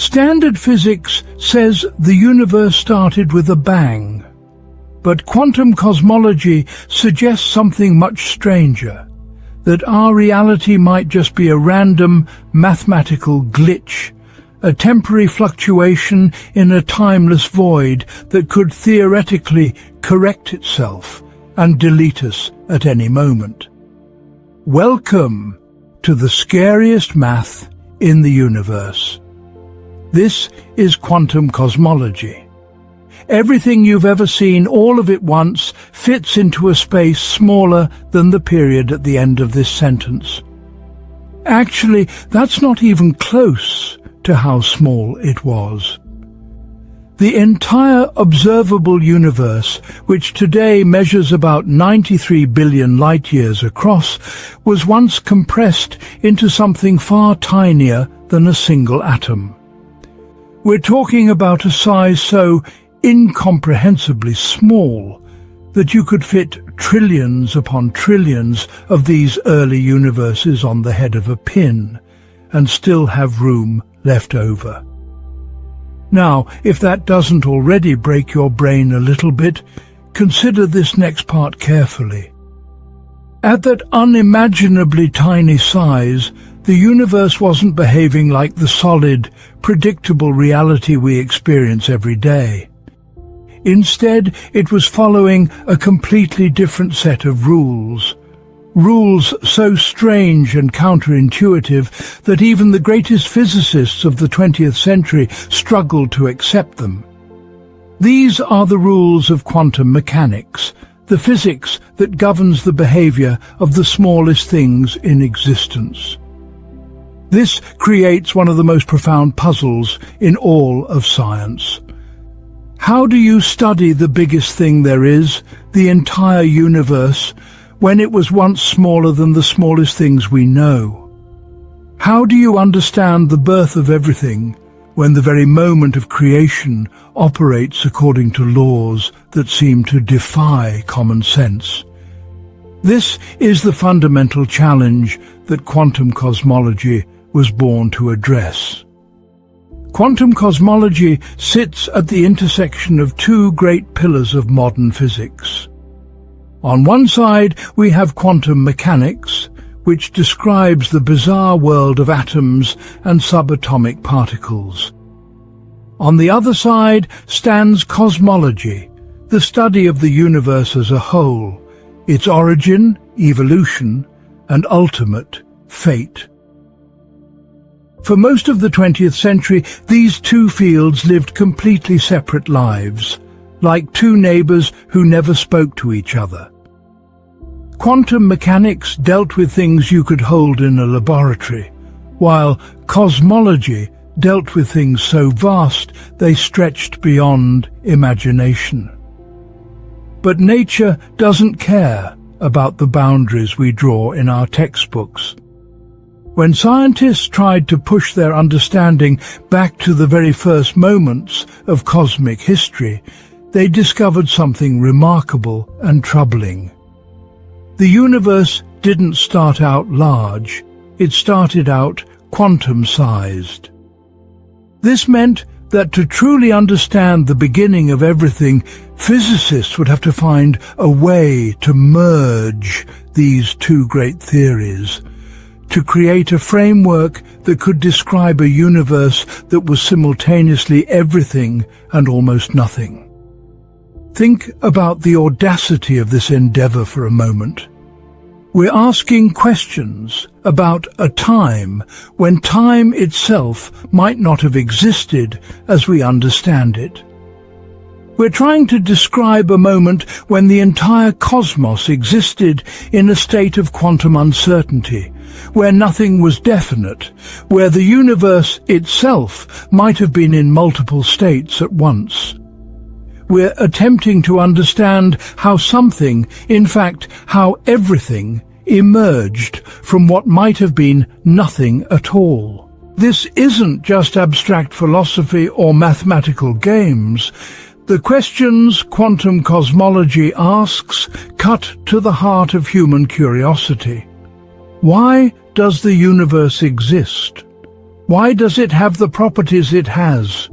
Standard physics says the universe started with a bang, but quantum cosmology suggests something much stranger, that our reality might just be a random mathematical glitch, a temporary fluctuation in a timeless void that could theoretically correct itself and delete us at any moment. Welcome to the scariest math in the universe. This is quantum cosmology. Everything you've ever seen all of it once fits into a space smaller than the period at the end of this sentence. Actually, that's not even close to how small it was. The entire observable universe, which today measures about 93 billion light-years across, was once compressed into something far tinier than a single atom. We're talking about a size so incomprehensibly small that you could fit trillions upon trillions of these early universes on the head of a pin and still have room left over. Now, if that doesn't already break your brain a little bit, consider this next part carefully. At that unimaginably tiny size, the universe wasn't behaving like the solid, predictable reality we experience every day. Instead, it was following a completely different set of rules. Rules so strange and counterintuitive that even the greatest physicists of the 20th century struggled to accept them. These are the rules of quantum mechanics, the physics that governs the behavior of the smallest things in existence. This creates one of the most profound puzzles in all of science. How do you study the biggest thing there is, the entire universe, when it was once smaller than the smallest things we know? How do you understand the birth of everything when the very moment of creation operates according to laws that seem to defy common sense? This is the fundamental challenge that quantum cosmology was born to address. Quantum cosmology sits at the intersection of two great pillars of modern physics. On one side, we have quantum mechanics, which describes the bizarre world of atoms and subatomic particles. On the other side stands cosmology, the study of the universe as a whole, its origin, evolution, and ultimate fate. For most of the 20th century, these two fields lived completely separate lives, like two neighbors who never spoke to each other. Quantum mechanics dealt with things you could hold in a laboratory, while cosmology dealt with things so vast they stretched beyond imagination. But nature doesn't care about the boundaries we draw in our textbooks. When scientists tried to push their understanding back to the very first moments of cosmic history, they discovered something remarkable and troubling. The universe didn't start out large, it started out quantum-sized. This meant that to truly understand the beginning of everything, physicists would have to find a way to merge these two great theories, to create a framework that could describe a universe that was simultaneously everything and almost nothing. Think about the audacity of this endeavor for a moment. We're asking questions about a time when time itself might not have existed as we understand it. We're trying to describe a moment when the entire cosmos existed in a state of quantum uncertainty, where nothing was definite, where the universe itself might have been in multiple states at once. We're attempting to understand how something, in fact, how everything, emerged from what might have been nothing at all. This isn't just abstract philosophy or mathematical games. The questions quantum cosmology asks cut to the heart of human curiosity. Why does the universe exist? Why does it have the properties it has?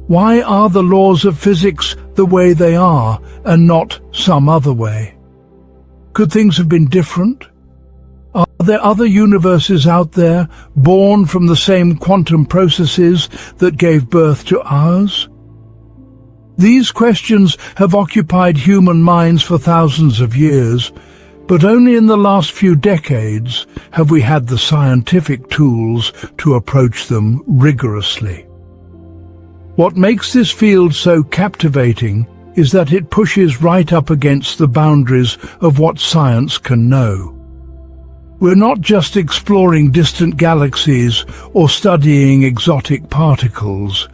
Why are the laws of physics the way they are and not some other way? Could things have been different? Are there other universes out there, born from the same quantum processes that gave birth to ours? These questions have occupied human minds for thousands of years, but only in the last few decades have we had the scientific tools to approach them rigorously. What makes this field so captivating is that it pushes right up against the boundaries of what science can know. We're not just exploring distant galaxies or studying exotic particles.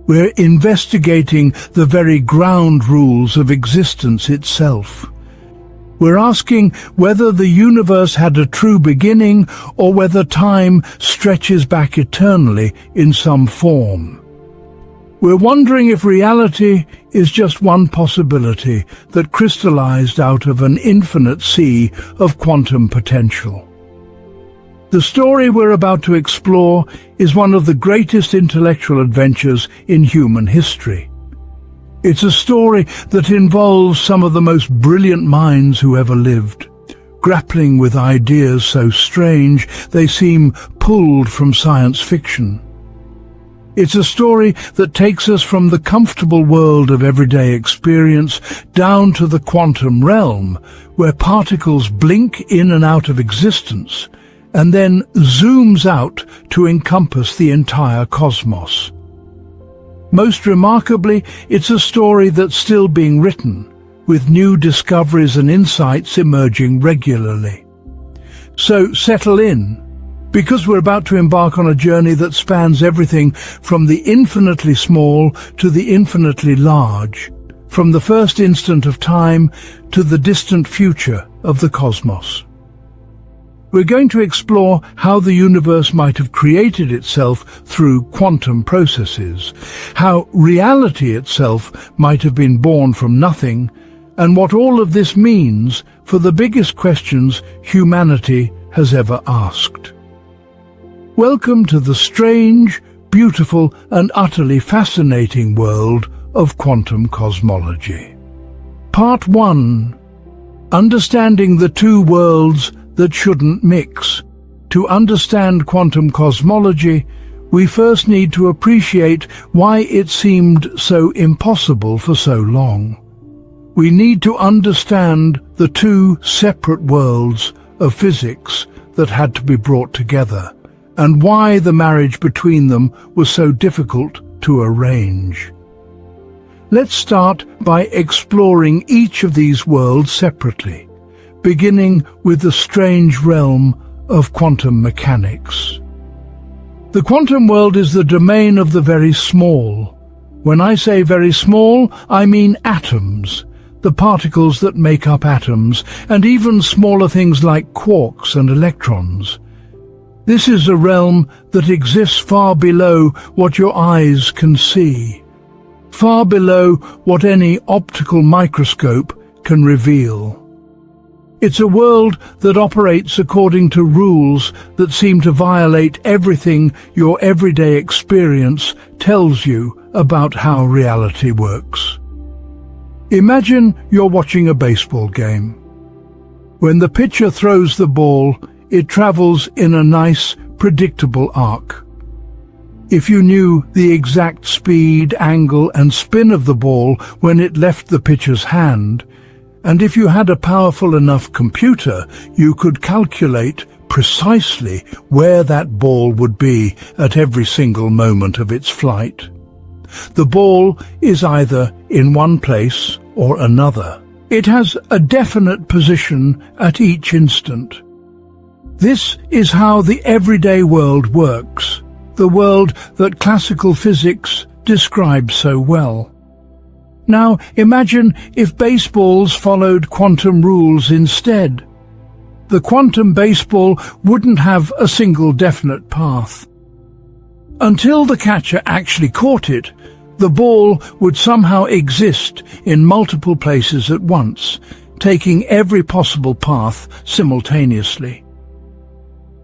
We're investigating the very ground rules of existence itself. We're asking whether the universe had a true beginning or whether time stretches back eternally in some form. We're wondering if reality is just one possibility that crystallized out of an infinite sea of quantum potential. The story we're about to explore is one of the greatest intellectual adventures in human history. It's a story that involves some of the most brilliant minds who ever lived, grappling with ideas so strange they seem pulled from science fiction. It's a story that takes us from the comfortable world of everyday experience down to the quantum realm, where particles blink in and out of existence, and then zooms out to encompass the entire cosmos. Most remarkably, it's a story that's still being written, with new discoveries and insights emerging regularly. So settle in, because we're about to embark on a journey that spans everything from the infinitely small to the infinitely large, from the first instant of time to the distant future of the cosmos. We're going to explore how the universe might have created itself through quantum processes, how reality itself might have been born from nothing, and what all of this means for the biggest questions humanity has ever asked. Welcome to the strange, beautiful, and utterly fascinating world of quantum cosmology. Part 1. Understanding the two worlds that shouldn't mix. To understand quantum cosmology, we first need to appreciate why it seemed so impossible for so long. We need to understand the two separate worlds of physics that had to be brought together, and why the marriage between them was so difficult to arrange. Let's start by exploring each of these worlds separately, beginning with the strange realm of quantum mechanics. The quantum world is the domain of the very small. When I say very small, I mean atoms, the particles that make up atoms, and even smaller things like quarks and electrons. This is a realm that exists far below what your eyes can see, far below what any optical microscope can reveal. It's a world that operates according to rules that seem to violate everything your everyday experience tells you about how reality works. Imagine you're watching a baseball game. When the pitcher throws the ball, it travels in a nice, predictable arc. If you knew the exact speed, angle, and spin of the ball when it left the pitcher's hand, and if you had a powerful enough computer, you could calculate precisely where that ball would be at every single moment of its flight. The ball is either in one place or another. It has a definite position at each instant. This is how the everyday world works, the world that classical physics describes so well. Now imagine if baseballs followed quantum rules instead. The quantum baseball wouldn't have a single definite path. Until the catcher actually caught it, the ball would somehow exist in multiple places at once, taking every possible path simultaneously.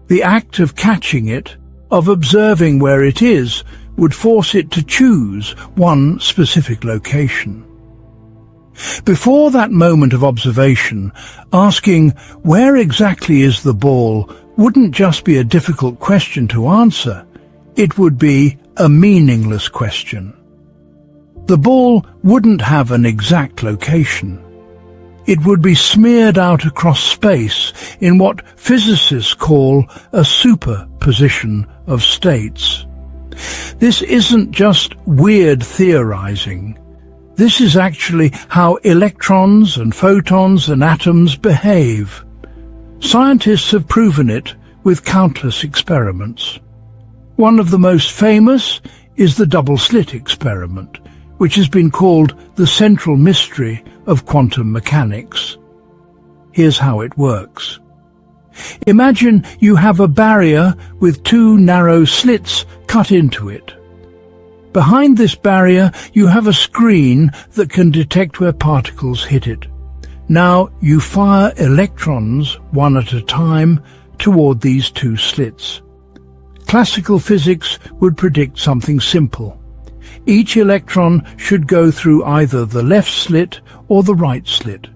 The act of catching it, of observing where it is would force it to choose one specific location. Before that moment of observation, asking where exactly is the ball wouldn't just be a difficult question to answer, it would be a meaningless question. The ball wouldn't have an exact location. It would be smeared out across space in what physicists call a superposition of states. This isn't just weird theorizing. This is actually how electrons and photons and atoms behave. Scientists have proven it with countless experiments. One of the most famous is the double-slit experiment, which has been called the central mystery of quantum mechanics. Here's how it works. Imagine you have a barrier with two narrow slits cut into it. Behind this barrier you have a screen that can detect where particles hit it. Now you fire electrons, one at a time, toward these two slits. Classical physics would predict something simple. Each electron should go through either the left slit or the right slit,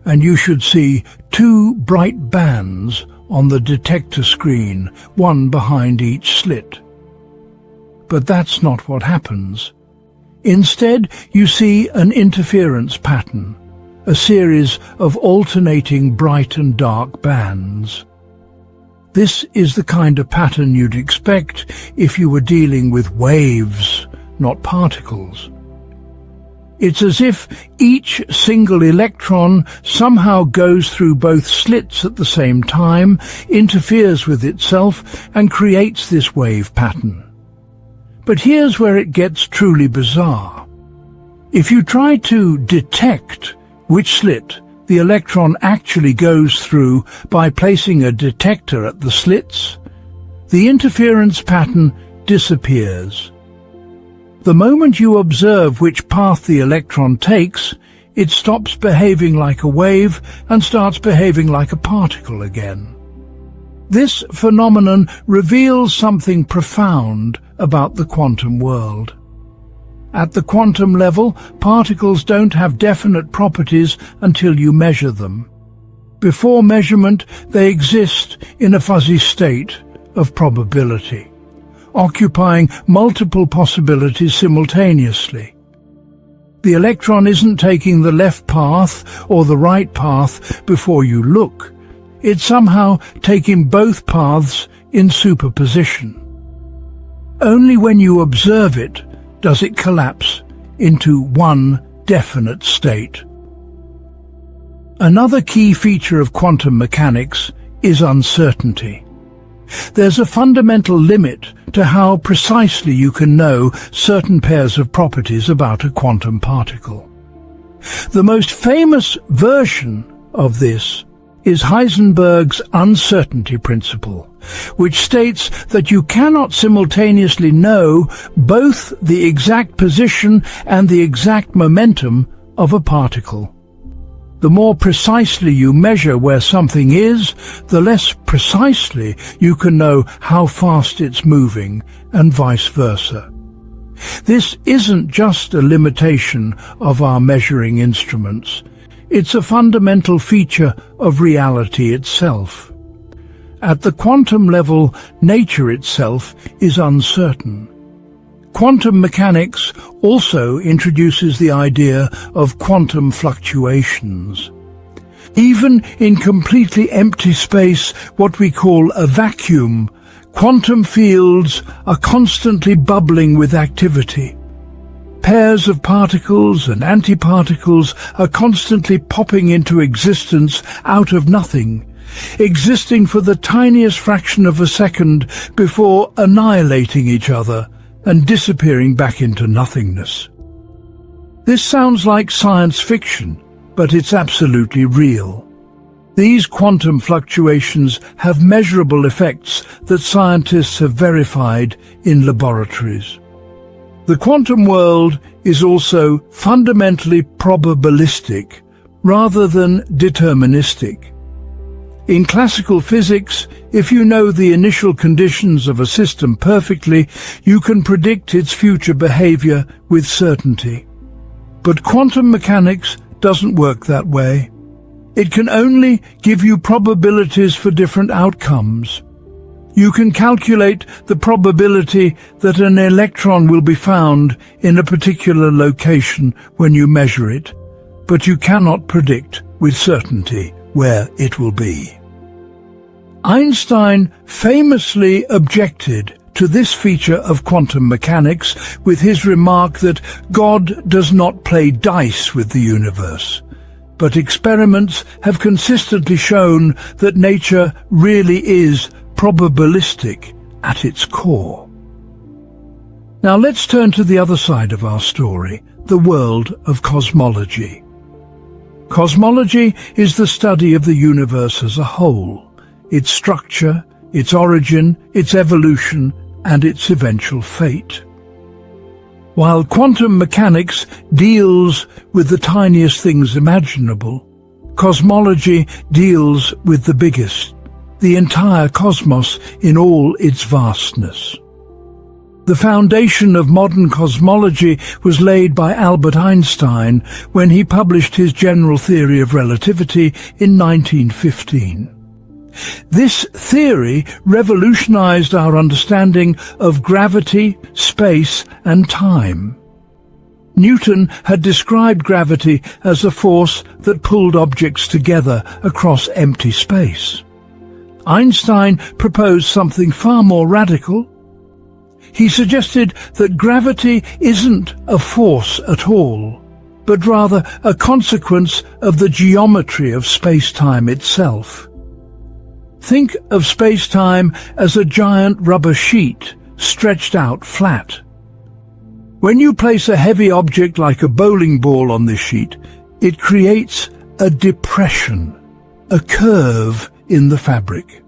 and you should see two bright bands on the detector screen, one behind each slit. But that's not what happens. Instead, you see an interference pattern, a series of alternating bright and dark bands. This is the kind of pattern you'd expect if you were dealing with waves, not particles. It's as if each single electron somehow goes through both slits at the same time, interferes with itself, and creates this wave pattern. But here's where it gets truly bizarre. If you try to detect which slit the electron actually goes through by placing a detector at the slits, the interference pattern disappears. The moment you observe which path the electron takes, it stops behaving like a wave and starts behaving like a particle again. This phenomenon reveals something profound about the quantum world. At the quantum level, particles don't have definite properties until you measure them. Before measurement, they exist in a fuzzy state of probability, occupying multiple possibilities simultaneously. The electron isn't taking the left path or the right path before you look. It's somehow taking both paths in superposition. Only when you observe it does it collapse into one definite state. Another key feature of quantum mechanics is uncertainty. There's a fundamental limit to how precisely you can know certain pairs of properties about a quantum particle. The most famous version of this is Heisenberg's uncertainty principle, which states that you cannot simultaneously know both the exact position and the exact momentum of a particle. The more precisely you measure where something is, the less precisely you can know how fast it's moving, and vice versa. This isn't just a limitation of our measuring instruments. It's a fundamental feature of reality itself. At the quantum level, nature itself is uncertain. Quantum mechanics also introduces the idea of quantum fluctuations. Even in completely empty space, what we call a vacuum, quantum fields are constantly bubbling with activity. Pairs of particles and antiparticles are constantly popping into existence out of nothing, existing for the tiniest fraction of a second before annihilating each other and disappearing back into nothingness. This sounds like science fiction, but it's absolutely real. These quantum fluctuations have measurable effects that scientists have verified in laboratories. The quantum world is also fundamentally probabilistic rather than deterministic. In classical physics, if you know the initial conditions of a system perfectly, you can predict its future behavior with certainty. But quantum mechanics doesn't work that way. It can only give you probabilities for different outcomes. You can calculate the probability that an electron will be found in a particular location when you measure it, but you cannot predict with certainty where it will be. Einstein famously objected to this feature of quantum mechanics with his remark that God does not play dice with the universe. But experiments have consistently shown that nature really is probabilistic at its core. Now let's turn to the other side of our story, the world of cosmology. Cosmology is the study of the universe as a whole, its structure, its origin, its evolution, and its eventual fate. While quantum mechanics deals with the tiniest things imaginable, cosmology deals with the biggest, the entire cosmos in all its vastness. The foundation of modern cosmology was laid by Albert Einstein when he published his general theory of relativity in 1915. This theory revolutionized our understanding of gravity, space, and time. Newton had described gravity as a force that pulled objects together across empty space. Einstein proposed something far more radical. He suggested that gravity isn't a force at all, but rather a consequence of the geometry of space-time itself. Think of space-time as a giant rubber sheet stretched out flat. When you place a heavy object like a bowling ball on this sheet, it creates a depression, a curve in the fabric.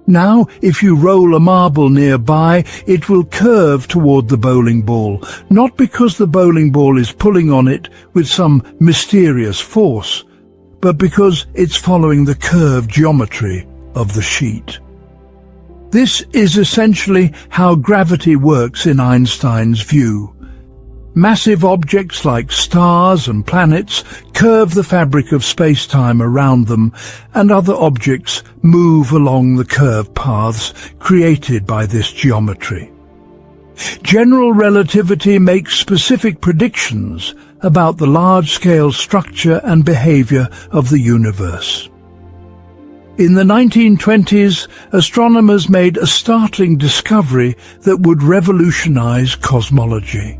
Now, if you roll a marble nearby, it will curve toward the bowling ball, not because the bowling ball is pulling on it with some mysterious force, but because it's following the curved geometry of the sheet. This is essentially how gravity works in Einstein's view. Massive objects like stars and planets curve the fabric of space-time around them, and other objects move along the curved paths created by this geometry. General relativity makes specific predictions about the large-scale structure and behavior of the universe. In the 1920s, astronomers made a startling discovery that would revolutionize cosmology.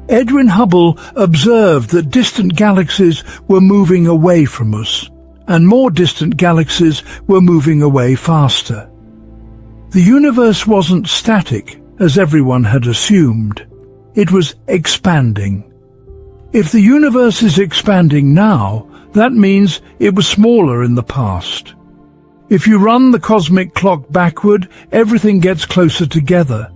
Edwin Hubble observed that distant galaxies were moving away from us, and more distant galaxies were moving away faster. The universe wasn't static, as everyone had assumed. It was expanding. If the universe is expanding now, that means it was smaller in the past. If you run the cosmic clock backward, everything gets closer together.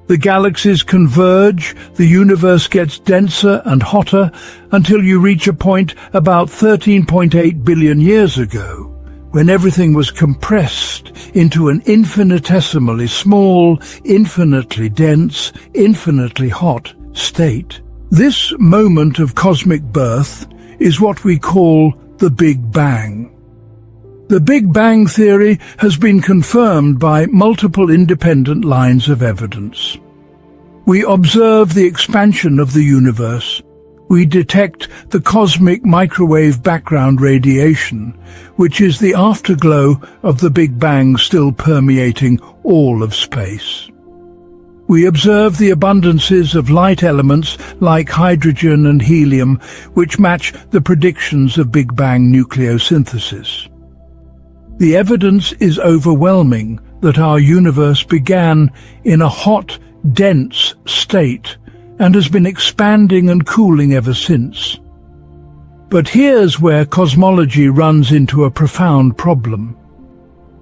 The galaxies converge, the universe gets denser and hotter until you reach a point about 13.8 billion years ago, when everything was compressed into an infinitesimally small, infinitely dense, infinitely hot state. This moment of cosmic birth is what we call the Big Bang. The Big Bang theory has been confirmed by multiple independent lines of evidence. We observe the expansion of the universe. We detect the cosmic microwave background radiation, which is the afterglow of the Big Bang still permeating all of space. We observe the abundances of light elements like hydrogen and helium, which match the predictions of Big Bang nucleosynthesis. The evidence is overwhelming that our universe began in a hot, dense state and has been expanding and cooling ever since. But here's where cosmology runs into a profound problem.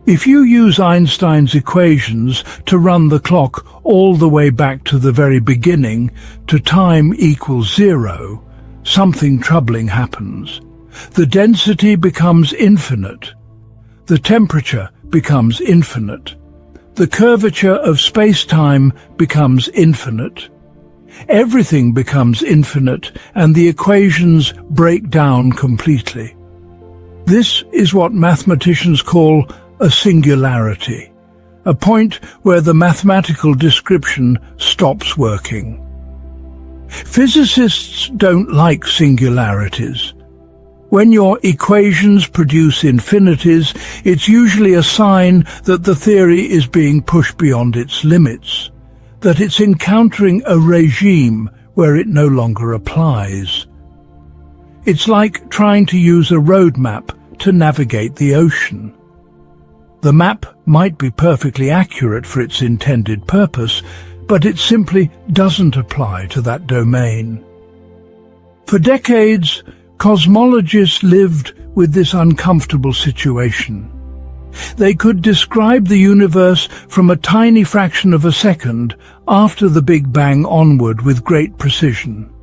If you use Einstein's equations to run the clock all the way back to the very beginning, to time equals 0, something troubling happens. The density becomes infinite, The temperature becomes infinite. The curvature of space-time becomes infinite. Everything becomes infinite, and the equations break down completely. This is what mathematicians call a singularity, a point where the mathematical description stops working. Physicists don't like singularities. When your equations produce infinities, it's usually a sign that the theory is being pushed beyond its limits, that it's encountering a regime where it no longer applies. It's like trying to use a road map to navigate the ocean. The map might be perfectly accurate for its intended purpose, but it simply doesn't apply to that domain. For decades, cosmologists lived with this uncomfortable situation. They could describe the universe from a tiny fraction of a second after the Big Bang onward with great precision.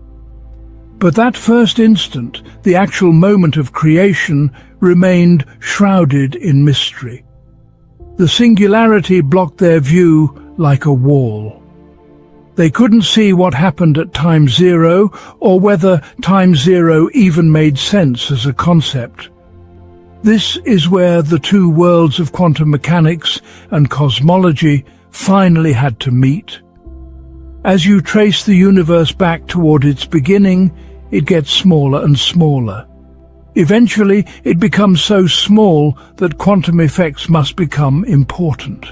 But that first instant, the actual moment of creation, remained shrouded in mystery. The singularity blocked their view like a wall. They couldn't see what happened at time zero, or whether time zero even made sense as a concept. This is where the two worlds of quantum mechanics and cosmology finally had to meet. As you trace the universe back toward its beginning, it gets smaller and smaller. Eventually, it becomes so small that quantum effects must become important.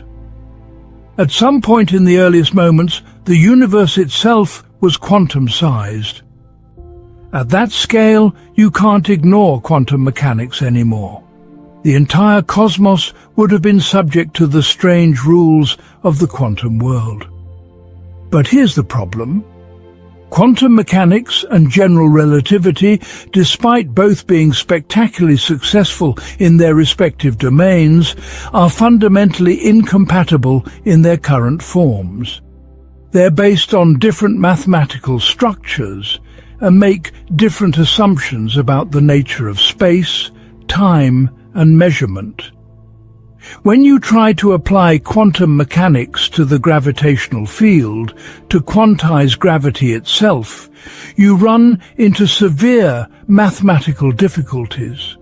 At some point in the earliest moments, the universe itself was quantum-sized. At that scale, you can't ignore quantum mechanics anymore. The entire cosmos would have been subject to the strange rules of the quantum world. But here's the problem. Quantum mechanics and general relativity, despite both being spectacularly successful in their respective domains, are fundamentally incompatible in their current forms. They're based on different mathematical structures and make different assumptions about the nature of space, time, and measurement. When you try to apply quantum mechanics to the gravitational field, to quantize gravity itself, you run into severe mathematical difficulties.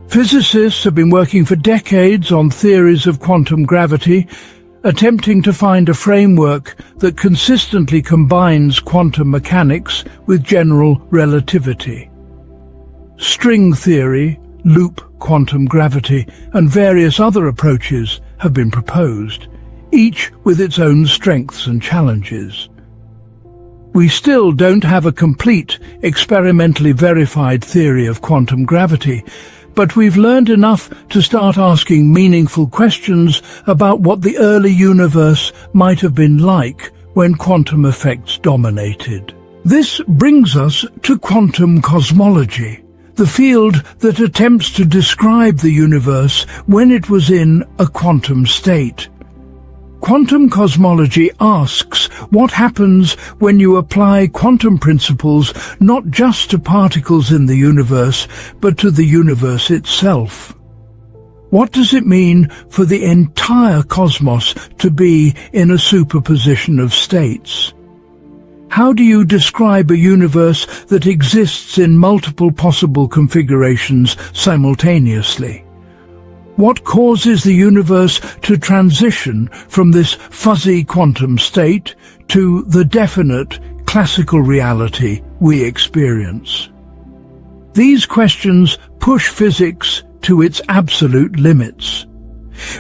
Physicists have been working for decades on theories of quantum gravity, attempting to find a framework that consistently combines quantum mechanics with general relativity. String theory, loop quantum gravity, and various other approaches have been proposed, each with its own strengths and challenges. We still don't have a complete, experimentally verified theory of quantum gravity, but we've learned enough to start asking meaningful questions about what the early universe might have been like when quantum effects dominated. This brings us to quantum cosmology, the field that attempts to describe the universe when it was in a quantum state. Quantum cosmology asks what happens when you apply quantum principles not just to particles in the universe, but to the universe itself. What does it mean for the entire cosmos to be in a superposition of states? How do you describe a universe that exists in multiple possible configurations simultaneously? What causes the universe to transition from this fuzzy quantum state to the definite classical reality we experience? These questions push physics to its absolute limits.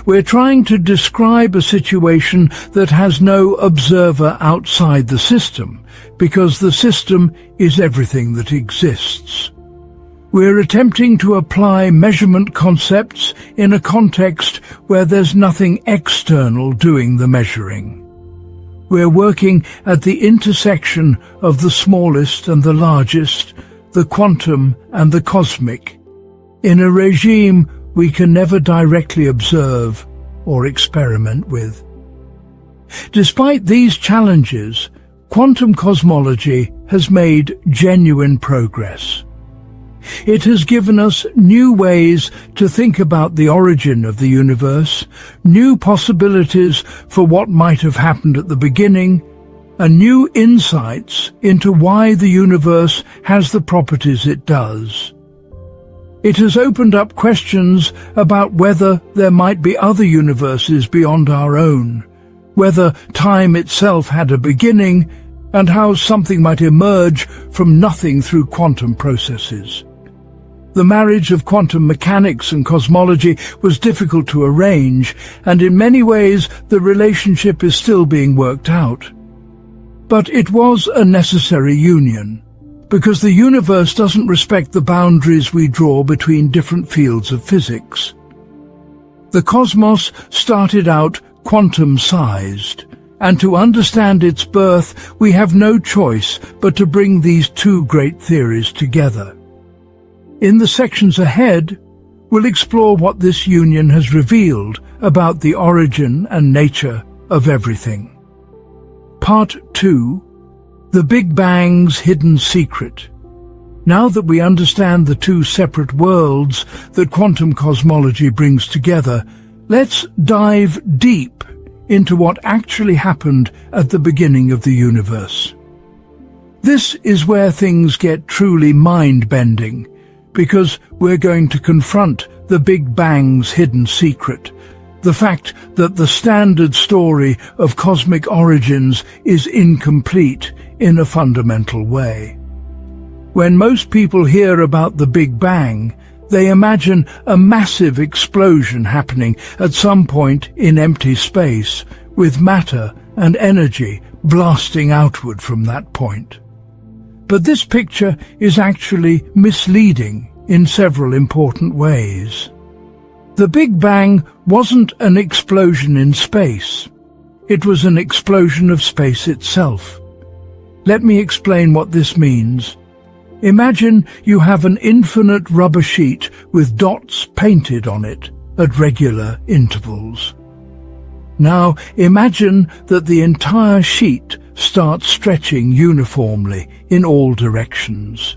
We're trying to describe a situation that has no observer outside the system, because the system is everything that exists. We're attempting to apply measurement concepts in a context where there's nothing external doing the measuring. We're working at the intersection of the smallest and the largest, the quantum and the cosmic, in a regime we can never directly observe or experiment with. Despite these challenges, quantum cosmology has made genuine progress. It has given us new ways to think about the origin of the universe, new possibilities for what might have happened at the beginning, and new insights into why the universe has the properties it does. It has opened up questions about whether there might be other universes beyond our own, whether time itself had a beginning, and how something might emerge from nothing through quantum processes. The marriage of quantum mechanics and cosmology was difficult to arrange, and in many ways the relationship is still being worked out. But it was a necessary union, because the universe doesn't respect the boundaries we draw between different fields of physics. The cosmos started out quantum-sized, and to understand its birth we have no choice but to bring these two great theories together. In the sections ahead, we'll explore what this union has revealed about the origin and nature of everything. Part 2. The Big Bang's Hidden Secret. Now that we understand the two separate worlds that quantum cosmology brings together, let's dive deep into what actually happened at the beginning of the universe. This is where things get truly mind-bending, because we're going to confront the Big Bang's hidden secret, the fact that the standard story of cosmic origins is incomplete in a fundamental way. When most people hear about the Big Bang, they imagine a massive explosion happening at some point in empty space, with matter and energy blasting outward from that point. But this picture is actually misleading in several important ways. The Big Bang wasn't an explosion in space. It was an explosion of space itself. Let me explain what this means. Imagine you have an infinite rubber sheet with dots painted on it at regular intervals. Now imagine that the entire sheet starts stretching uniformly in all directions.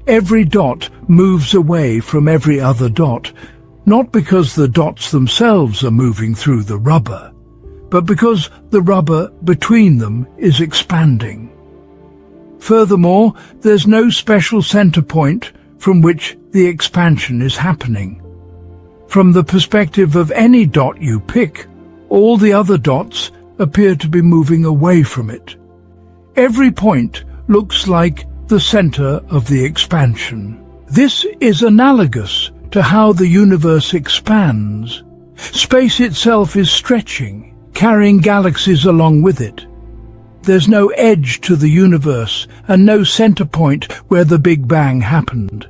Every dot moves away from every other dot, not because the dots themselves are moving through the rubber, but because the rubber between them is expanding. Furthermore, there's no special center point from which the expansion is happening. From the perspective of any dot you pick, all the other dots appear to be moving away from it. Every point looks like the center of the expansion. This is analogous to how the universe expands. Space itself is stretching, carrying galaxies along with it. There's no edge to the universe and no center point where the Big Bang happened.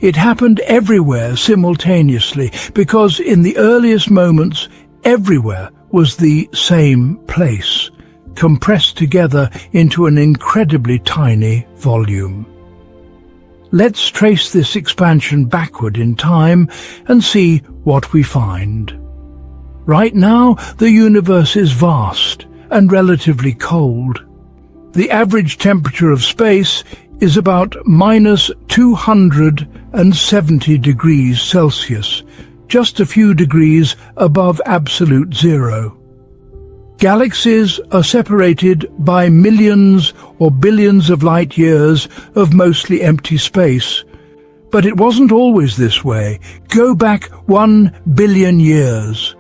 It happened everywhere simultaneously because in the earliest moments, everywhere was the same place, compressed together into an incredibly tiny volume. Let's trace this expansion backward in time and see what we find. Right now, the universe is vast and relatively cold. The average temperature of space is about minus 270 degrees Celsius, just a few degrees above absolute zero. Galaxies are separated by millions or billions of light years of mostly empty space. But it wasn't always this way. Go back 1 billion years,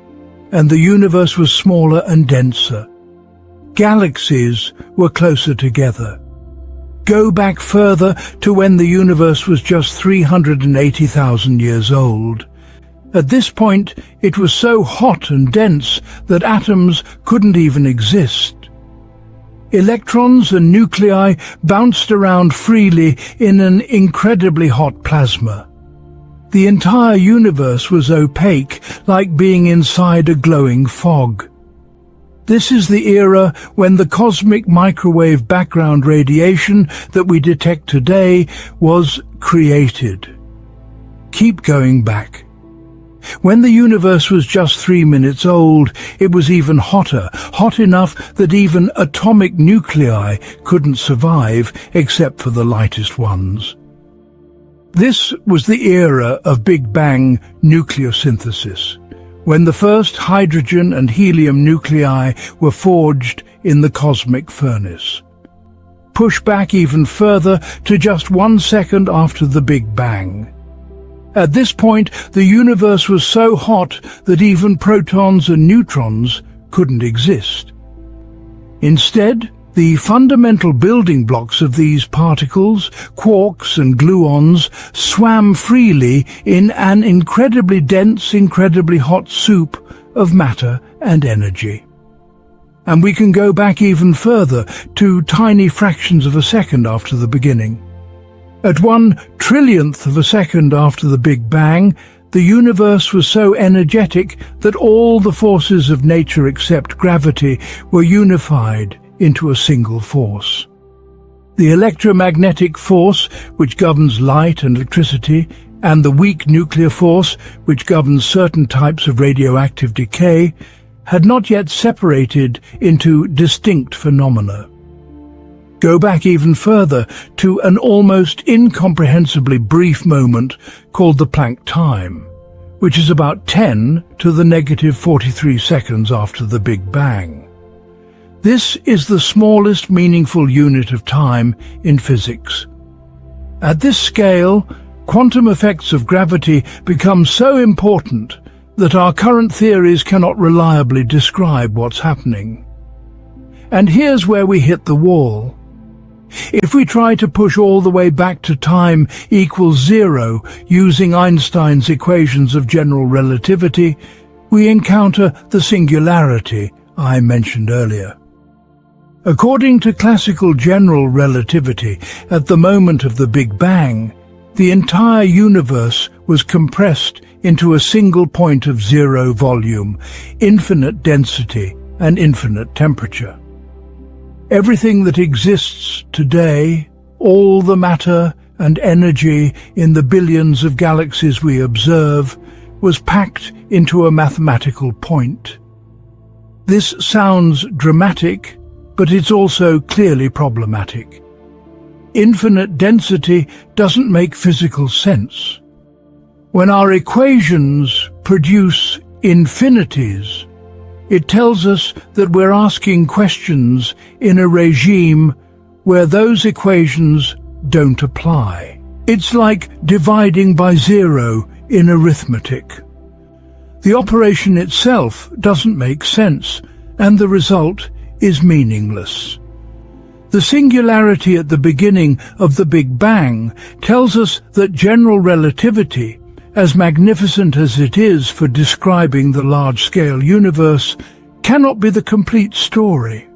and the universe was smaller and denser. Galaxies were closer together. Go back further to when the universe was just 380,000 years old. At this point, it was so hot and dense that atoms couldn't even exist. Electrons and nuclei bounced around freely in an incredibly hot plasma. The entire universe was opaque, like being inside a glowing fog. This is the era when the cosmic microwave background radiation that we detect today was created. Keep going back. When the universe was just 3 minutes old, it was even hotter, hot enough that even atomic nuclei couldn't survive except for the lightest ones. This was the era of Big Bang nucleosynthesis, when the first hydrogen and helium nuclei were forged in the cosmic furnace. Push back even further to just 1 second after the Big Bang. At this point, the universe was so hot that even protons and neutrons couldn't exist. Instead, the fundamental building blocks of these particles, quarks and gluons, swam freely in an incredibly dense, incredibly hot soup of matter and energy. And we can go back even further to tiny fractions of a second after the beginning. At 1/1,000,000,000th of a second after the Big Bang, the universe was so energetic that all the forces of nature except gravity were unified into a single force. The electromagnetic force, which governs light and electricity, and the weak nuclear force, which governs certain types of radioactive decay, had not yet separated into distinct phenomena. Go back even further to an almost incomprehensibly brief moment called the Planck time, which is about 10 to the negative 43 seconds after the Big Bang. This is the smallest meaningful unit of time in physics. At this scale, quantum effects of gravity become so important that our current theories cannot reliably describe what's happening. And here's where we hit the wall. If we try to push all the way back to time equals 0 using Einstein's equations of general relativity, we encounter the singularity I mentioned earlier. According to classical general relativity, at the moment of the Big Bang, the entire universe was compressed into a single point of zero volume, infinite density, and infinite temperature. Everything that exists today, all the matter and energy in the billions of galaxies we observe, was packed into a mathematical point. This sounds dramatic, but it's also clearly problematic. Infinite density doesn't make physical sense. When our equations produce infinities, it tells us that we're asking questions in a regime where those equations don't apply. It's like dividing by 0 in arithmetic. The operation itself doesn't make sense, and the result is meaningless. The singularity at the beginning of the Big Bang tells us that general relativity, as magnificent as it is for describing the large-scale universe, cannot be the complete story.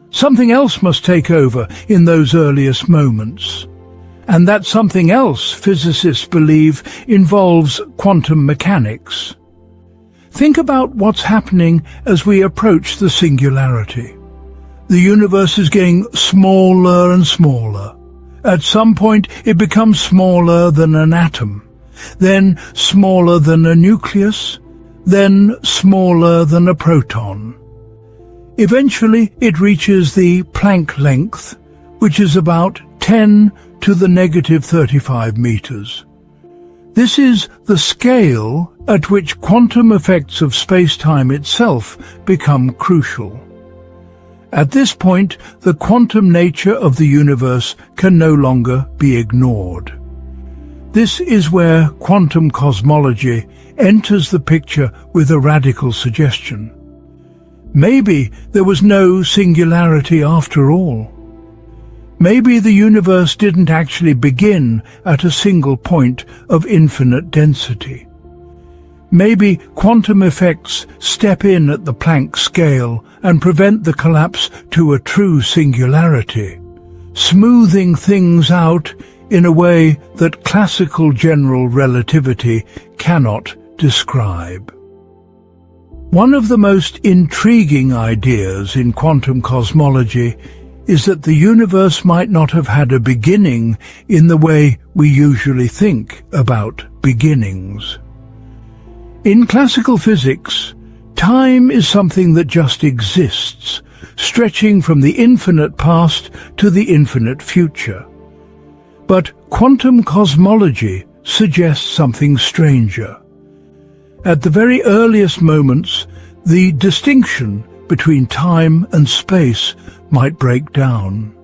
Something else must take over in those earliest moments. And that something else, physicists believe, involves quantum mechanics. Think about what's happening as we approach the singularity. The universe is getting smaller and smaller. At some point it becomes smaller than an atom, then smaller than a nucleus, then smaller than a proton. Eventually it reaches the Planck length, which is about 10 to the negative 35 meters. This is the scale at which quantum effects of space-time itself become crucial. At this point, the quantum nature of the universe can no longer be ignored. This is where quantum cosmology enters the picture with a radical suggestion. Maybe there was no singularity after all. Maybe the universe didn't actually begin at a single point of infinite density. Maybe quantum effects step in at the Planck scale and prevent the collapse to a true singularity, smoothing things out in a way that classical general relativity cannot describe. One of the most intriguing ideas in quantum cosmology is that the universe might not have had a beginning in the way we usually think about beginnings. In classical physics, time is something that just exists, stretching from the infinite past to the infinite future. But quantum cosmology suggests something stranger. At the very earliest moments, the distinction between time and space might break down.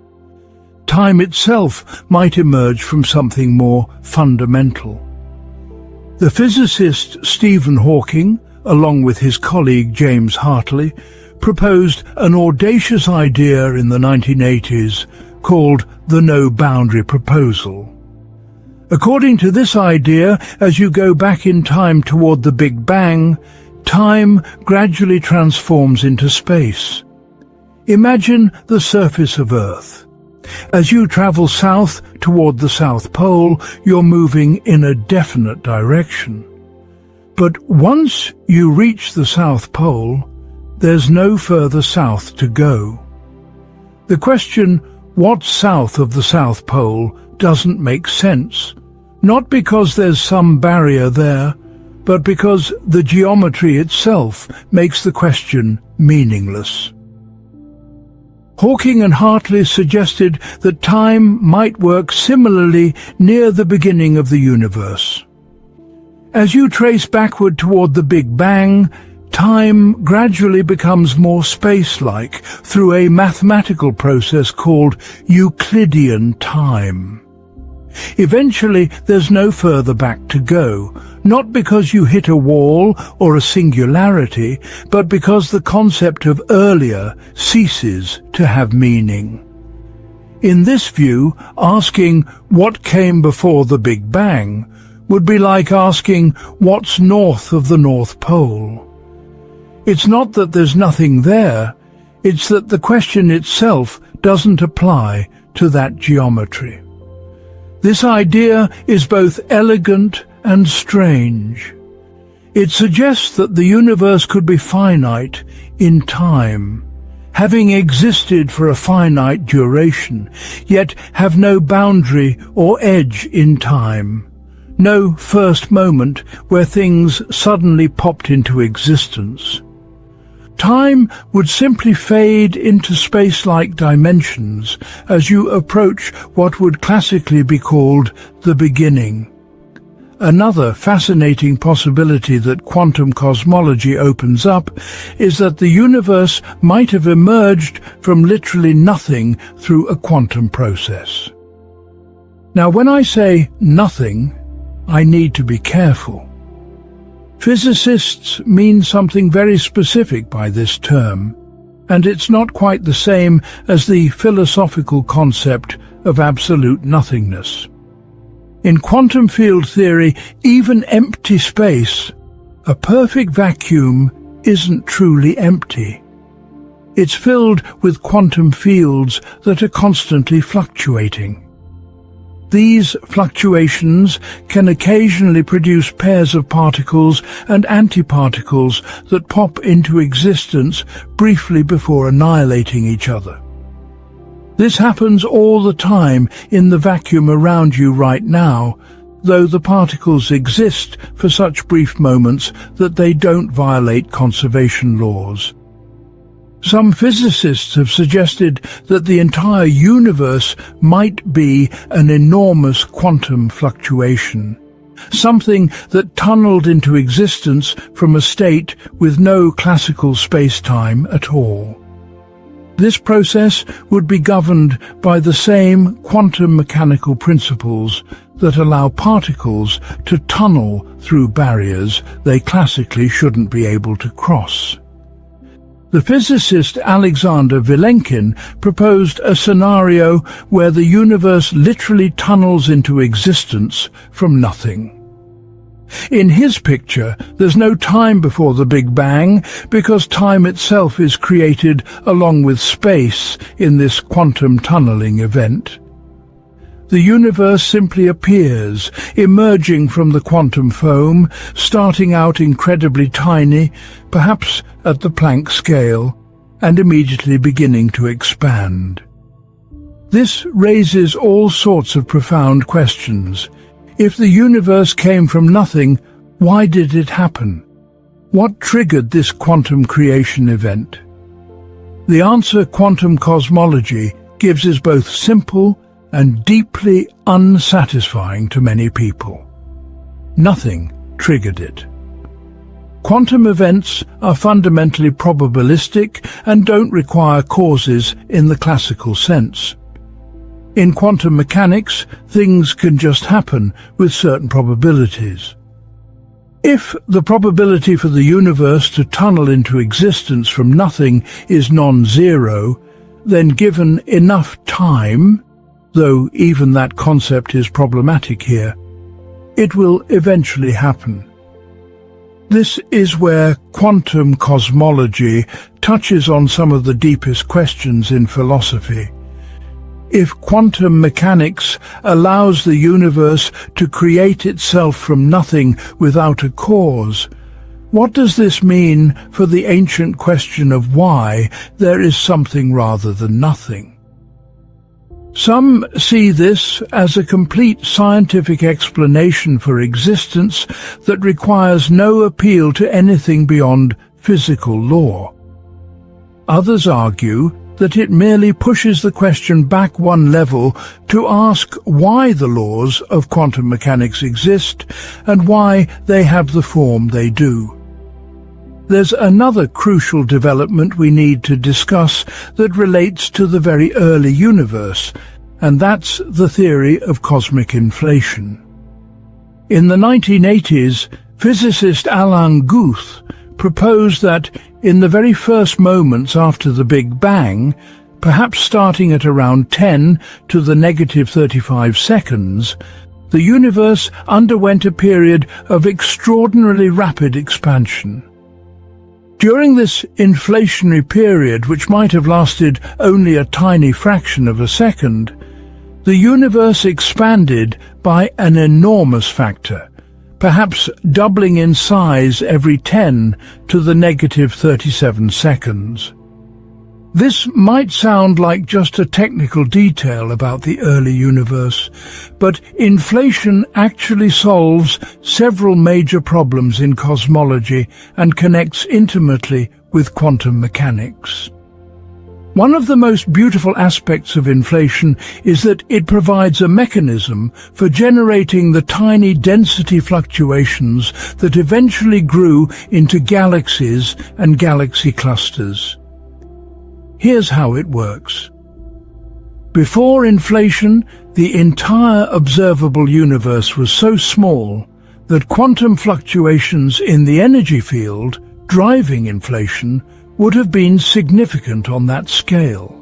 Time itself might emerge from something more fundamental. The physicist Stephen Hawking, along with his colleague James Hartley, proposed an audacious idea in the 1980s called the no-boundary proposal. According to this idea, as you go back in time toward the Big Bang, time gradually transforms into space. Imagine the surface of Earth. As you travel south toward the South Pole, you're moving in a definite direction. But once you reach the South Pole, there's no further south to go. The question, what's south of the South Pole, doesn't make sense, not because there's some barrier there, but because the geometry itself makes the question meaningless. Hawking and Hartley suggested that time might work similarly near the beginning of the universe. As you trace backward toward the Big Bang, time gradually becomes more space-like through a mathematical process called Euclidean time. Eventually, there's no further back to go, not because you hit a wall or a singularity, but because the concept of earlier ceases to have meaning. In this view, asking what came before the Big Bang would be like asking what's north of the North Pole. It's not that there's nothing there, it's that the question itself doesn't apply to that geometry. This idea is both elegant and strange. It suggests that the universe could be finite in time, having existed for a finite duration, yet have no boundary or edge in time, no first moment where things suddenly popped into existence. Time would simply fade into space-like dimensions as you approach what would classically be called the beginning. Another fascinating possibility that quantum cosmology opens up is that the universe might have emerged from literally nothing through a quantum process. Now, when I say nothing, I need to be careful. Physicists mean something very specific by this term, and it's not quite the same as the philosophical concept of absolute nothingness. In quantum field theory, even empty space, a perfect vacuum, isn't truly empty. It's filled with quantum fields that are constantly fluctuating. These fluctuations can occasionally produce pairs of particles and antiparticles that pop into existence briefly before annihilating each other. This happens all the time in the vacuum around you right now, though the particles exist for such brief moments that they don't violate conservation laws. Some physicists have suggested that the entire universe might be an enormous quantum fluctuation, something that tunneled into existence from a state with no classical space-time at all. This process would be governed by the same quantum mechanical principles that allow particles to tunnel through barriers they classically shouldn't be able to cross. The physicist Alexander Vilenkin proposed a scenario where the universe literally tunnels into existence from nothing. In his picture, there's no time before the Big Bang because time itself is created along with space in this quantum tunneling event. The universe simply appears, emerging from the quantum foam, starting out incredibly tiny, perhaps at the Planck scale, and immediately beginning to expand. This raises all sorts of profound questions. If the universe came from nothing, why did it happen? What triggered this quantum creation event? The answer quantum cosmology gives is both simple and deeply unsatisfying to many people. Nothing triggered it. Quantum events are fundamentally probabilistic and don't require causes in the classical sense. In quantum mechanics, things can just happen with certain probabilities. If the probability for the universe to tunnel into existence from nothing is non-zero, then given enough time, though even that concept is problematic here, it will eventually happen. This is where quantum cosmology touches on some of the deepest questions in philosophy. If quantum mechanics allows the universe to create itself from nothing without a cause, what does this mean for the ancient question of why there is something rather than nothing? Some see this as a complete scientific explanation for existence that requires no appeal to anything beyond physical law. Others argue that it merely pushes the question back one level to ask why the laws of quantum mechanics exist and why they have the form they do. There's another crucial development we need to discuss that relates to the very early universe, and that's the theory of cosmic inflation. In the 1980s, physicist Alain Guth proposed that in the very first moments after the Big Bang, perhaps starting at around 10 to the negative 35 seconds, the universe underwent a period of extraordinarily rapid expansion. During this inflationary period, which might have lasted only a tiny fraction of a second, the universe expanded by an enormous factor, perhaps doubling in size every 10 to the negative 37 seconds. This might sound like just a technical detail about the early universe, but inflation actually solves several major problems in cosmology and connects intimately with quantum mechanics. One of the most beautiful aspects of inflation is that it provides a mechanism for generating the tiny density fluctuations that eventually grew into galaxies and galaxy clusters. Here's how it works. Before inflation, the entire observable universe was so small that quantum fluctuations in the energy field driving inflation would have been significant on that scale.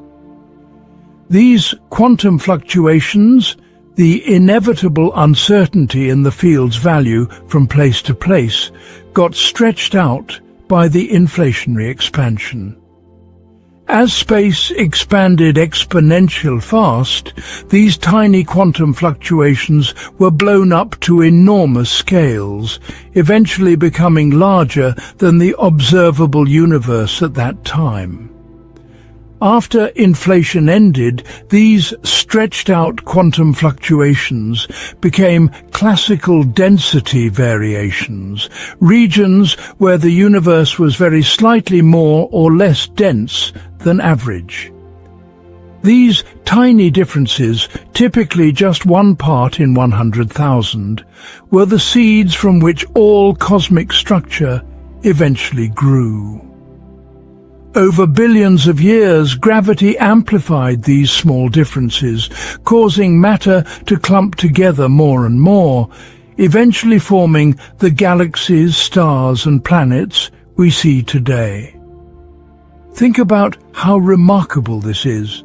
These quantum fluctuations, the inevitable uncertainty in the field's value from place to place, got stretched out by the inflationary expansion. As space expanded exponentially fast, these tiny quantum fluctuations were blown up to enormous scales, eventually becoming larger than the observable universe at that time. After inflation ended, these stretched-out quantum fluctuations became classical density variations, regions where the universe was very slightly more or less dense than average. These tiny differences, typically just 1 part in 100,000, were the seeds from which all cosmic structure eventually grew. Over billions of years, gravity amplified these small differences, causing matter to clump together more and more, eventually forming the galaxies, stars, and planets we see today. Think about how remarkable this is.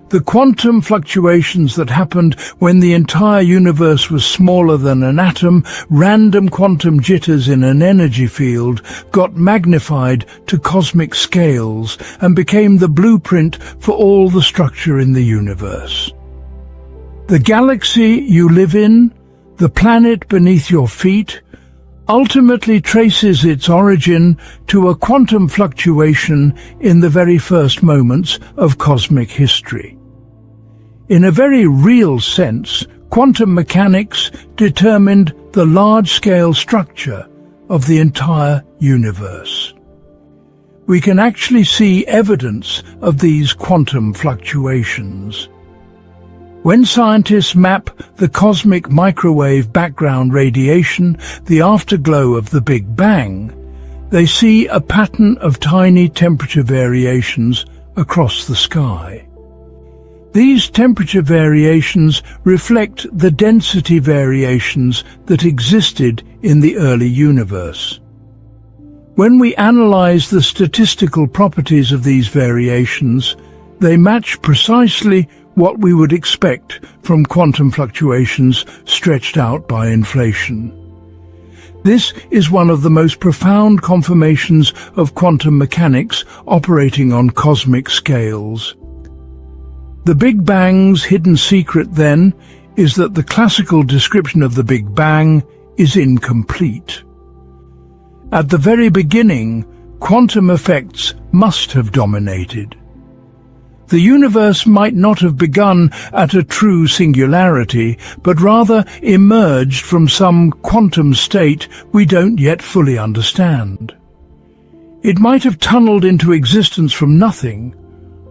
The quantum fluctuations that happened when the entire universe was smaller than an atom, random quantum jitters in an energy field, got magnified to cosmic scales and became the blueprint for all the structure in the universe. The galaxy you live in, the planet beneath your feet, ultimately traces its origin to a quantum fluctuation in the very first moments of cosmic history. In a very real sense, quantum mechanics determined the large-scale structure of the entire universe. We can actually see evidence of these quantum fluctuations. When scientists map the cosmic microwave background radiation, the afterglow of the Big Bang, they see a pattern of tiny temperature variations across the sky. These temperature variations reflect the density variations that existed in the early universe. When we analyze the statistical properties of these variations, they match precisely what we would expect from quantum fluctuations stretched out by inflation. This is one of the most profound confirmations of quantum mechanics operating on cosmic scales. The Big Bang's hidden secret, then, is that the classical description of the Big Bang is incomplete. At the very beginning, quantum effects must have dominated. The universe might not have begun at a true singularity, but rather emerged from some quantum state we don't yet fully understand. It might have tunneled into existence from nothing,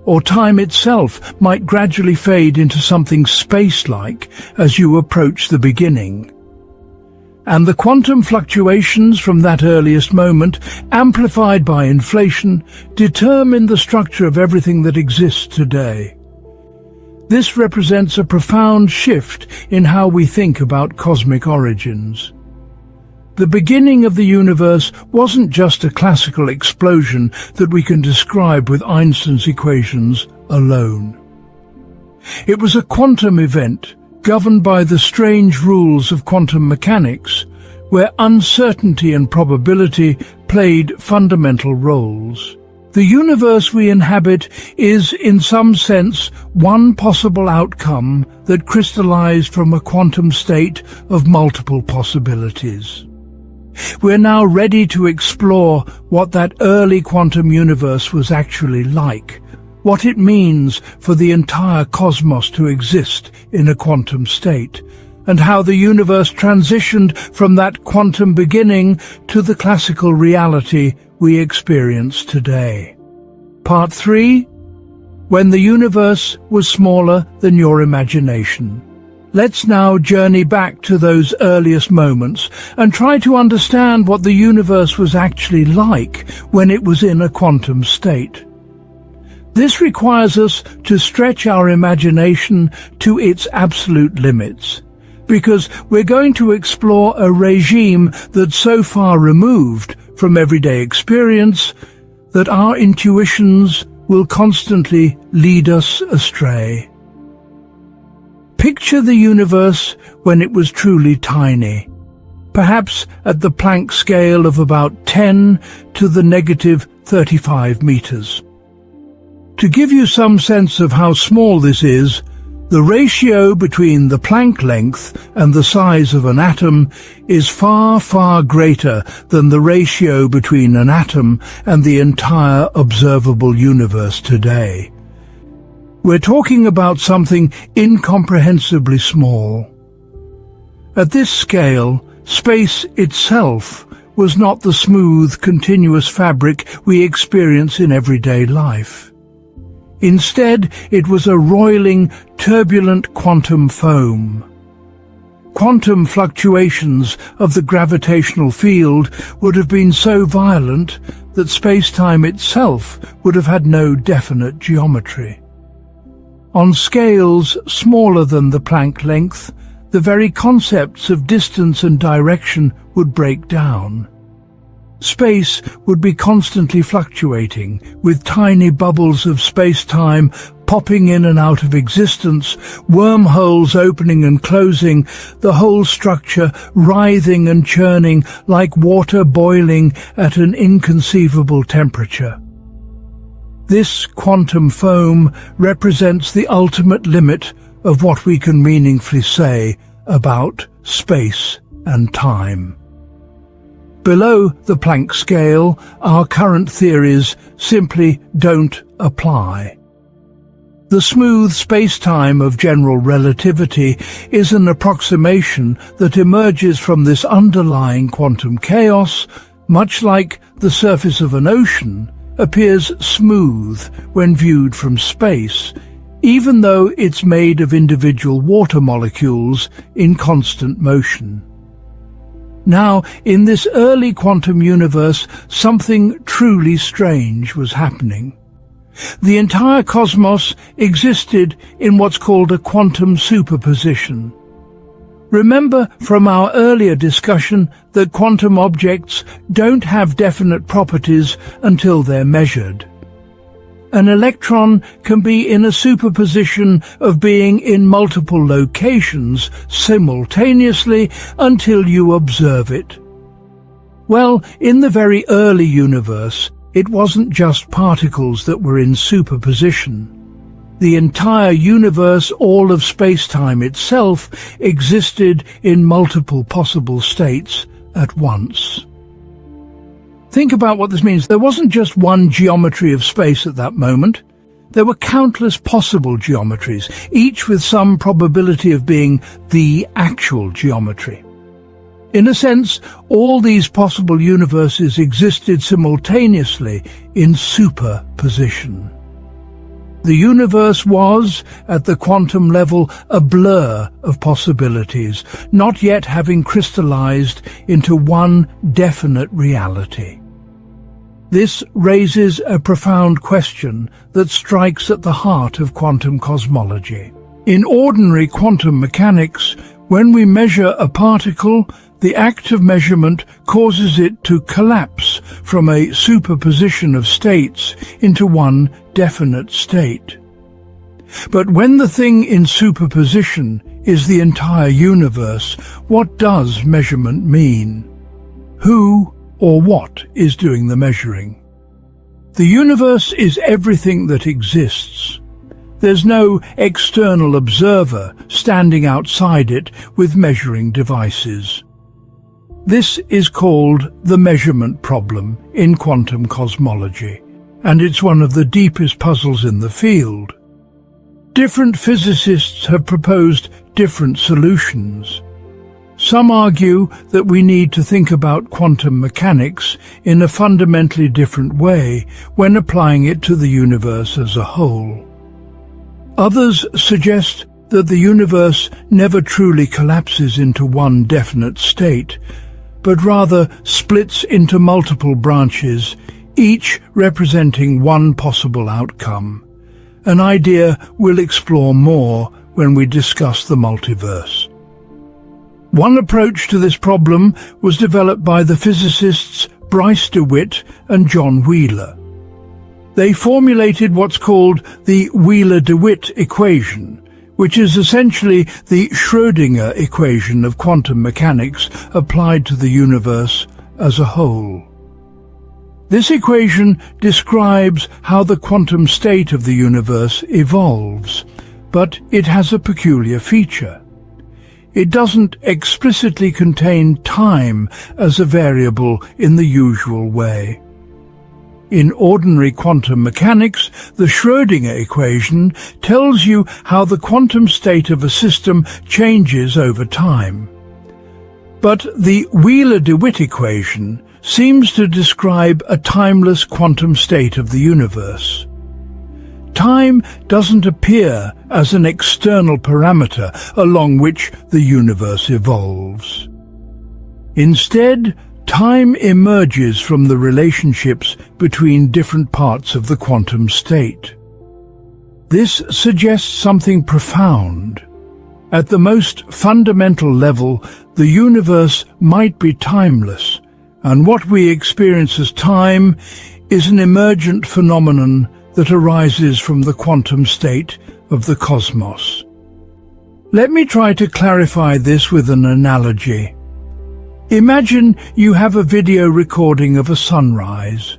or time itself might gradually fade into something space-like as you approach the beginning. And the quantum fluctuations from that earliest moment, amplified by inflation, determine the structure of everything that exists today. This represents a profound shift in how we think about cosmic origins. The beginning of the universe wasn't just a classical explosion that we can describe with Einstein's equations alone. It was a quantum event, governed by the strange rules of quantum mechanics, where uncertainty and probability played fundamental roles. The universe we inhabit is, in some sense, one possible outcome that crystallized from a quantum state of multiple possibilities. We're now ready to explore what that early quantum universe was actually like, what it means for the entire cosmos to exist in a quantum state, and how the universe transitioned from that quantum beginning to the classical reality we experience today. Part 3. When the universe was smaller than your imagination. Let's now journey back to those earliest moments and try to understand what the universe was actually like when it was in a quantum state. This requires us to stretch our imagination to its absolute limits, because we're going to explore a regime that's so far removed from everyday experience that our intuitions will constantly lead us astray. Picture the universe when it was truly tiny, perhaps at the Planck scale of about 10 to the negative 35 meters. To give you some sense of how small this is, the ratio between the Planck length and the size of an atom is far, far greater than the ratio between an atom and the entire observable universe today. We're talking about something incomprehensibly small. At this scale, space itself was not the smooth, continuous fabric we experience in everyday life. Instead, it was a roiling, turbulent quantum foam. Quantum fluctuations of the gravitational field would have been so violent that space-time itself would have had no definite geometry. On scales smaller than the Planck length, the very concepts of distance and direction would break down. Space would be constantly fluctuating, with tiny bubbles of space-time popping in and out of existence, wormholes opening and closing, the whole structure writhing and churning like water boiling at an inconceivable temperature. This quantum foam represents the ultimate limit of what we can meaningfully say about space and time. Below the Planck scale, our current theories simply don't apply. The smooth space-time of general relativity is an approximation that emerges from this underlying quantum chaos, much like the surface of an ocean appears smooth when viewed from space, even though it's made of individual water molecules in constant motion. Now, in this early quantum universe, something truly strange was happening. The entire cosmos existed in what's called a quantum superposition. Remember from our earlier discussion that quantum objects don't have definite properties until they're measured. An electron can be in a superposition of being in multiple locations simultaneously until you observe it. Well, in the very early universe, it wasn't just particles that were in superposition. The entire universe, all of space-time itself, existed in multiple possible states at once. Think about what this means. There wasn't just one geometry of space at that moment. There were countless possible geometries, each with some probability of being the actual geometry. In a sense, all these possible universes existed simultaneously in superposition. The universe was, at the quantum level, a blur of possibilities, not yet having crystallized into one definite reality. This raises a profound question that strikes at the heart of quantum cosmology. In ordinary quantum mechanics, when we measure a particle, the act of measurement causes it to collapse from a superposition of states into one definite state. But when the thing in superposition is the entire universe, what does measurement mean? Who or what is doing the measuring? The universe is everything that exists. There's no external observer standing outside it with measuring devices. This is called the measurement problem in quantum cosmology, and it's one of the deepest puzzles in the field. Different physicists have proposed different solutions. Some argue that we need to think about quantum mechanics in a fundamentally different way when applying it to the universe as a whole. Others suggest that the universe never truly collapses into one definite state, but rather splits into multiple branches, each representing one possible outcome, an idea we'll explore more when we discuss the multiverse. One approach to this problem was developed by the physicists Bryce DeWitt and John Wheeler. They formulated what's called the Wheeler-DeWitt equation, which is essentially the Schrödinger equation of quantum mechanics applied to the universe as a whole. This equation describes how the quantum state of the universe evolves, but it has a peculiar feature. It doesn't explicitly contain time as a variable in the usual way. In ordinary quantum mechanics, the Schrödinger equation tells you how the quantum state of a system changes over time. But the Wheeler-DeWitt equation seems to describe a timeless quantum state of the universe. Time doesn't appear as an external parameter along which the universe evolves. Instead, time emerges from the relationships between different parts of the quantum state. This suggests something profound. At the most fundamental level, the universe might be timeless, and what we experience as time is an emergent phenomenon that arises from the quantum state of the cosmos. Let me try to clarify this with an analogy. Imagine you have a video recording of a sunrise.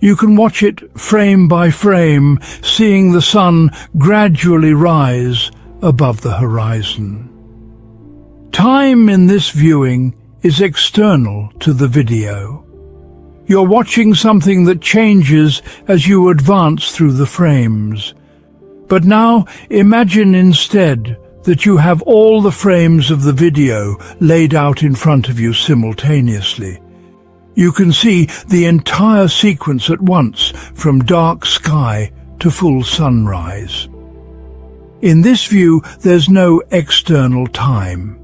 You can watch it frame by frame, seeing the sun gradually rise above the horizon. Time in this viewing is external to the video. You're watching something that changes as you advance through the frames. But now imagine instead that you have all the frames of the video laid out in front of you simultaneously. You can see the entire sequence at once, from dark sky to full sunrise. In this view, there's no external time.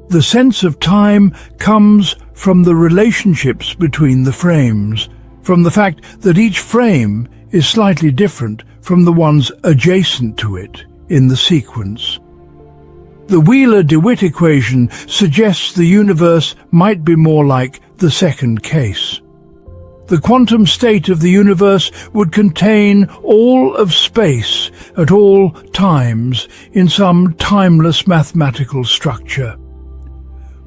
The sense of time comes from the relationships between the frames, from the fact that each frame is slightly different from the ones adjacent to it in the sequence. The Wheeler-DeWitt equation suggests the universe might be more like the second case. The quantum state of the universe would contain all of space at all times in some timeless mathematical structure.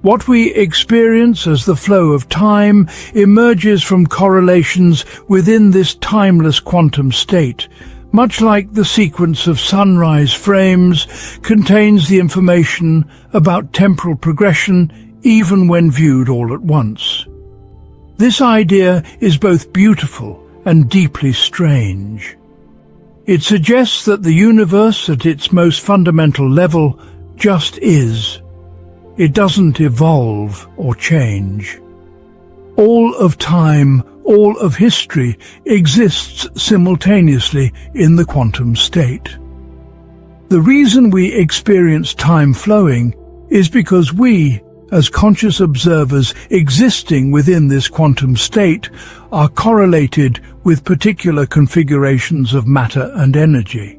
What we experience as the flow of time emerges from correlations within this timeless quantum state, much like the sequence of sunrise frames contains the information about temporal progression even when viewed all at once. This idea is both beautiful and deeply strange. It suggests that the universe at its most fundamental level just is. It doesn't evolve or change. All of time, all of history exists simultaneously in the quantum state. The reason we experience time flowing is because we, as conscious observers existing within this quantum state, are correlated with particular configurations of matter and energy,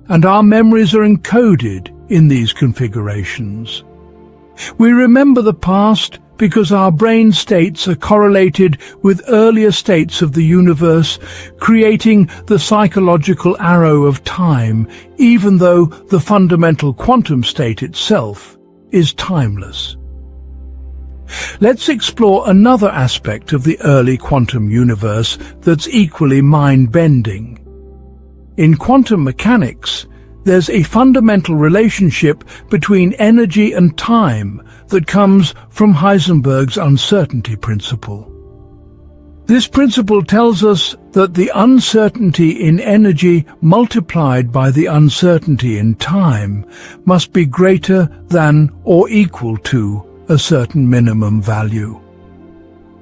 and our memories are encoded in these configurations. We remember the past because our brain states are correlated with earlier states of the universe, creating the psychological arrow of time, even though the fundamental quantum state itself is timeless. Let's explore another aspect of the early quantum universe that's equally mind-bending. In quantum mechanics, there's a fundamental relationship between energy and time that comes from Heisenberg's uncertainty principle. This principle tells us that the uncertainty in energy multiplied by the uncertainty in time must be greater than or equal to a certain minimum value.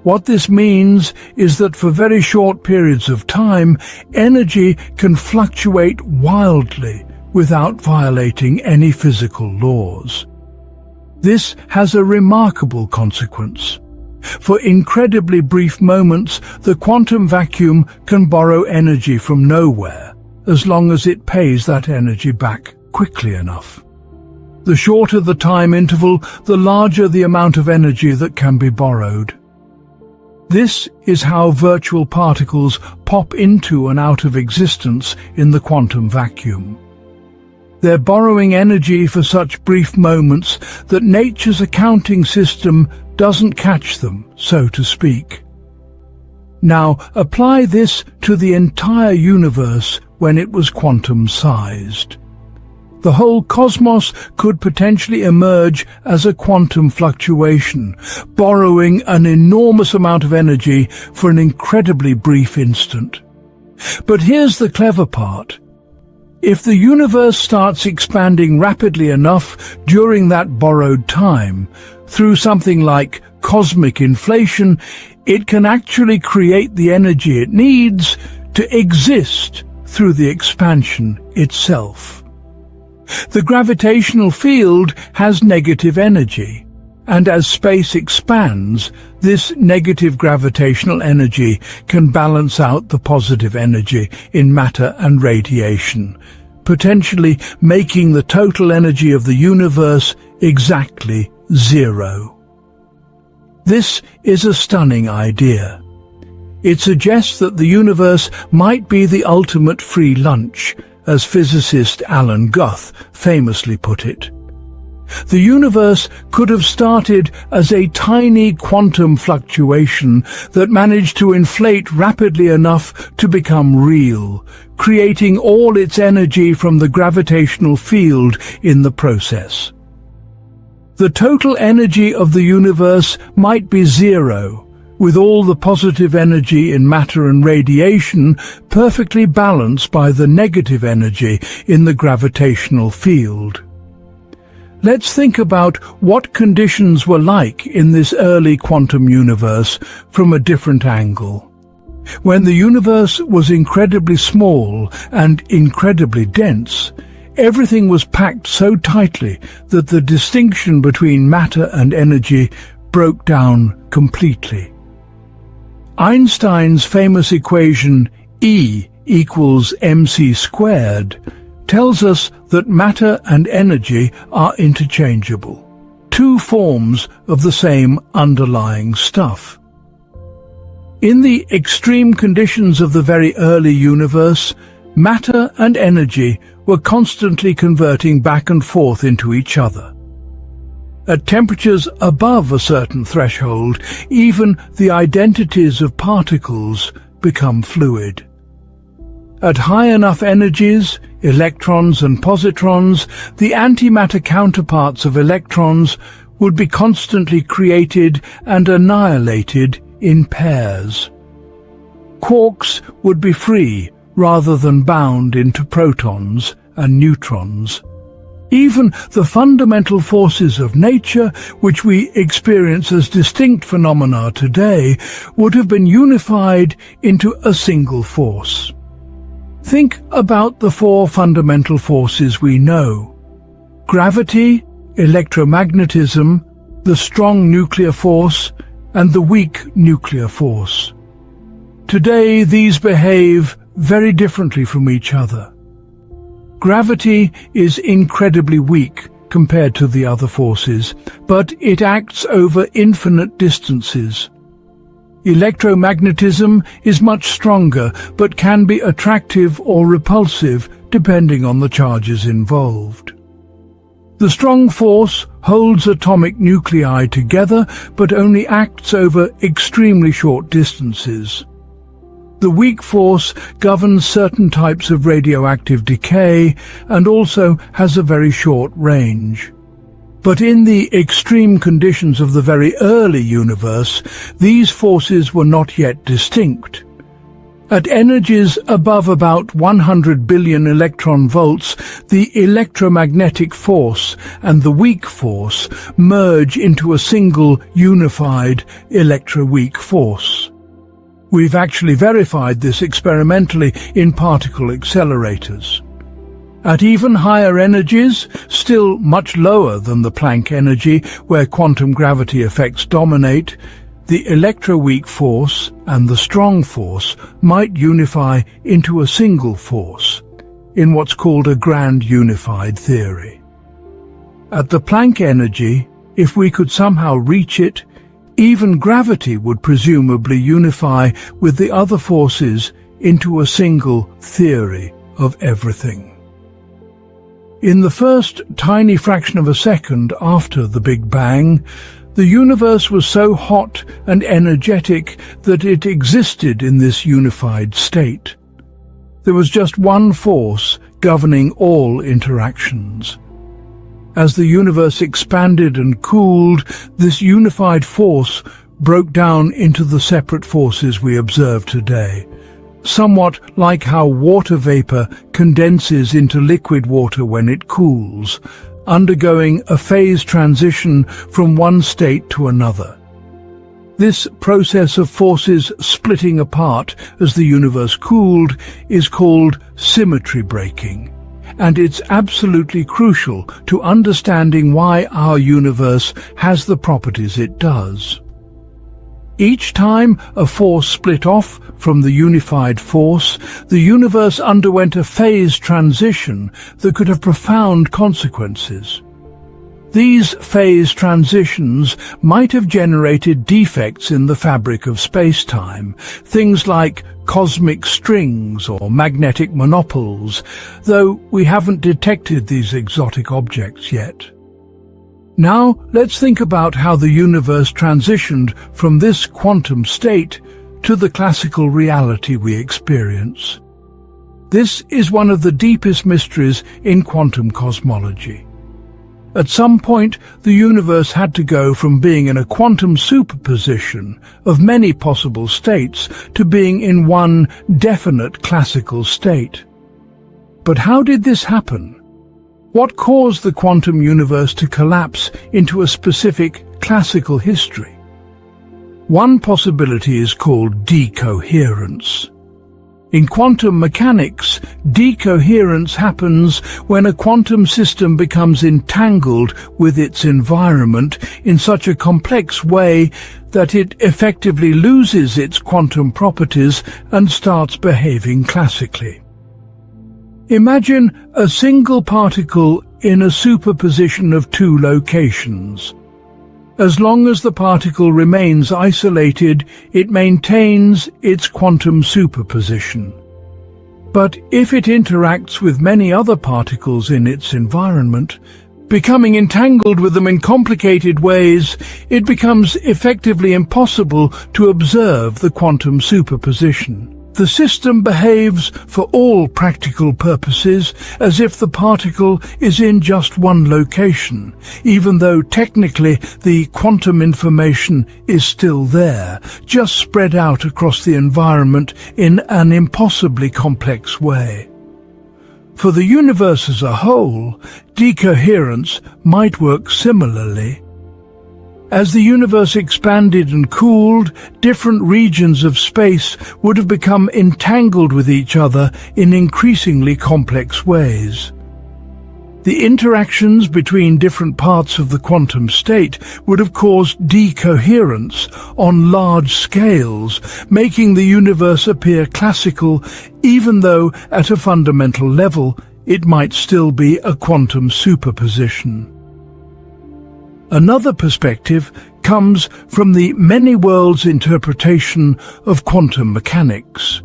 What this means is that for very short periods of time, energy can fluctuate wildly without violating any physical laws. This has a remarkable consequence. For incredibly brief moments, the quantum vacuum can borrow energy from nowhere, as long as it pays that energy back quickly enough. The shorter the time interval, the larger the amount of energy that can be borrowed. This is how virtual particles pop into and out of existence in the quantum vacuum. They're borrowing energy for such brief moments that nature's accounting system doesn't catch them, so to speak. Now, apply this to the entire universe when it was quantum-sized. The whole cosmos could potentially emerge as a quantum fluctuation, borrowing an enormous amount of energy for an incredibly brief instant. But here's the clever part. If the universe starts expanding rapidly enough during that borrowed time, through something like cosmic inflation, it can actually create the energy it needs to exist through the expansion itself. The gravitational field has negative energy, and as space expands, this negative gravitational energy can balance out the positive energy in matter and radiation, potentially making the total energy of the universe exactly zero. This is a stunning idea. It suggests that the universe might be the ultimate free lunch, as physicist Alan Guth famously put it. The universe could have started as a tiny quantum fluctuation that managed to inflate rapidly enough to become real, creating all its energy from the gravitational field in the process. The total energy of the universe might be zero, with all the positive energy in matter and radiation perfectly balanced by the negative energy in the gravitational field. Let's think about what conditions were like in this early quantum universe from a different angle. When the universe was incredibly small and incredibly dense, everything was packed so tightly that the distinction between matter and energy broke down completely. Einstein's famous equation E equals mc squared tells us that matter and energy are interchangeable, two forms of the same underlying stuff. In the extreme conditions of the very early universe, matter and energy were constantly converting back and forth into each other. At temperatures above a certain threshold, even the identities of particles become fluid. At high enough energies, electrons and positrons, the antimatter counterparts of electrons would be constantly created and annihilated in pairs. Quarks would be free rather than bound into protons and neutrons. Even the fundamental forces of nature, which we experience as distinct phenomena today, would have been unified into a single force. Think about the four fundamental forces we know: gravity, electromagnetism, the strong nuclear force, and the weak nuclear force. Today, these behave very differently from each other. Gravity is incredibly weak compared to the other forces, but it acts over infinite distances. Electromagnetism is much stronger, but can be attractive or repulsive depending on the charges involved. The strong force holds atomic nuclei together, but only acts over extremely short distances. The weak force governs certain types of radioactive decay and also has a very short range. But in the extreme conditions of the very early universe, these forces were not yet distinct. At energies above about 100 billion electron volts, the electromagnetic force and the weak force merge into a single unified electroweak force. We've actually verified this experimentally in particle accelerators. At even higher energies, still much lower than the Planck energy where quantum gravity effects dominate, the electroweak force and the strong force might unify into a single force, in what's called a grand unified theory. At the Planck energy, if we could somehow reach it, even gravity would presumably unify with the other forces into a single theory of everything. In the first tiny fraction of a second after the Big Bang, the universe was so hot and energetic that it existed in this unified state. There was just one force governing all interactions. As the universe expanded and cooled, this unified force broke down into the separate forces we observe today, somewhat like how water vapor condenses into liquid water when it cools, undergoing a phase transition from one state to another. This process of forces splitting apart as the universe cooled is called symmetry breaking, and it's absolutely crucial to understanding why our universe has the properties it does. Each time a force split off from the unified force, the universe underwent a phase transition that could have profound consequences. These phase transitions might have generated defects in the fabric of space-time, things like cosmic strings or magnetic monopoles, though we haven't detected these exotic objects yet. Now let's think about how the universe transitioned from this quantum state to the classical reality we experience. This is one of the deepest mysteries in quantum cosmology. At some point, the universe had to go from being in a quantum superposition of many possible states to being in one definite classical state. But how did this happen? What caused the quantum universe to collapse into a specific classical history? One possibility is called decoherence. In quantum mechanics, decoherence happens when a quantum system becomes entangled with its environment in such a complex way that it effectively loses its quantum properties and starts behaving classically. Imagine a single particle in a superposition of two locations. As long as the particle remains isolated, it maintains its quantum superposition. But if it interacts with many other particles in its environment, becoming entangled with them in complicated ways, it becomes effectively impossible to observe the quantum superposition. The system behaves, for all practical purposes, as if the particle is in just one location, even though technically the quantum information is still there, just spread out across the environment in an impossibly complex way. For the universe as a whole, decoherence might work similarly. As the universe expanded and cooled, different regions of space would have become entangled with each other in increasingly complex ways. The interactions between different parts of the quantum state would have caused decoherence on large scales, making the universe appear classical, even though at a fundamental level it might still be a quantum superposition. Another perspective comes from the many worlds interpretation of quantum mechanics,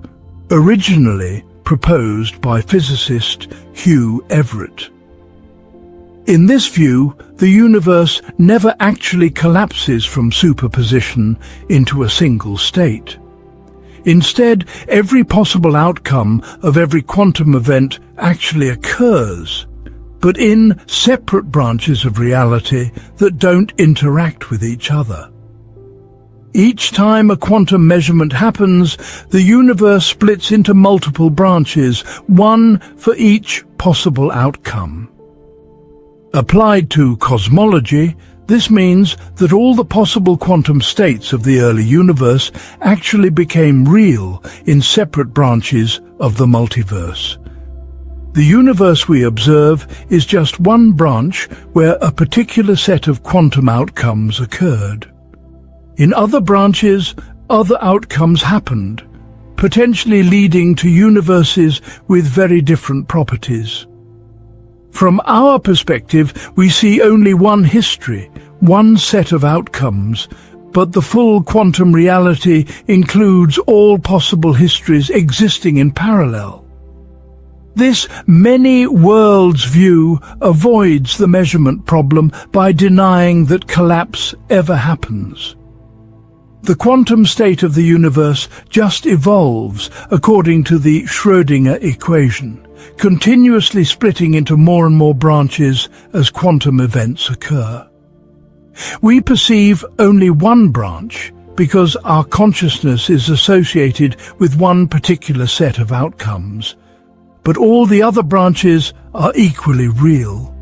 originally proposed by physicist Hugh Everett. In this view, the universe never actually collapses from superposition into a single state. Instead, every possible outcome of every quantum event actually occurs, but in separate branches of reality that don't interact with each other. Each time a quantum measurement happens, the universe splits into multiple branches, one for each possible outcome. Applied to cosmology, this means that all the possible quantum states of the early universe actually became real in separate branches of the multiverse. The universe we observe is just one branch where a particular set of quantum outcomes occurred. In other branches, other outcomes happened, potentially leading to universes with very different properties. From our perspective, we see only one history, one set of outcomes, but the full quantum reality includes all possible histories existing in parallel. This many worlds view avoids the measurement problem by denying that collapse ever happens. The quantum state of the universe just evolves according to the Schrödinger equation, continuously splitting into more and more branches as quantum events occur. We perceive only one branch because our consciousness is associated with one particular set of outcomes, but all the other branches are equally real.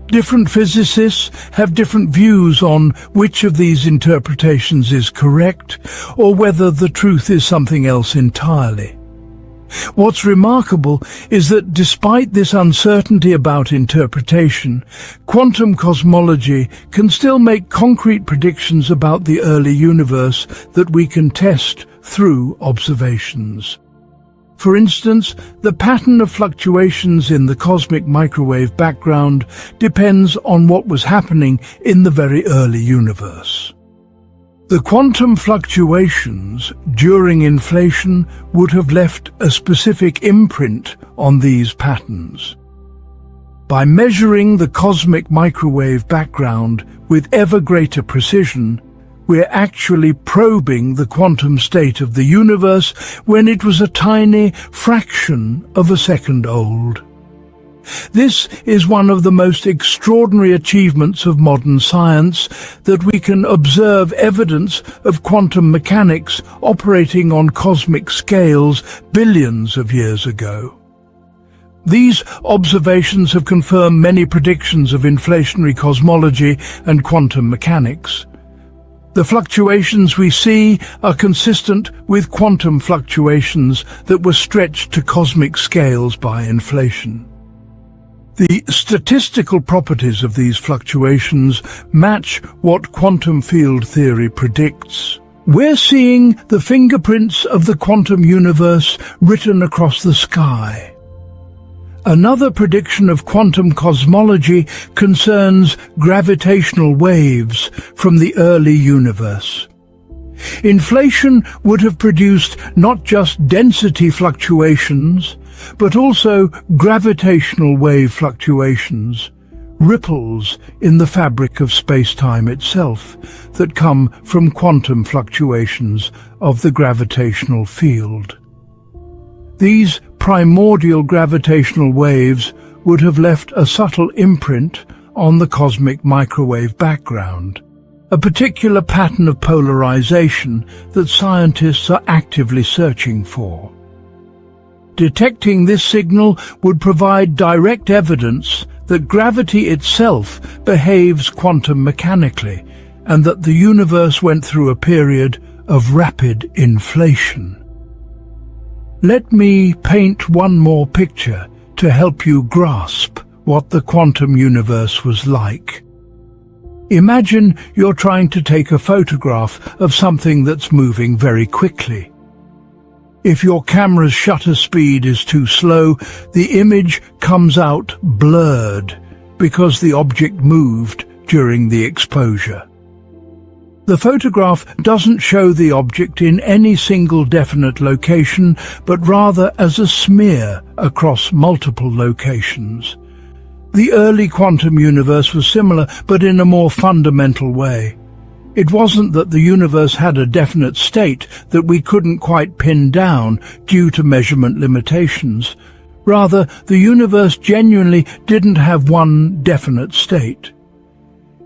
Different physicists have different views on which of these interpretations is correct, or whether the truth is something else entirely. What's remarkable is that despite this uncertainty about interpretation, quantum cosmology can still make concrete predictions about the early universe that we can test through observations. For instance, the pattern of fluctuations in the cosmic microwave background depends on what was happening in the very early universe. The quantum fluctuations during inflation would have left a specific imprint on these patterns. By measuring the cosmic microwave background with ever greater precision, we're actually probing the quantum state of the universe when it was a tiny fraction of a second old. This is one of the most extraordinary achievements of modern science, that we can observe evidence of quantum mechanics operating on cosmic scales billions of years ago. These observations have confirmed many predictions of inflationary cosmology and quantum mechanics. The fluctuations we see are consistent with quantum fluctuations that were stretched to cosmic scales by inflation. The statistical properties of these fluctuations match what quantum field theory predicts. We're seeing the fingerprints of the quantum universe written across the sky. Another prediction of quantum cosmology concerns gravitational waves from the early universe. Inflation would have produced not just density fluctuations, but also gravitational wave fluctuations, ripples in the fabric of space-time itself that come from quantum fluctuations of the gravitational field. These primordial gravitational waves would have left a subtle imprint on the cosmic microwave background, a particular pattern of polarization that scientists are actively searching for. Detecting this signal would provide direct evidence that gravity itself behaves quantum mechanically and that the universe went through a period of rapid inflation. Let me paint one more picture to help you grasp what the quantum universe was like. Imagine you're trying to take a photograph of something that's moving very quickly. If your camera's shutter speed is too slow, the image comes out blurred because the object moved during the exposure. The photograph doesn't show the object in any single definite location, but rather as a smear across multiple locations. The early quantum universe was similar, but in a more fundamental way. It wasn't that the universe had a definite state that we couldn't quite pin down due to measurement limitations. Rather, the universe genuinely didn't have one definite state.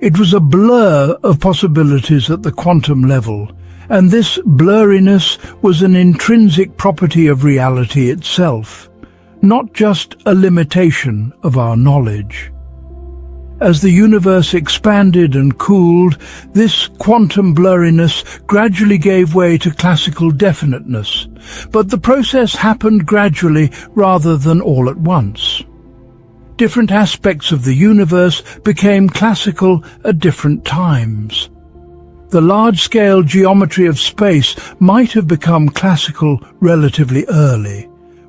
It was a blur of possibilities at the quantum level, and this blurriness was an intrinsic property of reality itself, not just a limitation of our knowledge. As the universe expanded and cooled, this quantum blurriness gradually gave way to classical definiteness, but the process happened gradually rather than all at once. Different aspects of the universe became classical at different times. The large-scale geometry of space might have become classical relatively early,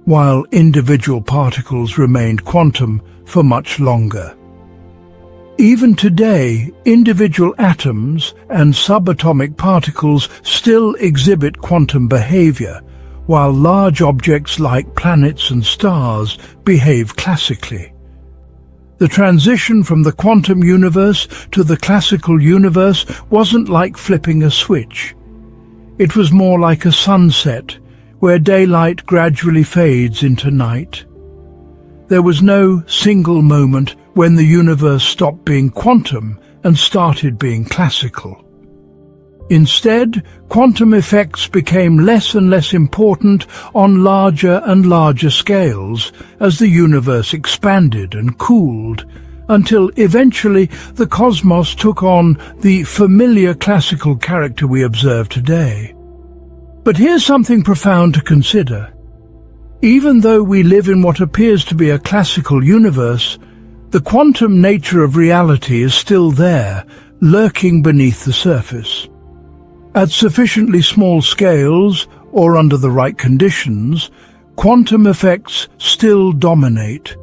while individual particles remained quantum for much longer. Even today, individual atoms and subatomic particles still exhibit quantum behavior, while large objects like planets and stars behave classically. The transition from the quantum universe to the classical universe wasn't like flipping a switch. It was more like a sunset, where daylight gradually fades into night. There was no single moment when the universe stopped being quantum and started being classical. Instead, quantum effects became less and less important on larger and larger scales as the universe expanded and cooled, until eventually the cosmos took on the familiar classical character we observe today. But here's something profound to consider. Even though we live in what appears to be a classical universe, the quantum nature of reality is still there, lurking beneath the surface. At sufficiently small scales, or under the right conditions, quantum effects still dominate.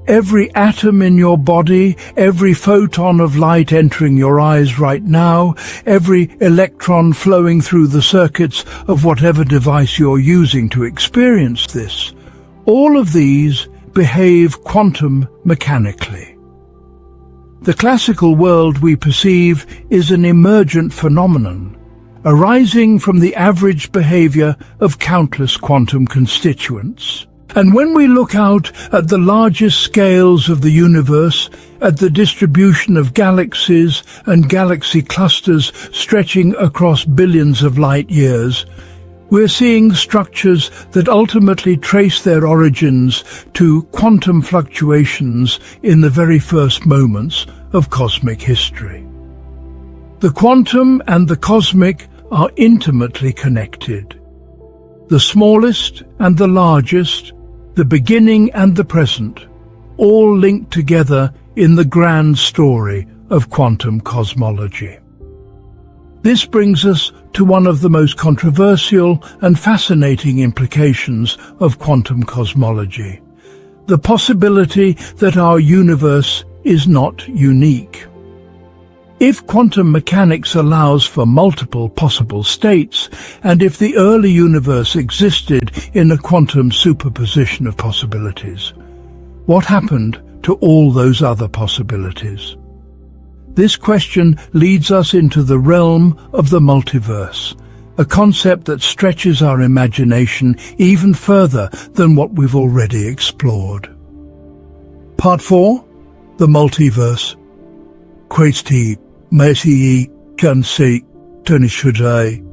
Every atom in your body, every photon of light entering your eyes right now, every electron flowing through the circuits of whatever device you're using to experience this, all of these behave quantum mechanically. The classical world we perceive is an emergent phenomenon, arising from the average behavior of countless quantum constituents. And when we look out at the largest scales of the universe, at the distribution of galaxies and galaxy clusters stretching across billions of light years, we're seeing structures that ultimately trace their origins to quantum fluctuations in the very first moments of cosmic history. The quantum and the cosmic are intimately connected. The smallest and the largest, the beginning and the present, all linked together in the grand story of quantum cosmology. This brings us to one of the most controversial and fascinating implications of quantum cosmology: the possibility that our universe is not unique. If quantum mechanics allows for multiple possible states, and if the early universe existed in a quantum superposition of possibilities, what happened to all those other possibilities? This question leads us into the realm of the multiverse, a concept that stretches our imagination even further than what we've already explored. Part 4. The Multiverse. Questi mesi can see today.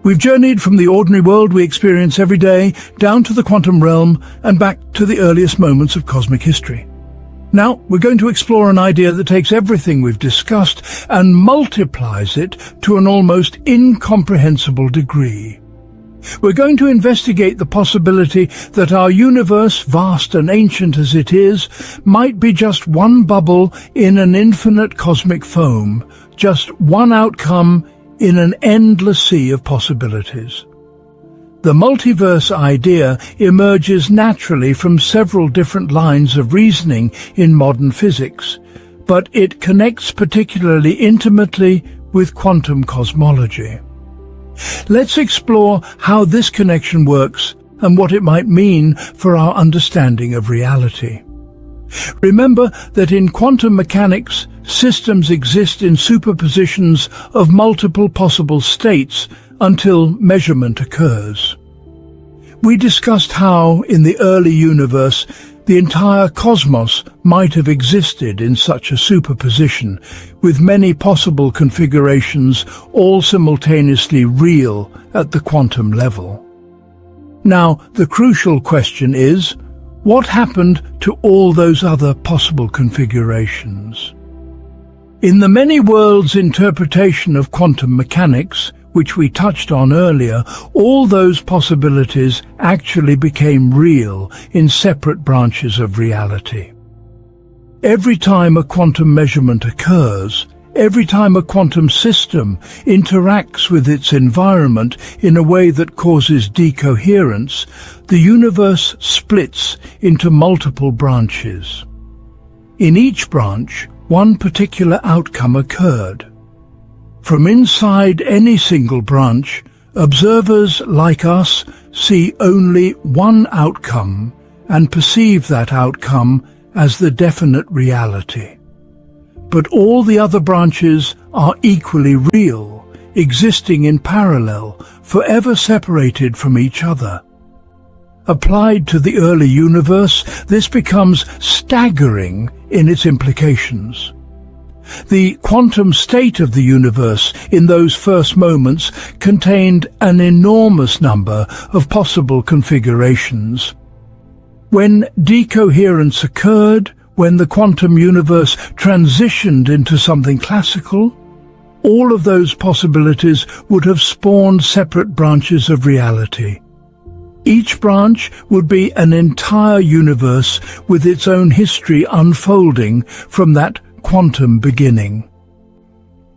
We've journeyed from the ordinary world we experience every day down to the quantum realm and back to the earliest moments of cosmic history. Now, we're going to explore an idea that takes everything we've discussed and multiplies it to an almost incomprehensible degree. We're going to investigate the possibility that our universe, vast and ancient as it is, might be just one bubble in an infinite cosmic foam, just one outcome in an endless sea of possibilities. The multiverse idea emerges naturally from several different lines of reasoning in modern physics, but it connects particularly intimately with quantum cosmology. Let's explore how this connection works and what it might mean for our understanding of reality. Remember that in quantum mechanics, systems exist in superpositions of multiple possible states until measurement occurs. We discussed how, in the early universe, the entire cosmos might have existed in such a superposition, with many possible configurations all simultaneously real at the quantum level. Now, the crucial question is, what happened to all those other possible configurations? In the many worlds interpretation of quantum mechanics, which we touched on earlier, all those possibilities actually became real in separate branches of reality. Every time a quantum measurement occurs, every time a quantum system interacts with its environment in a way that causes decoherence, the universe splits into multiple branches. In each branch, one particular outcome occurred. From inside any single branch, observers like us see only one outcome and perceive that outcome as the definite reality. But all the other branches are equally real, existing in parallel, forever separated from each other. Applied to the early universe, this becomes staggering in its implications. The quantum state of the universe in those first moments contained an enormous number of possible configurations. When decoherence occurred, when the quantum universe transitioned into something classical, all of those possibilities would have spawned separate branches of reality. Each branch would be an entire universe with its own history unfolding from that quantum beginning.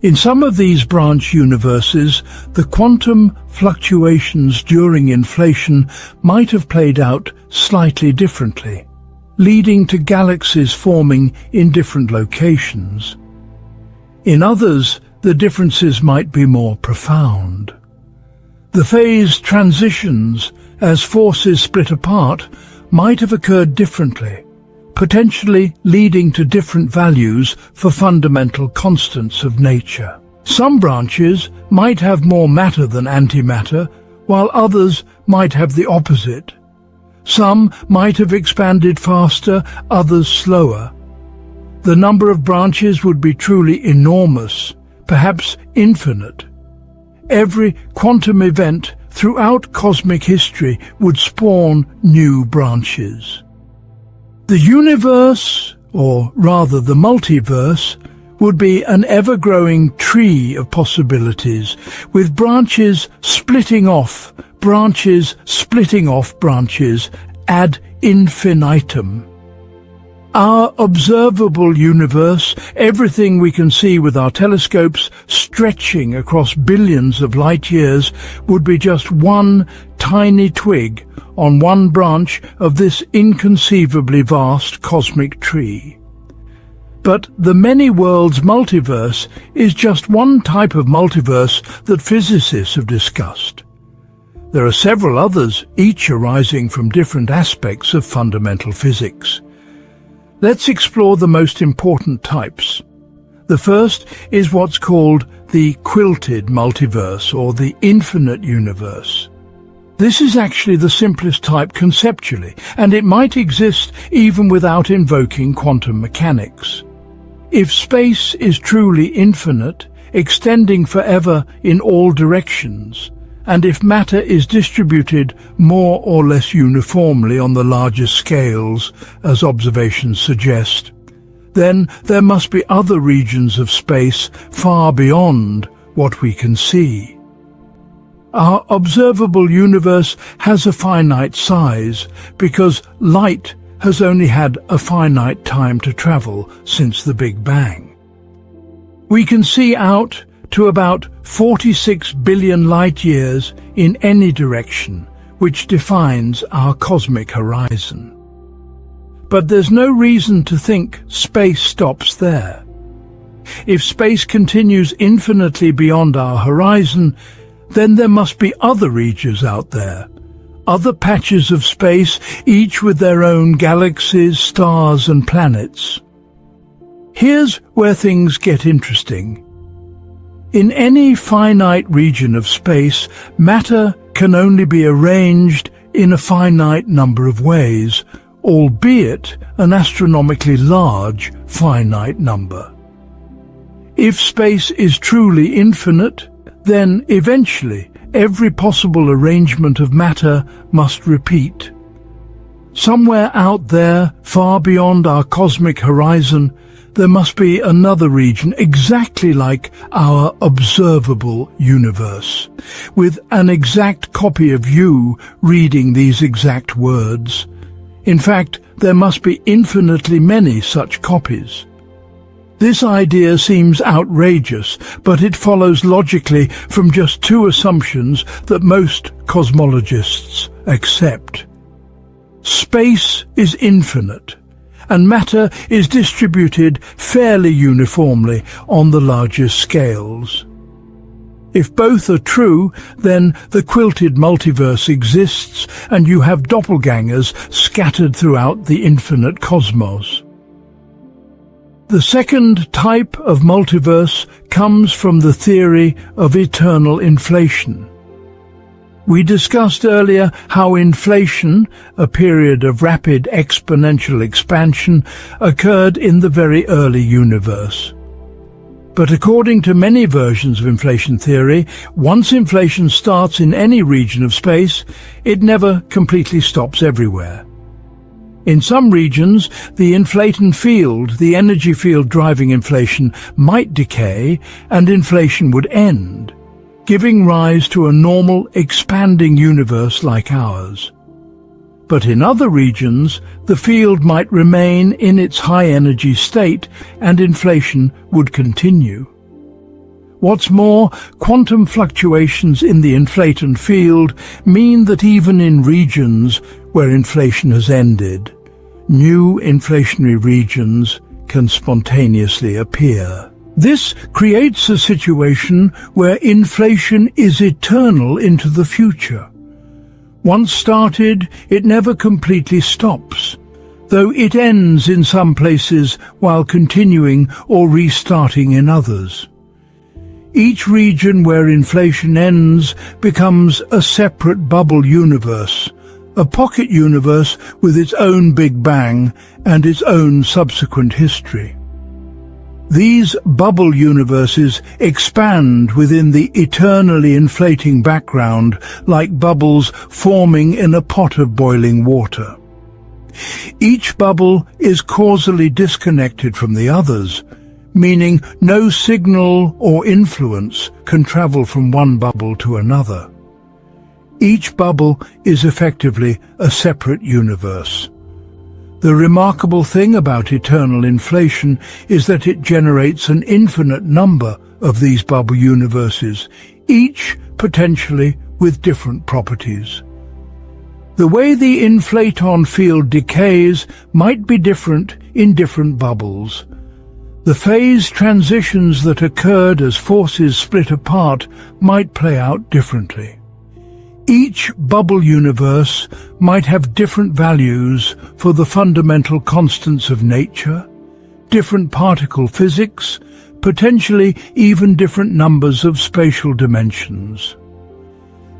In some of these branch universes, the quantum fluctuations during inflation might have played out slightly differently, leading to galaxies forming in different locations. In others, the differences might be more profound. The phase transitions, as forces split apart, might have occurred differently, potentially leading to different values for fundamental constants of nature. Some branches might have more matter than antimatter, while others might have the opposite. Some might have expanded faster, others slower. The number of branches would be truly enormous, perhaps infinite. Every quantum event throughout cosmic history would spawn new branches. The universe, or rather the multiverse, would be an ever-growing tree of possibilities, with branches splitting off branches ad infinitum. Our observable universe, everything we can see with our telescopes stretching across billions of light years, would be just one tiny twig on one branch of this inconceivably vast cosmic tree. But the many worlds multiverse is just one type of multiverse that physicists have discussed. There are several others, each arising from different aspects of fundamental physics. Let's explore the most important types. The first is what's called the quilted multiverse, or the infinite universe. This is actually the simplest type conceptually, and it might exist even without invoking quantum mechanics. If space is truly infinite, extending forever in all directions, and if matter is distributed more or less uniformly on the larger scales, as observations suggest, then there must be other regions of space far beyond what we can see. Our observable universe has a finite size because light has only had a finite time to travel since the Big Bang. We can see out to about 46 billion light-years in any direction, which defines our cosmic horizon. But there's no reason to think space stops there. If space continues infinitely beyond our horizon, then there must be other regions out there, other patches of space, each with their own galaxies, stars and planets. Here's where things get interesting. In any finite region of space, matter can only be arranged in a finite number of ways, albeit an astronomically large finite number. If space is truly infinite, then eventually every possible arrangement of matter must repeat. Somewhere out there, far beyond our cosmic horizon, there must be another region exactly like our observable universe, with an exact copy of you reading these exact words. In fact, there must be infinitely many such copies. This idea seems outrageous, but it follows logically from just two assumptions that most cosmologists accept. Space is infinite, and matter is distributed fairly uniformly on the largest scales. If both are true, then the quilted multiverse exists, and you have doppelgangers scattered throughout the infinite cosmos. The second type of multiverse comes from the theory of eternal inflation. We discussed earlier how inflation, a period of rapid exponential expansion, occurred in the very early universe. But according to many versions of inflation theory, once inflation starts in any region of space, it never completely stops everywhere. In some regions, the inflaton field, the energy field driving inflation, might decay and inflation would end, giving rise to a normal, expanding universe like ours. But in other regions, the field might remain in its high-energy state and inflation would continue. What's more, quantum fluctuations in the inflaton field mean that even in regions where inflation has ended, new inflationary regions can spontaneously appear. This creates a situation where inflation is eternal into the future. Once started, it never completely stops, though it ends in some places while continuing or restarting in others. Each region where inflation ends becomes a separate bubble universe, a pocket universe with its own Big Bang and its own subsequent history. These bubble universes expand within the eternally inflating background like bubbles forming in a pot of boiling water. Each bubble is causally disconnected from the others, meaning no signal or influence can travel from one bubble to another. Each bubble is effectively a separate universe. The remarkable thing about eternal inflation is that it generates an infinite number of these bubble universes, each potentially with different properties. The way the inflaton field decays might be different in different bubbles. The phase transitions that occurred as forces split apart might play out differently. Each bubble universe might have different values for the fundamental constants of nature, different particle physics, potentially even different numbers of spatial dimensions.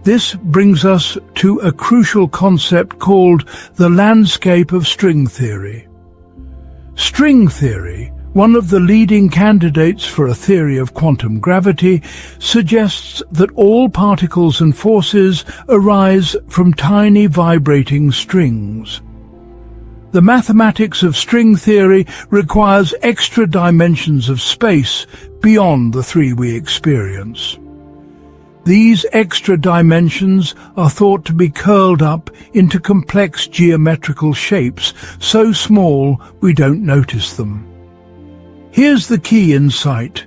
This brings us to a crucial concept called the landscape of string theory. String theory, one of the leading candidates for a theory of quantum gravity, suggests that all particles and forces arise from tiny vibrating strings. The mathematics of string theory requires extra dimensions of space beyond the three we experience. These extra dimensions are thought to be curled up into complex geometrical shapes, so small we don't notice them. Here's the key insight.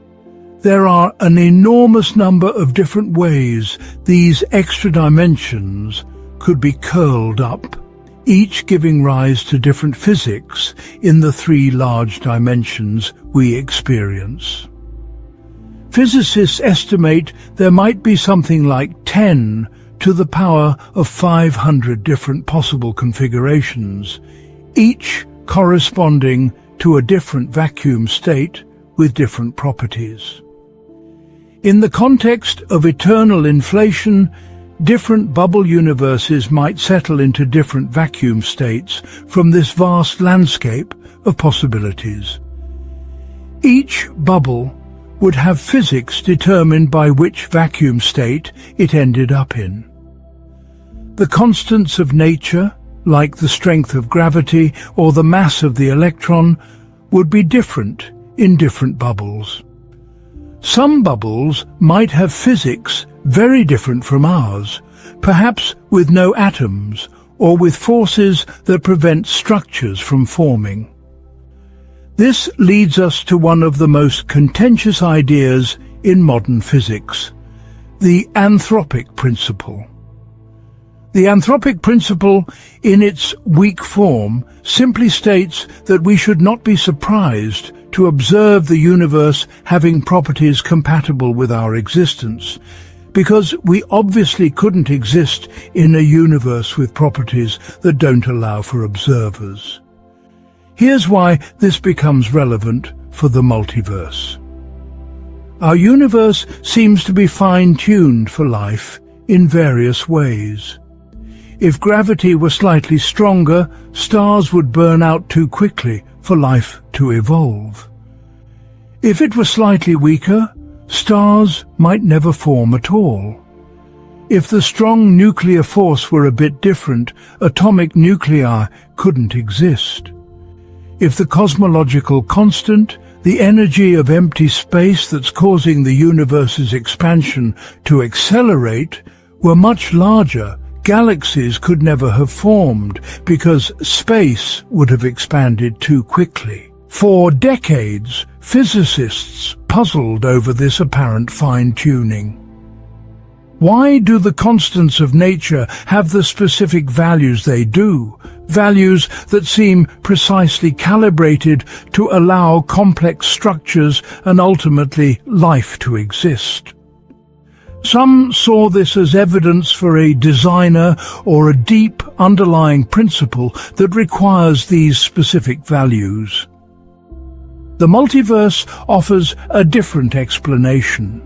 There are an enormous number of different ways these extra dimensions could be curled up, each giving rise to different physics in the three large dimensions we experience. Physicists estimate there might be something like 10 to the power of 500 different possible configurations, each corresponding to a different vacuum state with different properties. In the context of eternal inflation, different bubble universes might settle into different vacuum states from this vast landscape of possibilities. Each bubble would have physics determined by which vacuum state it ended up in. The constants of nature, like the strength of gravity or the mass of the electron, would be different in different bubbles. Some bubbles might have physics very different from ours, perhaps with no atoms or with forces that prevent structures from forming. This leads us to one of the most contentious ideas in modern physics, the anthropic principle. The anthropic principle, in its weak form, simply states that we should not be surprised to observe the universe having properties compatible with our existence, because we obviously couldn't exist in a universe with properties that don't allow for observers. Here's why this becomes relevant for the multiverse. Our universe seems to be fine-tuned for life in various ways. If gravity were slightly stronger, stars would burn out too quickly for life to evolve. If it were slightly weaker, stars might never form at all. If the strong nuclear force were a bit different, atomic nuclei couldn't exist. If the cosmological constant, the energy of empty space that's causing the universe's expansion to accelerate, were much larger, galaxies could never have formed because space would have expanded too quickly. For decades, physicists puzzled over this apparent fine-tuning. Why do the constants of nature have the specific values they do, values that seem precisely calibrated to allow complex structures and ultimately life to exist? Some saw this as evidence for a designer or a deep underlying principle that requires these specific values. The multiverse offers a different explanation.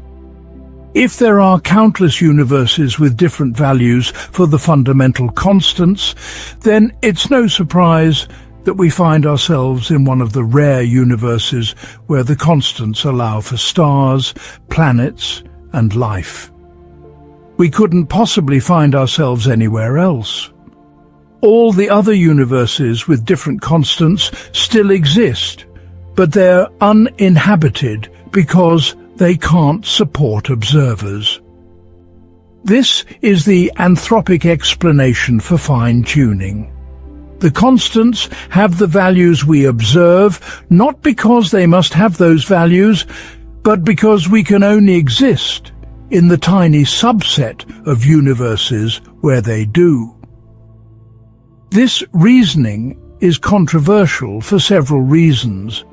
If there are countless universes with different values for the fundamental constants, then it's no surprise that we find ourselves in one of the rare universes where the constants allow for stars, planets, and life. We couldn't possibly find ourselves anywhere else. all the other universes with different constants still exist, but they're uninhabited because they can't support observers. This is the anthropic explanation for fine-tuning. The constants have the values we observe, not because they must have those values, but because we can only exist in the tiny subset of universes where they do. This reasoning is controversial for several reasons.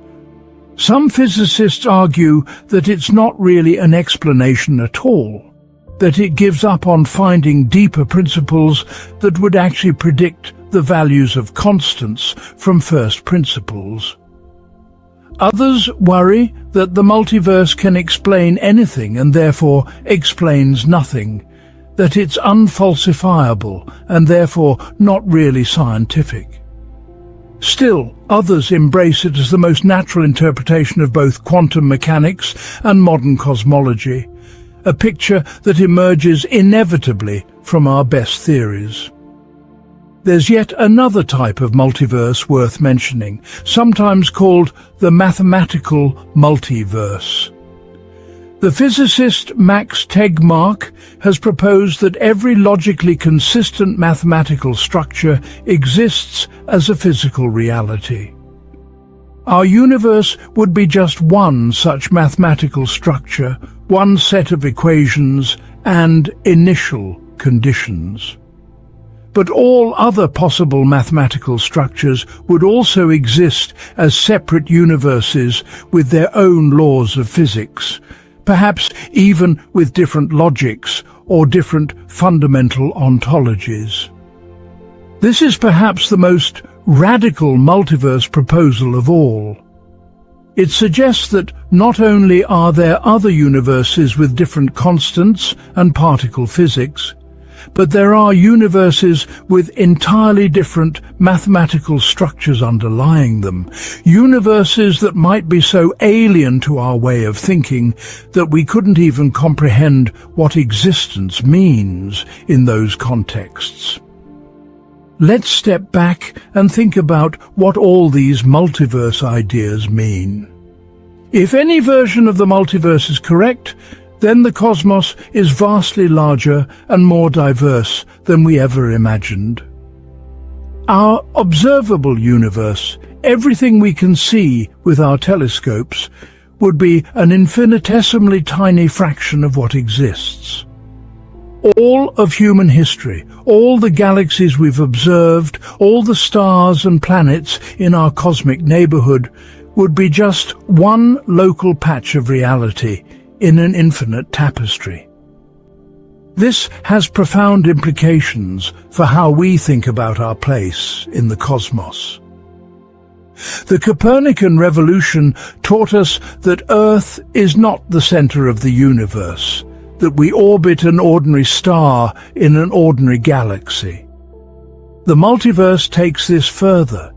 Some physicists argue that it's not really an explanation at all, that it gives up on finding deeper principles that would actually predict the values of constants from first principles. Others worry that the multiverse can explain anything and therefore explains nothing, that it's unfalsifiable and therefore not really scientific. Still, others embrace it as the most natural interpretation of both quantum mechanics and modern cosmology, a picture that emerges inevitably from our best theories. There's yet another type of multiverse worth mentioning, sometimes called the mathematical multiverse. The physicist Max Tegmark has proposed that every logically consistent mathematical structure exists as a physical reality. Our universe would be just one such mathematical structure, one set of equations and initial conditions. But all other possible mathematical structures would also exist as separate universes with their own laws of physics, perhaps even with different logics or different fundamental ontologies. This is perhaps the most radical multiverse proposal of all. It suggests that not only are there other universes with different constants and particle physics, but there are universes with entirely different mathematical structures underlying them, universes that might be so alien to our way of thinking that we couldn't even comprehend what existence means in those contexts. Let's step back and think about what all these multiverse ideas mean. If any version of the multiverse is correct, then the cosmos is vastly larger and more diverse than we ever imagined. Our observable universe, everything we can see with our telescopes, would be an infinitesimally tiny fraction of what exists. All of human history, all the galaxies we've observed, all the stars and planets in our cosmic neighborhood would be just one local patch of reality in an infinite tapestry. This has profound implications for how we think about our place in the cosmos. The Copernican revolution taught us that Earth is not the center of the universe, that we orbit an ordinary star in an ordinary galaxy. The multiverse takes this further.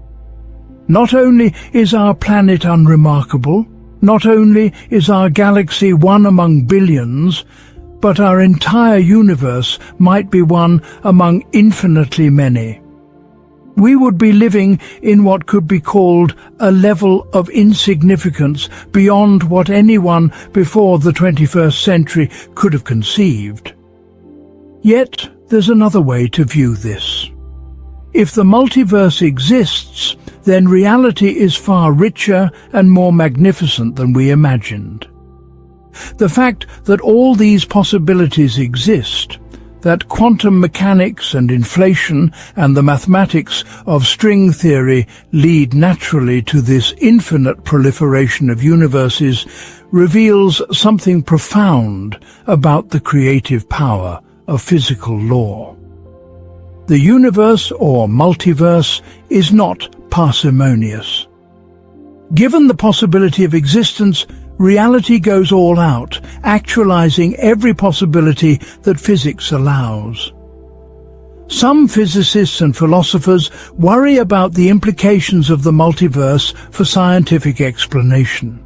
Not only is our planet unremarkable, not only is our galaxy one among billions, but our entire universe might be one among infinitely many. We would be living in what could be called a level of insignificance beyond what anyone before the 21st century could have conceived. Yet there's another way to view this. If the multiverse exists, then reality is far richer and more magnificent than we imagined. The fact that all these possibilities exist, that quantum mechanics and inflation and the mathematics of string theory lead naturally to this infinite proliferation of universes, reveals something profound about the creative power of physical law. The universe, or multiverse, is not parsimonious. Given the possibility of existence, reality goes all out, actualizing every possibility that physics allows. Some physicists and philosophers worry about the implications of the multiverse for scientific explanation.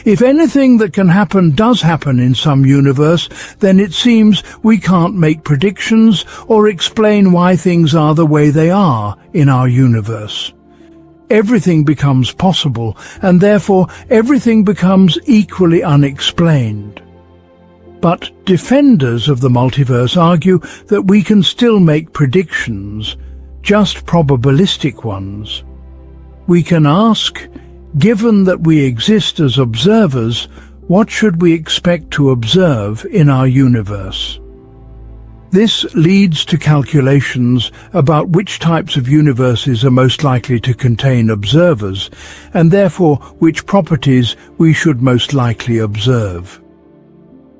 If anything that can happen does happen in some universe, then it seems we can't make predictions or explain why things are the way they are in our universe. Everything becomes possible, and therefore everything becomes equally unexplained. But defenders of the multiverse argue that we can still make predictions, just probabilistic ones. We can ask, given that we exist as observers, what should we expect to observe in our universe? This leads to calculations about which types of universes are most likely to contain observers, and therefore which properties we should most likely observe.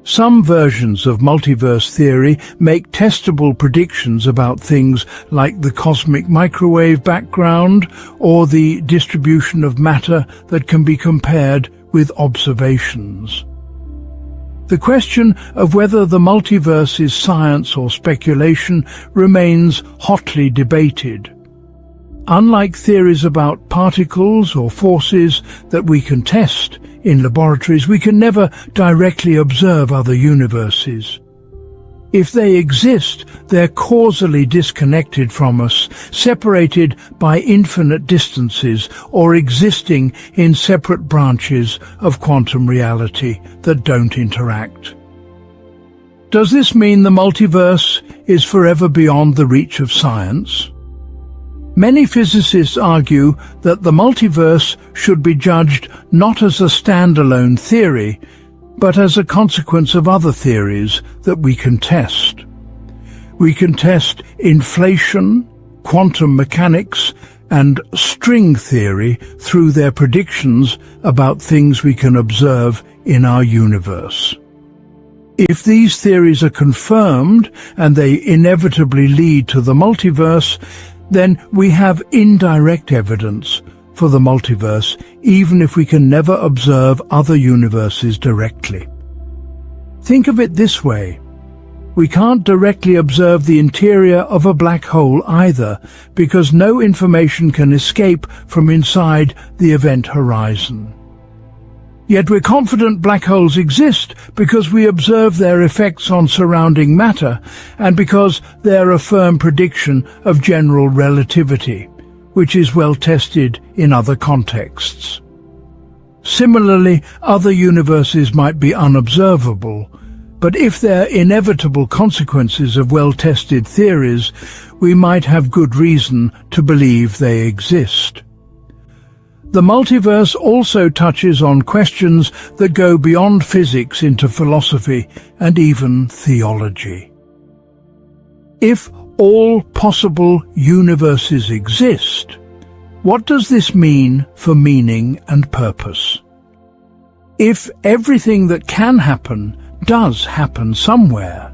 Some versions of multiverse theory make testable predictions about things like the cosmic microwave background or the distribution of matter that can be compared with observations. The question of whether the multiverse is science or speculation remains hotly debated. Unlike theories about particles or forces that we can test in laboratories, we can never directly observe other universes. If they exist, they're causally disconnected from us, separated by infinite distances, or existing in separate branches of quantum reality that don't interact. Does this mean the multiverse is forever beyond the reach of science? Many physicists argue that the multiverse should be judged not as a standalone theory, but as a consequence of other theories that we can test. We can test inflation, quantum mechanics, and string theory through their predictions about things we can observe in our universe. If these theories are confirmed and they inevitably lead to the multiverse, then we have indirect evidence for the multiverse, even if we can never observe other universes directly. Think of it this way. We can't directly observe the interior of a black hole either, because no information can escape from inside the event horizon. Yet we're confident black holes exist because we observe their effects on surrounding matter and because they're a firm prediction of general relativity, which is well tested in other contexts. Similarly, other universes might be unobservable, but if they're inevitable consequences of well-tested theories, we might have good reason to believe they exist. The multiverse also touches on questions that go beyond physics into philosophy and even theology. If all possible universes exist, what does this mean for meaning and purpose? If everything that can happen does happen somewhere,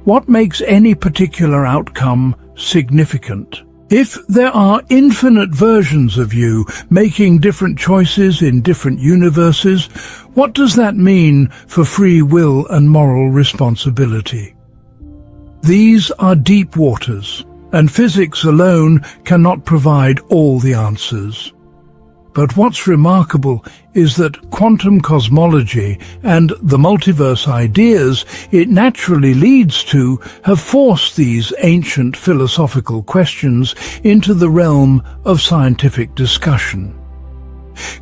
what makes any particular outcome significant? If there are infinite versions of you making different choices in different universes, what does that mean for free will and moral responsibility? These are deep waters, and physics alone cannot provide all the answers. But what's remarkable is that quantum cosmology and the multiverse ideas it naturally leads to have forced these ancient philosophical questions into the realm of scientific discussion.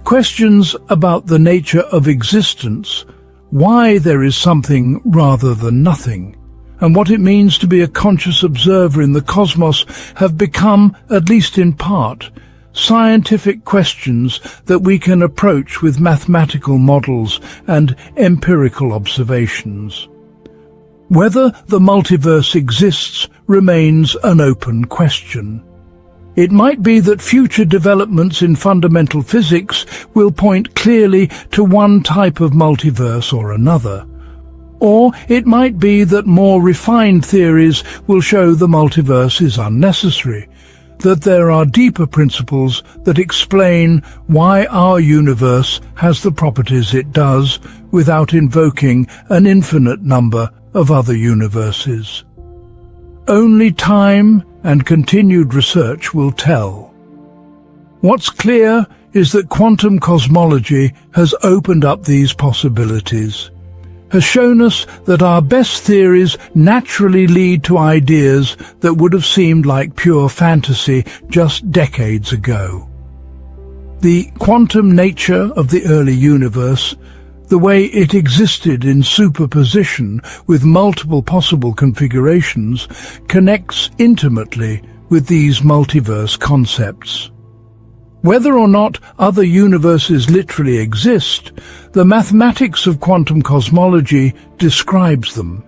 Questions about the nature of existence, why there is something rather than nothing, and what it means to be a conscious observer in the cosmos have become, at least in part, scientific questions that we can approach with mathematical models and empirical observations. Whether the multiverse exists remains an open question. It might be that future developments in fundamental physics will point clearly to one type of multiverse or another. Or it might be that more refined theories will show the multiverse is unnecessary, that there are deeper principles that explain why our universe has the properties it does without invoking an infinite number of other universes. Only time and continued research will tell. What's clear is that quantum cosmology has opened up these possibilities, has shown us that our best theories naturally lead to ideas that would have seemed like pure fantasy just decades ago. The quantum nature of the early universe, the way it existed in superposition with multiple possible configurations, connects intimately with these multiverse concepts. Whether or not other universes literally exist, the mathematics of quantum cosmology describes them,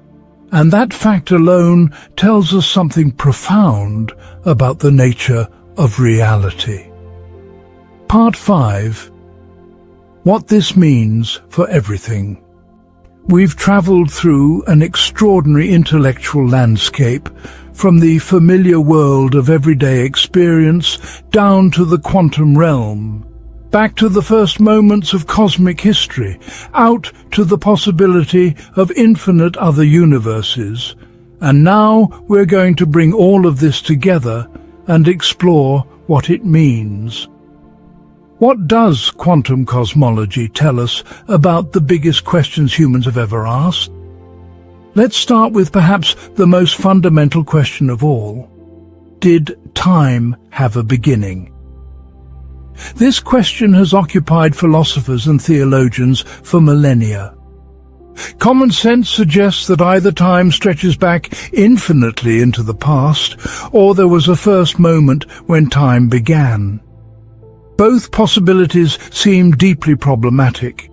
and that fact alone tells us something profound about the nature of reality. Part 5. What this means for everything. We've traveled through an extraordinary intellectual landscape, from the familiar world of everyday experience down to the quantum realm, back to the first moments of cosmic history, out to the possibility of infinite other universes. And now we're going to bring all of this together and explore what it means. What does quantum cosmology tell us about the biggest questions humans have ever asked? Let's start with perhaps the most fundamental question of all. Did time have a beginning? This question has occupied philosophers and theologians for millennia. Common sense suggests that either time stretches back infinitely into the past, or there was a first moment when time began. Both possibilities seem deeply problematic.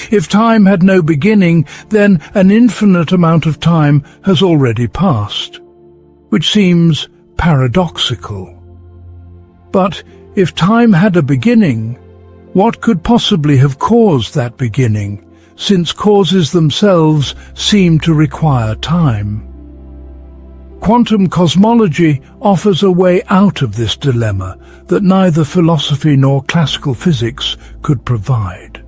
If time had no beginning, then an infinite amount of time has already passed, which seems paradoxical. But if time had a beginning, what could possibly have caused that beginning, since causes themselves seem to require time? Quantum cosmology offers a way out of this dilemma that neither philosophy nor classical physics could provide.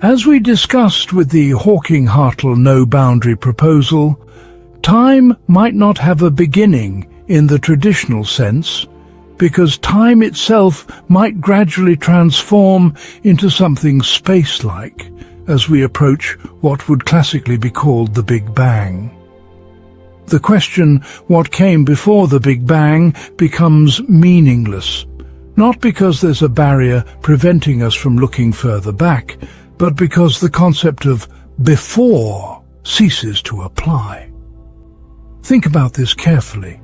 As we discussed with the Hawking-Hartle no-boundary proposal, time might not have a beginning in the traditional sense, because time itself might gradually transform into something space-like as we approach what would classically be called the Big Bang. The question, what came before the Big Bang, becomes meaningless, not because there's a barrier preventing us from looking further back, but because the concept of before ceases to apply. Think about this carefully.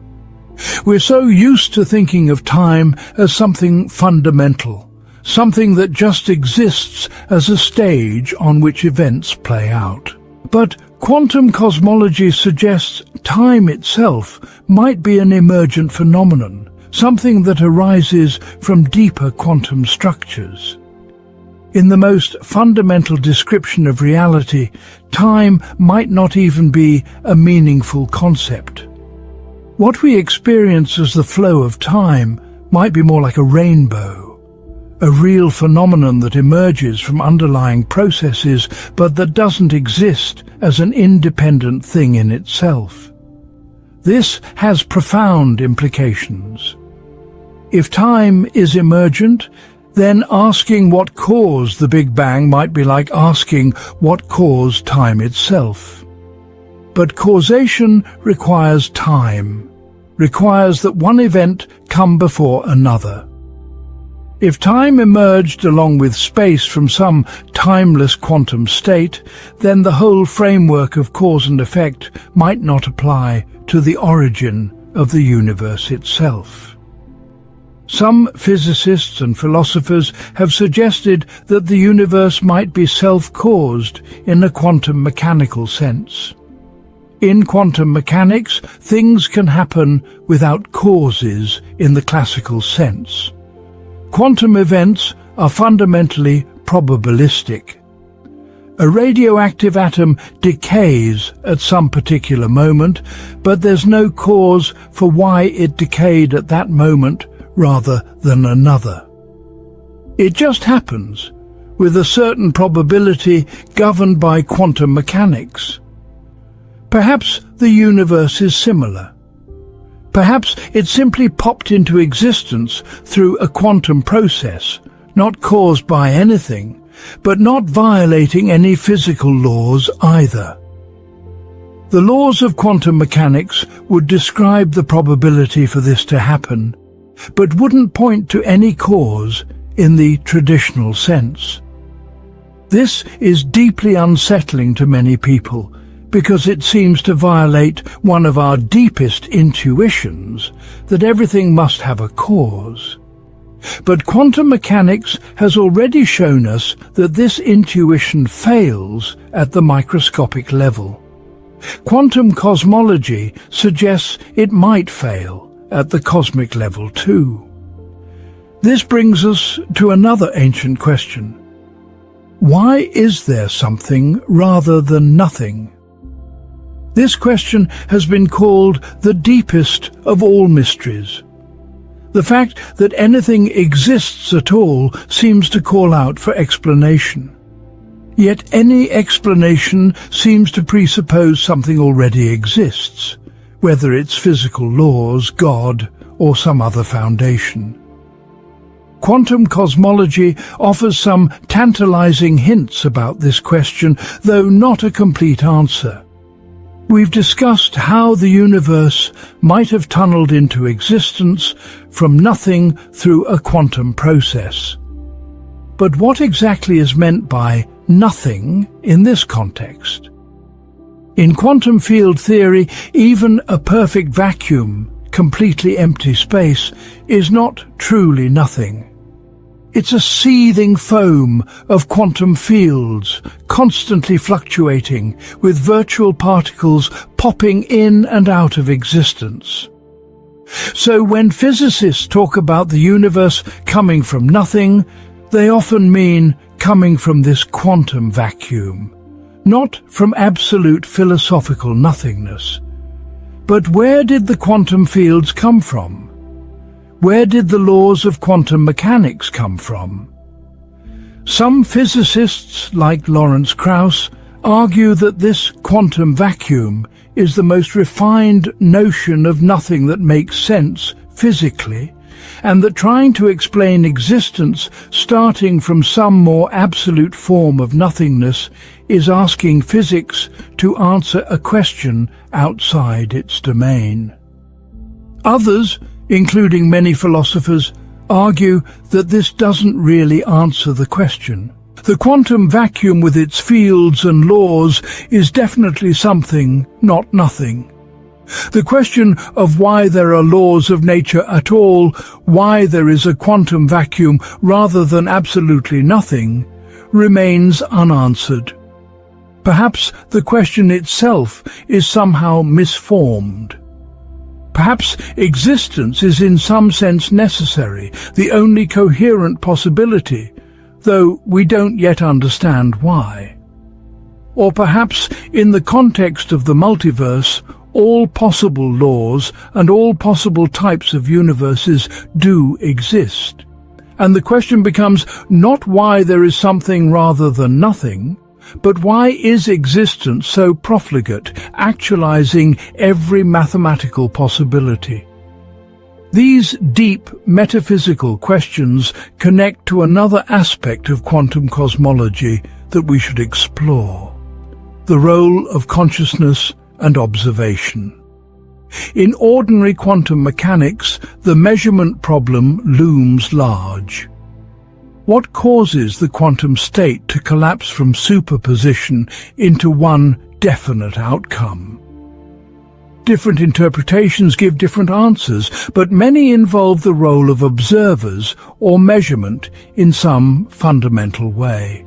We're so used to thinking of time as something fundamental, something that just exists as a stage on which events play out. But quantum cosmology suggests time itself might be an emergent phenomenon, something that arises from deeper quantum structures. In the most fundamental description of reality, time might not even be a meaningful concept. What we experience as the flow of time might be more like a rainbow, a real phenomenon that emerges from underlying processes but that doesn't exist as an independent thing in itself. This has profound implications. If time is emergent, then asking what caused the Big Bang might be like asking what caused time itself. But causation requires time, requires that one event come before another. If time emerged along with space from some timeless quantum state, then the whole framework of cause and effect might not apply to the origin of the universe itself. Some physicists and philosophers have suggested that the universe might be self-caused in a quantum mechanical sense. In quantum mechanics, things can happen without causes in the classical sense. Quantum events are fundamentally probabilistic. A radioactive atom decays at some particular moment, but there's no cause for why it decayed at that moment rather than another. It just happens, with a certain probability governed by quantum mechanics. Perhaps the universe is similar. Perhaps it simply popped into existence through a quantum process, not caused by anything, but not violating any physical laws either. The laws of quantum mechanics would describe the probability for this to happen, but wouldn't point to any cause in the traditional sense. This is deeply unsettling to many people, because it seems to violate one of our deepest intuitions, that everything must have a cause. But quantum mechanics has already shown us that this intuition fails at the microscopic level. Quantum cosmology suggests it might fail at the cosmic level too. This brings us to another ancient question. Why is there something rather than nothing? This question has been called the deepest of all mysteries. The fact that anything exists at all seems to call out for explanation. Yet any explanation seems to presuppose something already exists, whether it's physical laws, God, or some other foundation. Quantum cosmology offers some tantalizing hints about this question, though not a complete answer. We've discussed how the universe might have tunneled into existence from nothing through a quantum process. But what exactly is meant by nothing in this context? In quantum field theory, even a perfect vacuum, completely empty space, is not truly nothing. It's a seething foam of quantum fields, constantly fluctuating, with virtual particles popping in and out of existence. So when physicists talk about the universe coming from nothing, they often mean coming from this quantum vacuum, not from absolute philosophical nothingness. But where did the quantum fields come from? Where did the laws of quantum mechanics come from? Some physicists, like Lawrence Krauss, argue that this quantum vacuum is the most refined notion of nothing that makes sense physically, and that trying to explain existence starting from some more absolute form of nothingness is asking physics to answer a question outside its domain. Others, including many philosophers, argue that this doesn't really answer the question. The quantum vacuum with its fields and laws is definitely something, not nothing. The question of why there are laws of nature at all, why there is a quantum vacuum rather than absolutely nothing, remains unanswered. Perhaps the question itself is somehow misformed. Perhaps existence is in some sense necessary, the only coherent possibility, though we don't yet understand why. Or perhaps in the context of the multiverse, all possible laws and all possible types of universes do exist. And the question becomes not why there is something rather than nothing, but why is existence so profligate, actualizing every mathematical possibility? These deep metaphysical questions connect to another aspect of quantum cosmology that we should explore: the role of consciousness and observation. In ordinary quantum mechanics, the measurement problem looms large. What causes the quantum state to collapse from superposition into one definite outcome? Different interpretations give different answers, but many involve the role of observers or measurement in some fundamental way.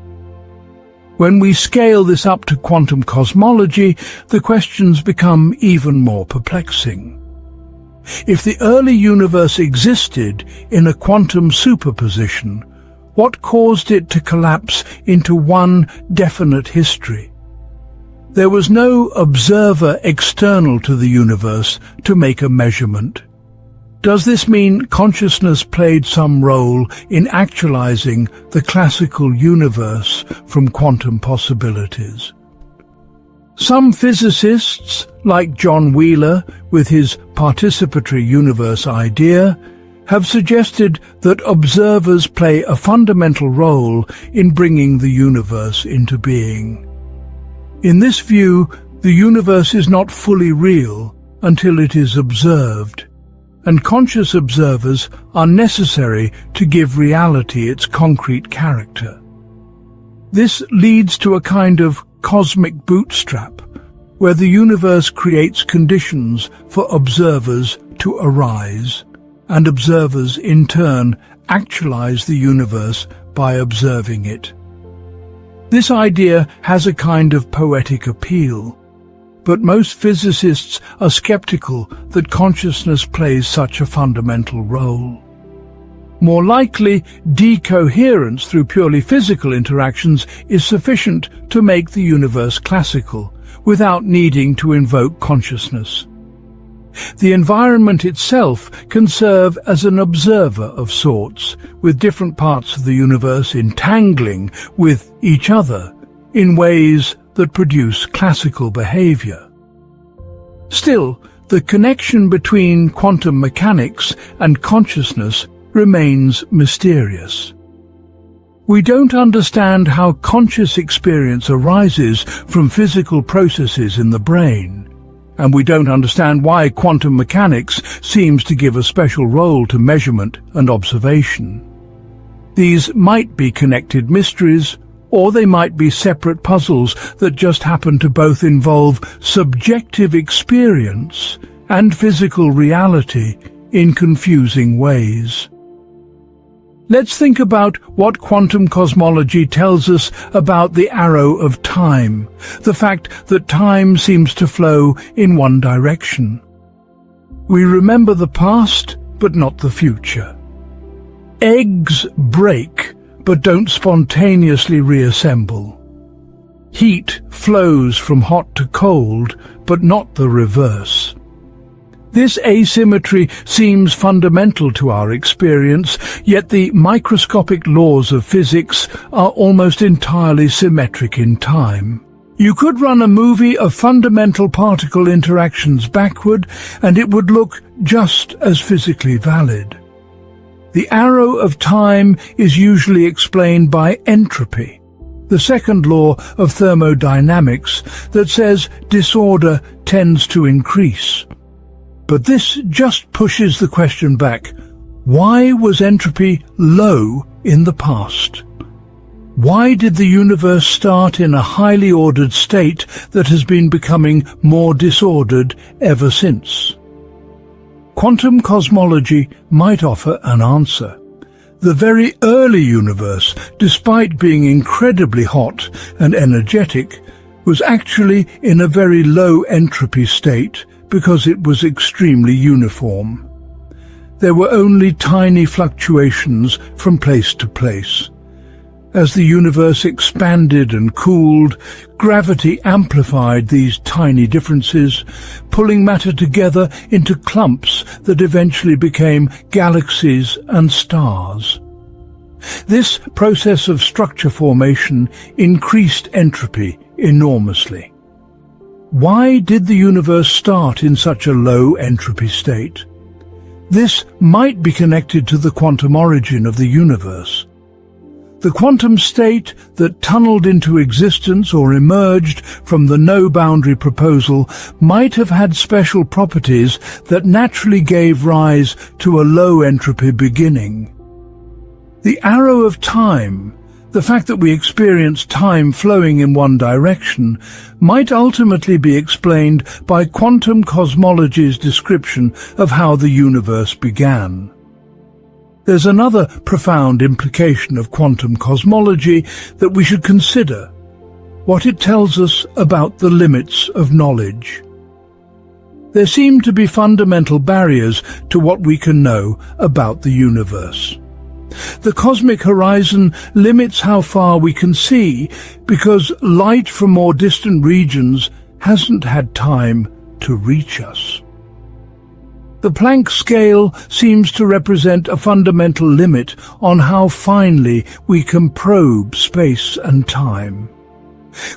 When we scale this up to quantum cosmology, the questions become even more perplexing. If the early universe existed in a quantum superposition, what caused it to collapse into one definite history? There was no observer external to the universe to make a measurement. Does this mean consciousness played some role in actualizing the classical universe from quantum possibilities? Some physicists, like John Wheeler with his participatory universe idea, have suggested that observers play a fundamental role in bringing the universe into being. In this view, the universe is not fully real until it is observed, and conscious observers are necessary to give reality its concrete character. This leads to a kind of cosmic bootstrap, where the universe creates conditions for observers to arise, and observers in turn actualize the universe by observing it. This idea has a kind of poetic appeal, but most physicists are skeptical that consciousness plays such a fundamental role. More likely, decoherence through purely physical interactions is sufficient to make the universe classical, without needing to invoke consciousness. The environment itself can serve as an observer of sorts, with different parts of the universe entangling with each other in ways that produce classical behavior. Still, the connection between quantum mechanics and consciousness remains mysterious. We don't understand how conscious experience arises from physical processes in the brain, and we don't understand why quantum mechanics seems to give a special role to measurement and observation. These might be connected mysteries, or they might be separate puzzles that just happen to both involve subjective experience and physical reality in confusing ways. Let's think about what quantum cosmology tells us about the arrow of time, the fact that time seems to flow in one direction. We remember the past, but not the future. Eggs break, but don't spontaneously reassemble. Heat flows from hot to cold, but not the reverse. This asymmetry seems fundamental to our experience, yet the microscopic laws of physics are almost entirely symmetric in time. You could run a movie of fundamental particle interactions backward, and it would look just as physically valid. The arrow of time is usually explained by entropy, the second law of thermodynamics that says disorder tends to increase. But this just pushes the question back. Why was entropy low in the past? Why did the universe start in a highly ordered state that has been becoming more disordered ever since? Quantum cosmology might offer an answer. The very early universe, despite being incredibly hot and energetic, was actually in a very low entropy state because it was extremely uniform. There were only tiny fluctuations from place to place. As the universe expanded and cooled, gravity amplified these tiny differences, pulling matter together into clumps that eventually became galaxies and stars. This process of structure formation increased entropy enormously. Why did the universe start in such a low entropy state? This might be connected to the quantum origin of the universe. The quantum state that tunneled into existence or emerged from the no-boundary proposal might have had special properties that naturally gave rise to a low-entropy beginning. The arrow of time, the fact that we experience time flowing in one direction, might ultimately be explained by quantum cosmology's description of how the universe began. There's another profound implication of quantum cosmology that we should consider: what it tells us about the limits of knowledge. There seem to be fundamental barriers to what we can know about the universe. The cosmic horizon limits how far we can see because light from more distant regions hasn't had time to reach us. The Planck scale seems to represent a fundamental limit on how finely we can probe space and time.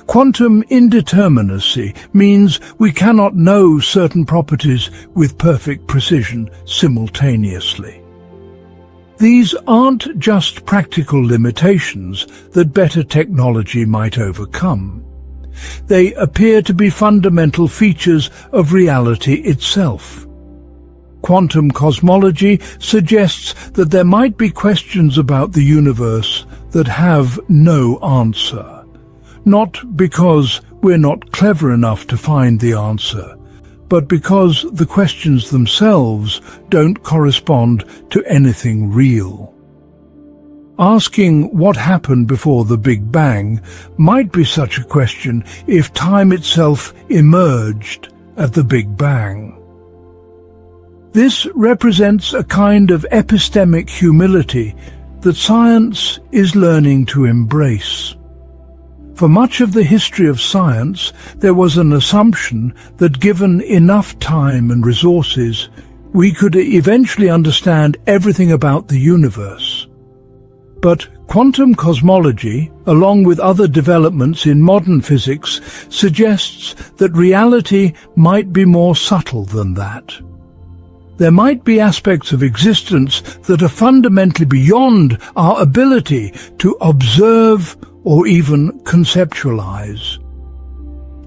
Quantum indeterminacy means we cannot know certain properties with perfect precision simultaneously. These aren't just practical limitations that better technology might overcome. They appear to be fundamental features of reality itself. Quantum cosmology suggests that there might be questions about the universe that have no answer. Not because we're not clever enough to find the answer, but because the questions themselves don't correspond to anything real. Asking what happened before the Big Bang might be such a question if time itself emerged at the Big Bang. This represents a kind of epistemic humility that science is learning to embrace. For much of the history of science, there was an assumption that given enough time and resources, we could eventually understand everything about the universe. But quantum cosmology, along with other developments in modern physics, suggests that reality might be more subtle than that. There might be aspects of existence that are fundamentally beyond our ability to observe or even conceptualize.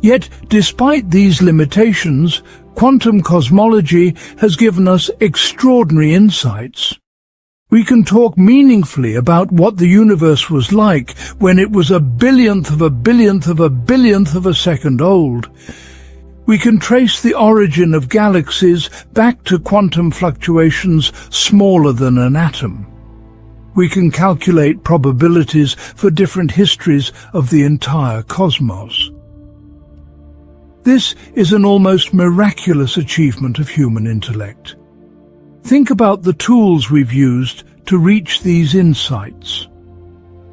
Yet, despite these limitations, quantum cosmology has given us extraordinary insights. We can talk meaningfully about what the universe was like when it was a billionth of a billionth of a billionth of a second old. We can trace the origin of galaxies back to quantum fluctuations smaller than an atom. We can calculate probabilities for different histories of the entire cosmos. This is an almost miraculous achievement of human intellect. Think about the tools we've used to reach these insights.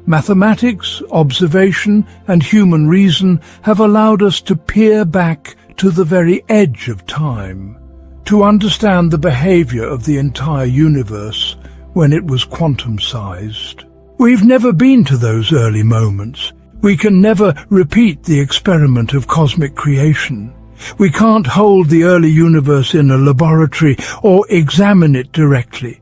Mathematics, observation, and human reason have allowed us to peer back to the very edge of time, to understand the behavior of the entire universe when it was quantum-sized. We've never been to those early moments. We can never repeat the experiment of cosmic creation. We can't hold the early universe in a laboratory or examine it directly.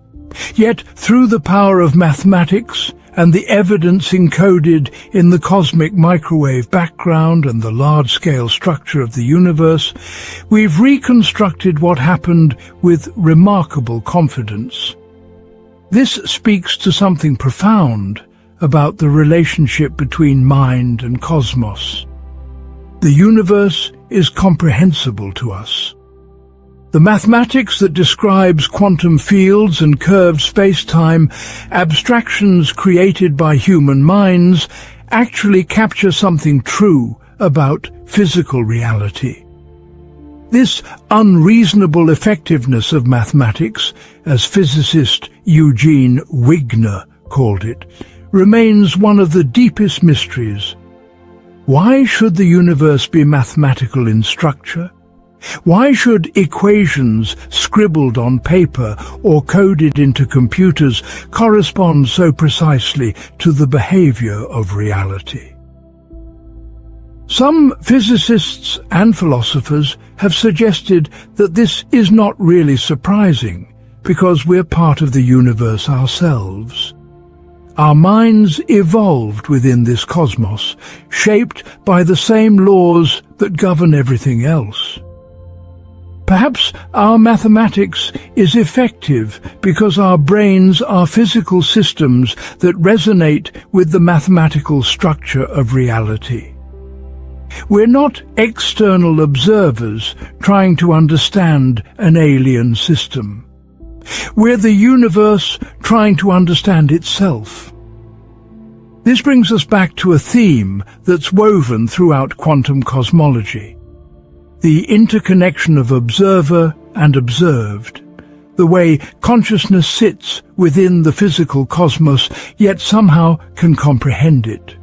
Yet, through the power of mathematics and the evidence encoded in the cosmic microwave background and the large-scale structure of the universe, we've reconstructed what happened with remarkable confidence. This speaks to something profound about the relationship between mind and cosmos. The universe is comprehensible to us. The mathematics that describes quantum fields and curved space-time, abstractions created by human minds, actually capture something true about physical reality. This unreasonable effectiveness of mathematics, as physicist Eugene Wigner called it, remains one of the deepest mysteries. Why should the universe be mathematical in structure? Why should equations scribbled on paper or coded into computers correspond so precisely to the behavior of reality? Some physicists and philosophers have suggested that this is not really surprising, because we're part of the universe ourselves. Our minds evolved within this cosmos, shaped by the same laws that govern everything else. Perhaps our mathematics is effective because our brains are physical systems that resonate with the mathematical structure of reality. We're not external observers trying to understand an alien system. We're the universe trying to understand itself. This brings us back to a theme that's woven throughout quantum cosmology: the interconnection of observer and observed, the way consciousness sits within the physical cosmos yet somehow can comprehend it.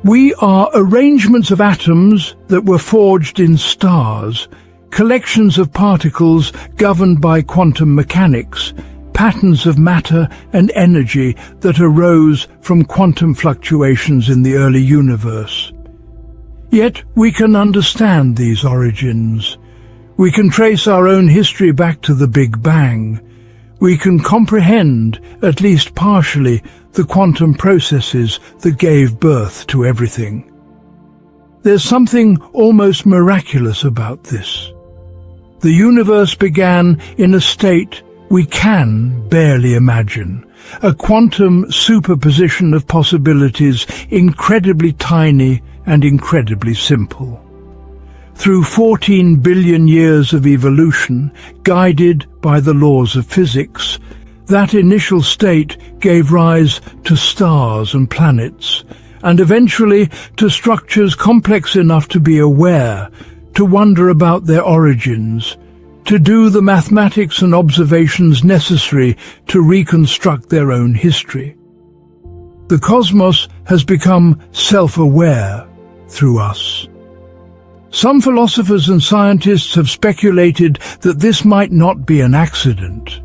We are arrangements of atoms that were forged in stars, collections of particles governed by quantum mechanics, patterns of matter and energy that arose from quantum fluctuations in the early universe. Yet we can understand these origins. We can trace our own history back to the Big Bang. We can comprehend, at least partially, the quantum processes that gave birth to everything. There's something almost miraculous about this. The universe began in a state we can barely imagine, a quantum superposition of possibilities, incredibly tiny and incredibly simple. Through 14 billion years of evolution, guided by the laws of physics, that initial state gave rise to stars and planets, and eventually to structures complex enough to be aware, to wonder about their origins, to do the mathematics and observations necessary to reconstruct their own history. The cosmos has become self-aware through us. Some philosophers and scientists have speculated that this might not be an accident.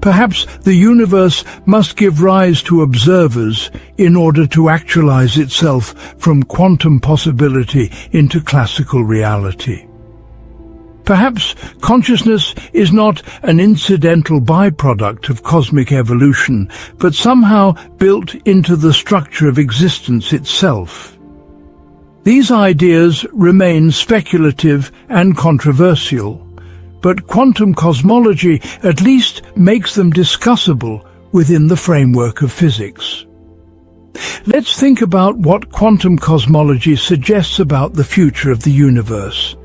Perhaps the universe must give rise to observers in order to actualize itself from quantum possibility into classical reality. Perhaps consciousness is not an incidental byproduct of cosmic evolution, but somehow built into the structure of existence itself. These ideas remain speculative and controversial, but quantum cosmology at least makes them discussable within the framework of physics. Let's think about what quantum cosmology suggests about the future of the universe.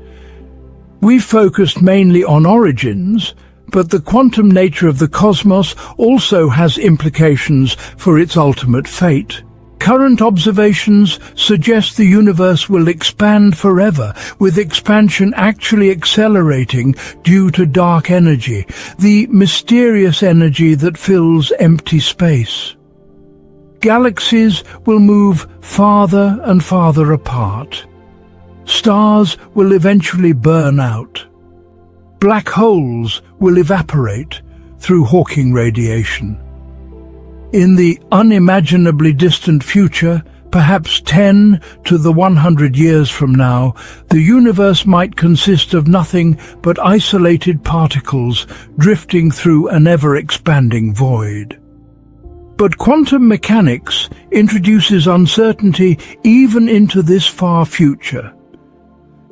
We've focused mainly on origins, but the quantum nature of the cosmos also has implications for its ultimate fate. Current observations suggest the universe will expand forever, with expansion actually accelerating due to dark energy, the mysterious energy that fills empty space. Galaxies will move farther and farther apart. Stars will eventually burn out. Black holes will evaporate through Hawking radiation. In the unimaginably distant future, perhaps 10 to the 100 years from now, the universe might consist of nothing but isolated particles drifting through an ever-expanding void. But quantum mechanics introduces uncertainty even into this far future.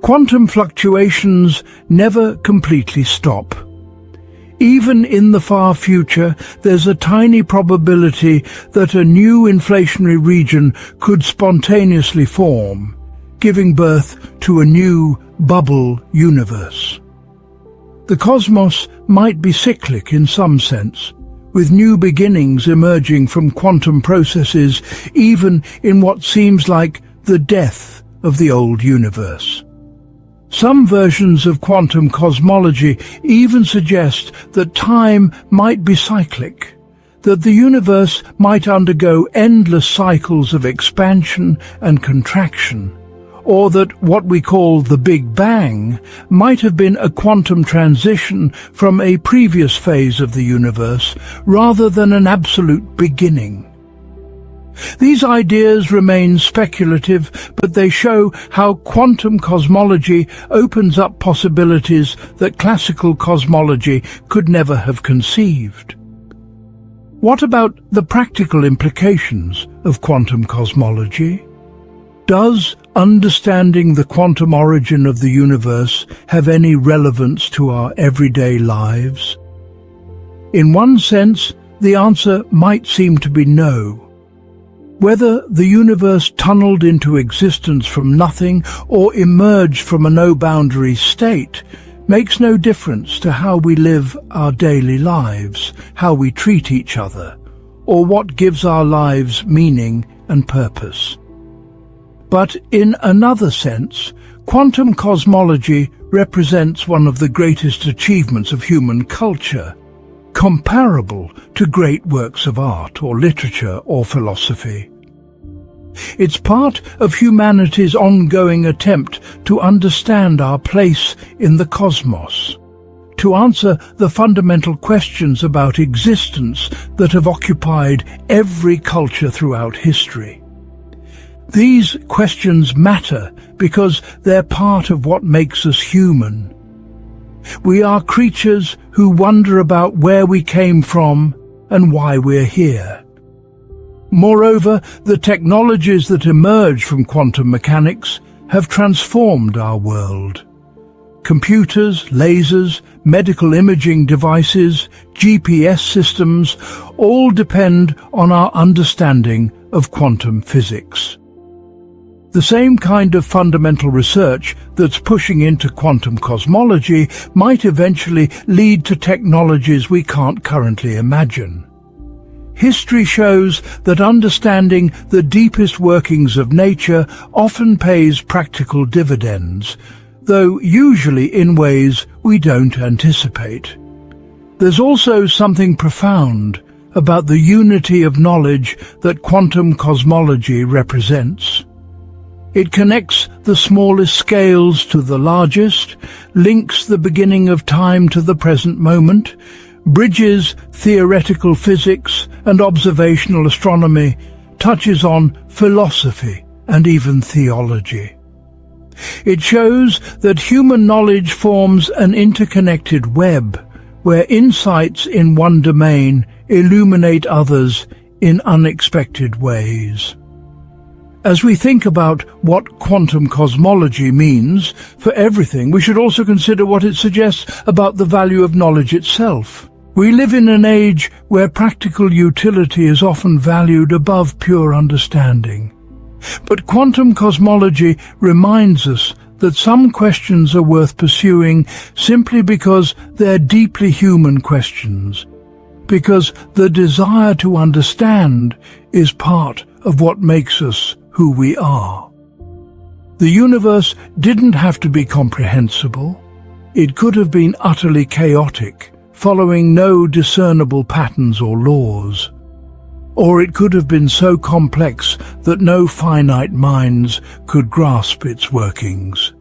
Quantum fluctuations never completely stop. Even in the far future, there's a tiny probability that a new inflationary region could spontaneously form, giving birth to a new bubble universe. The cosmos might be cyclic in some sense, with new beginnings emerging from quantum processes, even in what seems like the death of the old universe. Some versions of quantum cosmology even suggest that time might be cyclic, that the universe might undergo endless cycles of expansion and contraction, or that what we call the Big Bang might have been a quantum transition from a previous phase of the universe rather than an absolute beginning. These ideas remain speculative, but they show how quantum cosmology opens up possibilities that classical cosmology could never have conceived. What about the practical implications of quantum cosmology? Does understanding the quantum origin of the universe have any relevance to our everyday lives? In one sense, the answer might seem to be no. Whether the universe tunneled into existence from nothing or emerged from a no-boundary state makes no difference to how we live our daily lives, how we treat each other, or what gives our lives meaning and purpose. But in another sense, quantum cosmology represents one of the greatest achievements of human culture, comparable to great works of art or literature or philosophy. It's part of humanity's ongoing attempt to understand our place in the cosmos, to answer the fundamental questions about existence that have occupied every culture throughout history. These questions matter because they're part of what makes us human. We are creatures who wonder about where we came from and why we're here. Moreover, the technologies that emerge from quantum mechanics have transformed our world. Computers, lasers, medical imaging devices, GPS systems all depend on our understanding of quantum physics. The same kind of fundamental research that's pushing into quantum cosmology might eventually lead to technologies we can't currently imagine. History shows that understanding the deepest workings of nature often pays practical dividends, though usually in ways we don't anticipate. There's also something profound about the unity of knowledge that quantum cosmology represents. It connects the smallest scales to the largest, links the beginning of time to the present moment, bridges theoretical physics and observational astronomy, touches on philosophy and even theology. It shows that human knowledge forms an interconnected web, where insights in one domain illuminate others in unexpected ways. As we think about what quantum cosmology means for everything, we should also consider what it suggests about the value of knowledge itself. We live in an age where practical utility is often valued above pure understanding. But quantum cosmology reminds us that some questions are worth pursuing simply because they're deeply human questions, because the desire to understand is part of what makes us who we are. The universe didn't have to be comprehensible. It could have been utterly chaotic, following no discernible patterns or laws. Or it could have been so complex that no finite minds could grasp its workings.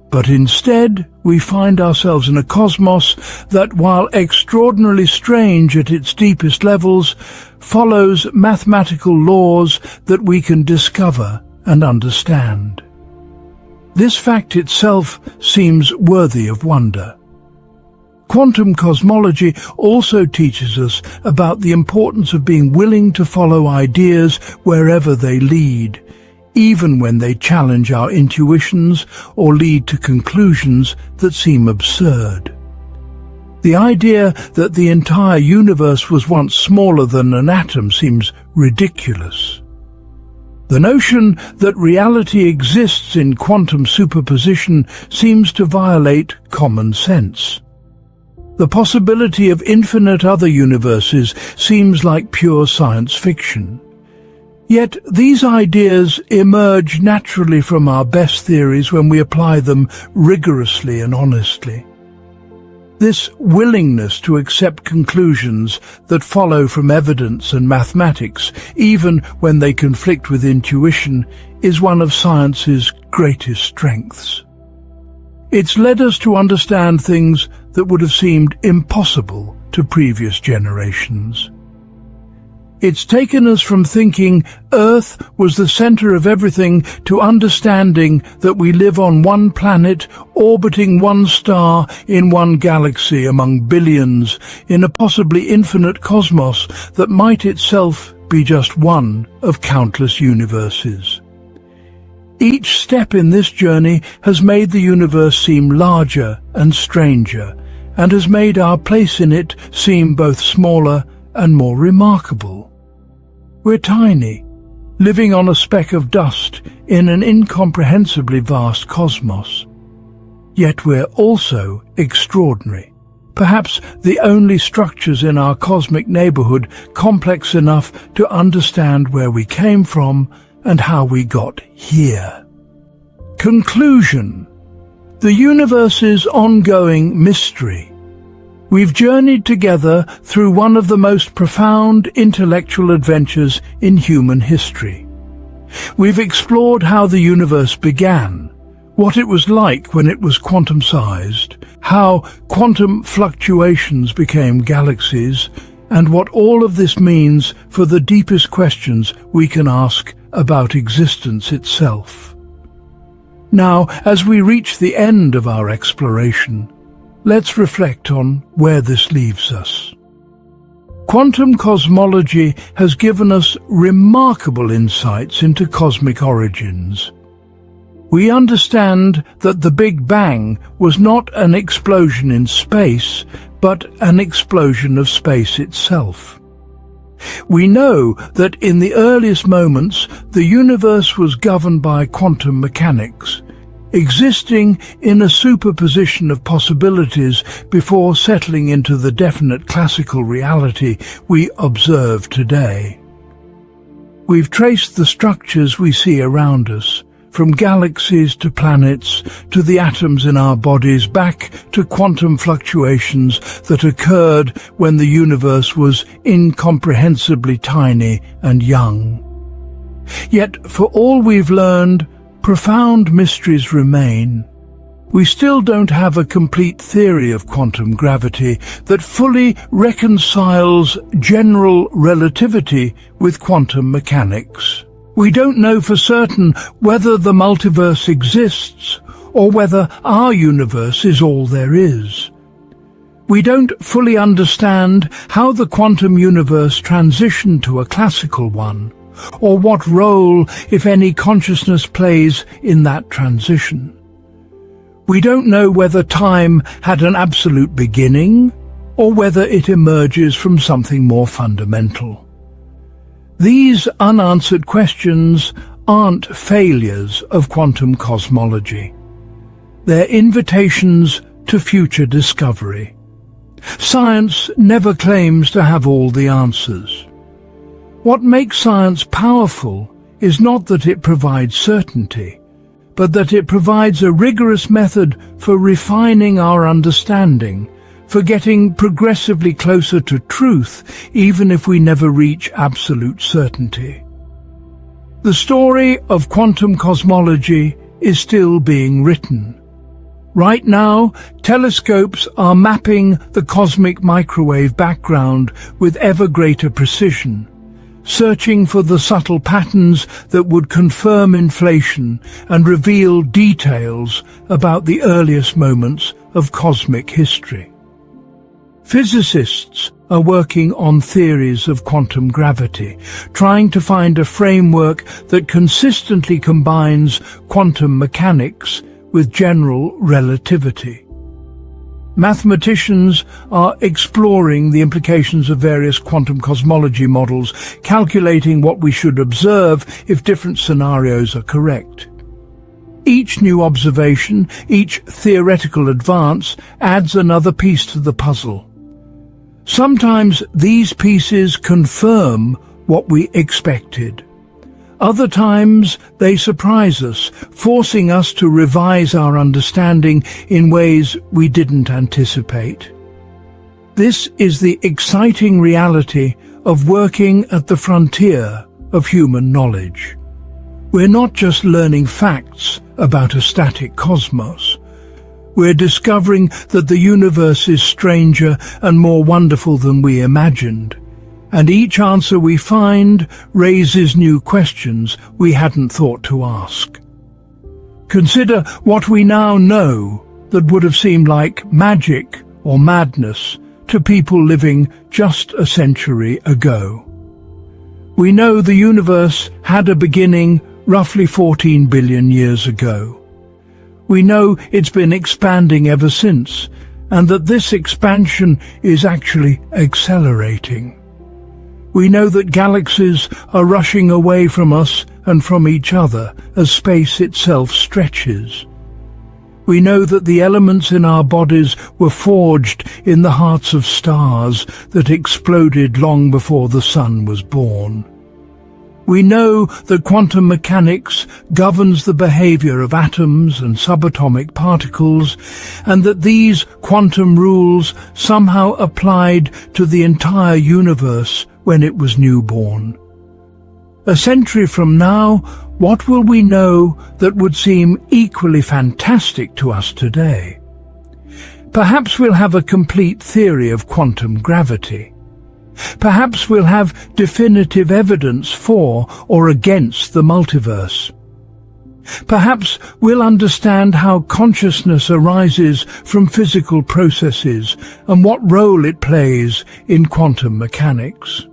But instead, we find ourselves in a cosmos that, while extraordinarily strange at its deepest levels, follows mathematical laws that we can discover and understand. This fact itself seems worthy of wonder. Quantum cosmology also teaches us about the importance of being willing to follow ideas wherever they lead, even when they challenge our intuitions or lead to conclusions that seem absurd. The idea that the entire universe was once smaller than an atom seems ridiculous. The notion that reality exists in quantum superposition seems to violate common sense. The possibility of infinite other universes seems like pure science fiction. Yet these ideas emerge naturally from our best theories when we apply them rigorously and honestly. This willingness to accept conclusions that follow from evidence and mathematics, even when they conflict with intuition, is one of science's greatest strengths. It's led us to understand things that would have seemed impossible to previous generations. It's taken us from thinking Earth was the center of everything to understanding that we live on one planet, orbiting one star in one galaxy among billions, in a possibly infinite cosmos that might itself be just one of countless universes. Each step in this journey has made the universe seem larger and stranger, and has made our place in it seem both smaller and more remarkable. We're tiny, living on a speck of dust in an incomprehensibly vast cosmos. Yet we're also extraordinary, perhaps the only structures in our cosmic neighborhood complex enough to understand where we came from and how we got here. Conclusion: the universe's ongoing mystery. We've journeyed together through one of the most profound intellectual adventures in human history. We've explored how the universe began, what it was like when it was quantum-sized, how quantum fluctuations became galaxies, and what all of this means for the deepest questions we can ask about existence itself. Now, as we reach the end of our exploration, let's reflect on where this leaves us. Quantum cosmology has given us remarkable insights into cosmic origins. We understand that the Big Bang was not an explosion in space, but an explosion of space itself. We know that in the earliest moments the universe was governed by quantum mechanics, existing in a superposition of possibilities before settling into the definite classical reality we observe today. We've traced the structures we see around us, from galaxies to planets to the atoms in our bodies, back to quantum fluctuations that occurred when the universe was incomprehensibly tiny and young. Yet, for all we've learned, profound mysteries remain. We still don't have a complete theory of quantum gravity that fully reconciles general relativity with quantum mechanics. We don't know for certain whether the multiverse exists or whether our universe is all there is. We don't fully understand how the quantum universe transitioned to a classical one, or what role, if any, consciousness plays in that transition. We don't know whether time had an absolute beginning, or whether it emerges from something more fundamental. These unanswered questions aren't failures of quantum cosmology. They're invitations to future discovery. Science never claims to have all the answers. What makes science powerful is not that it provides certainty, but that it provides a rigorous method for refining our understanding, for getting progressively closer to truth, even if we never reach absolute certainty. The story of quantum cosmology is still being written. Right now, telescopes are mapping the cosmic microwave background with ever greater precision, searching for the subtle patterns that would confirm inflation and reveal details about the earliest moments of cosmic history. Physicists are working on theories of quantum gravity, trying to find a framework that consistently combines quantum mechanics with general relativity. Mathematicians are exploring the implications of various quantum cosmology models, calculating what we should observe if different scenarios are correct. Each new observation, each theoretical advance, adds another piece to the puzzle. Sometimes these pieces confirm what we expected. Other times they surprise us, forcing us to revise our understanding in ways we didn't anticipate. This is the exciting reality of working at the frontier of human knowledge. We're not just learning facts about a static cosmos. We're discovering that the universe is stranger and more wonderful than we imagined, and each answer we find raises new questions we hadn't thought to ask. Consider what we now know that would have seemed like magic or madness to people living just a century ago. We know the universe had a beginning roughly 14 billion years ago. We know it's been expanding ever since, and that this expansion is actually accelerating. We know that galaxies are rushing away from us and from each other as space itself stretches. We know that the elements in our bodies were forged in the hearts of stars that exploded long before the sun was born. We know that quantum mechanics governs the behavior of atoms and subatomic particles, and that these quantum rules somehow applied to the entire universe when it was newborn. A century from now, what will we know that would seem equally fantastic to us today? Perhaps we'll have a complete theory of quantum gravity. Perhaps we'll have definitive evidence for or against the multiverse. Perhaps we'll understand how consciousness arises from physical processes and what role it plays in quantum mechanics.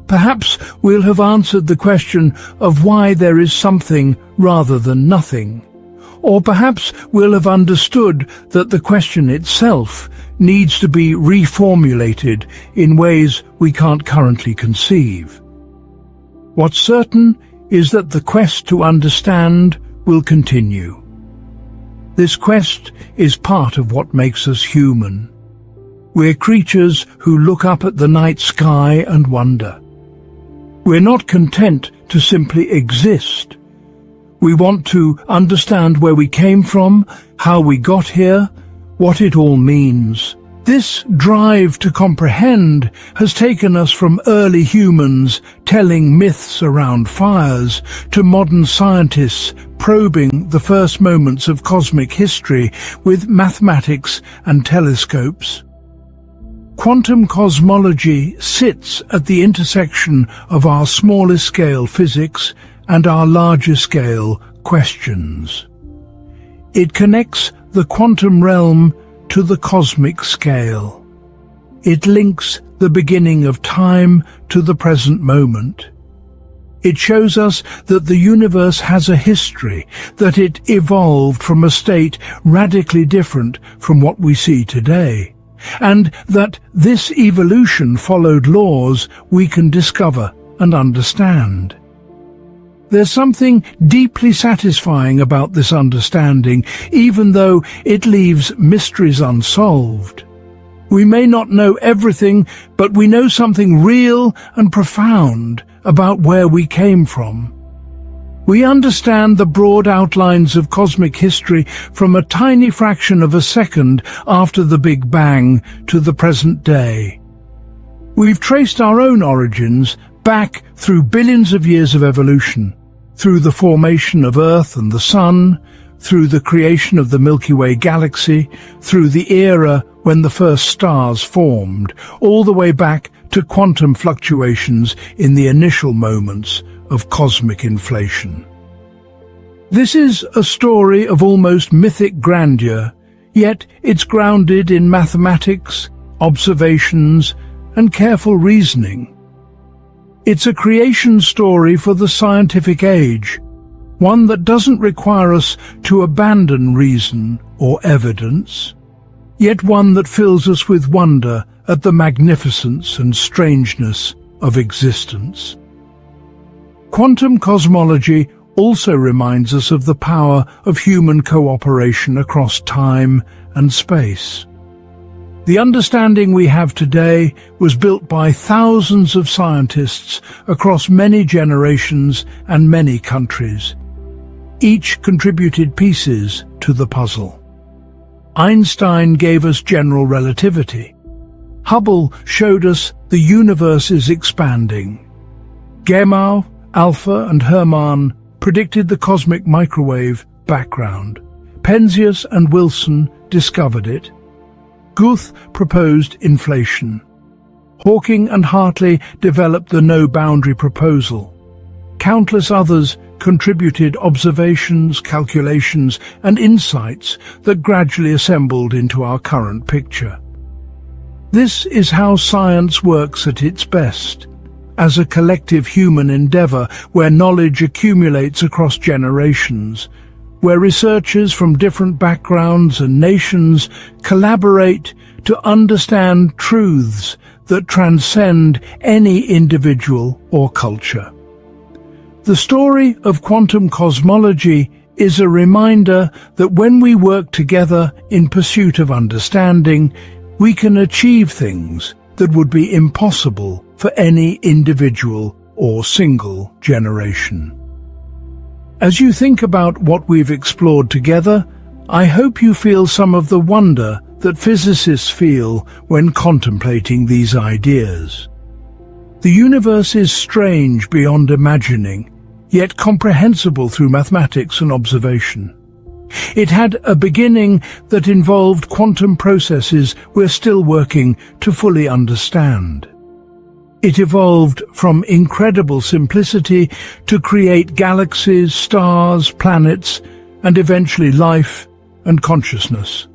Perhaps we'll have answered the question of why there is something rather than nothing. Or perhaps we'll have understood that the question itself needs to be reformulated in ways we can't currently conceive. What's certain is that the quest to understand will continue. This quest is part of what makes us human. We're creatures who look up at the night sky and wonder. We're not content to simply exist. We want to understand where we came from, how we got here, what it all means. This drive to comprehend has taken us from early humans telling myths around fires to modern scientists probing the first moments of cosmic history with mathematics and telescopes. Quantum cosmology sits at the intersection of our smaller scale physics and our larger scale questions. It connects the quantum realm to the cosmic scale. It links the beginning of time to the present moment. It shows us that the universe has a history, that it evolved from a state radically different from what we see today, and that this evolution followed laws we can discover and understand. There's something deeply satisfying about this understanding, even though it leaves mysteries unsolved. We may not know everything, but we know something real and profound about where we came from. We understand the broad outlines of cosmic history from a tiny fraction of a second after the Big Bang to the present day. We've traced our own origins back through billions of years of evolution, through the formation of Earth and the Sun, through the creation of the Milky Way galaxy, through the era when the first stars formed, all the way back to quantum fluctuations in the initial moments of cosmic inflation. This is a story of almost mythic grandeur, yet it's grounded in mathematics, observations, and careful reasoning. It's a creation story for the scientific age, one that doesn't require us to abandon reason or evidence, yet one that fills us with wonder at the magnificence and strangeness of existence. Quantum cosmology also reminds us of the power of human cooperation across time and space. The understanding we have today was built by thousands of scientists across many generations and many countries. Each contributed pieces to the puzzle. Einstein gave us general relativity. Hubble showed us the universe is expanding. Gamow, Alpha and Hermann predicted the cosmic microwave background. Penzias and Wilson discovered it. Guth proposed inflation. Hawking and Hartley developed the no-boundary proposal. Countless others contributed observations, calculations, and insights that gradually assembled into our current picture. This is how science works at its best, as a collective human endeavor where knowledge accumulates across generations, where researchers from different backgrounds and nations collaborate to understand truths that transcend any individual or culture. The story of quantum cosmology is a reminder that when we work together in pursuit of understanding, we can achieve things that would be impossible for any individual or single generation. As you think about what we've explored together, I hope you feel some of the wonder that physicists feel when contemplating these ideas. The universe is strange beyond imagining, yet comprehensible through mathematics and observation. It had a beginning that involved quantum processes we're still working to fully understand. It evolved from incredible simplicity to create galaxies, stars, planets, and eventually life and consciousness.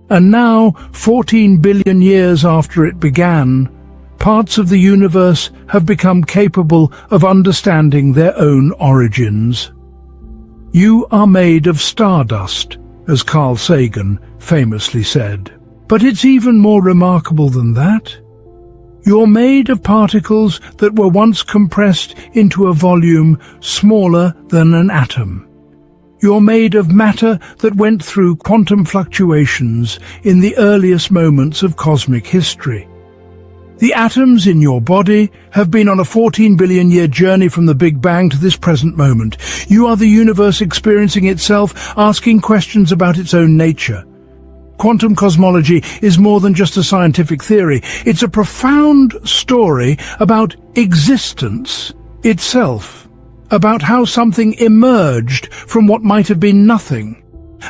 And now, 14 billion years after it began, parts of the universe have become capable of understanding their own origins. You are made of stardust, as Carl Sagan famously said. But it's even more remarkable than that. You're made of particles that were once compressed into a volume smaller than an atom. You're made of matter that went through quantum fluctuations in the earliest moments of cosmic history. The atoms in your body have been on a 14 billion year journey from the Big Bang to this present moment. You are the universe experiencing itself, asking questions about its own nature. Quantum cosmology is more than just a scientific theory. It's a profound story about existence itself, about how something emerged from what might have been nothing,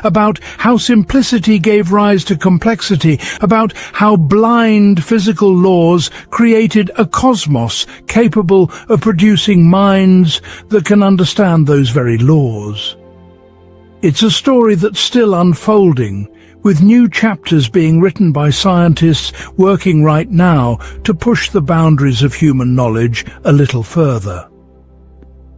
about how simplicity gave rise to complexity, about how blind physical laws created a cosmos capable of producing minds that can understand those very laws. It's a story that's still unfolding, with new chapters being written by scientists working right now to push the boundaries of human knowledge a little further.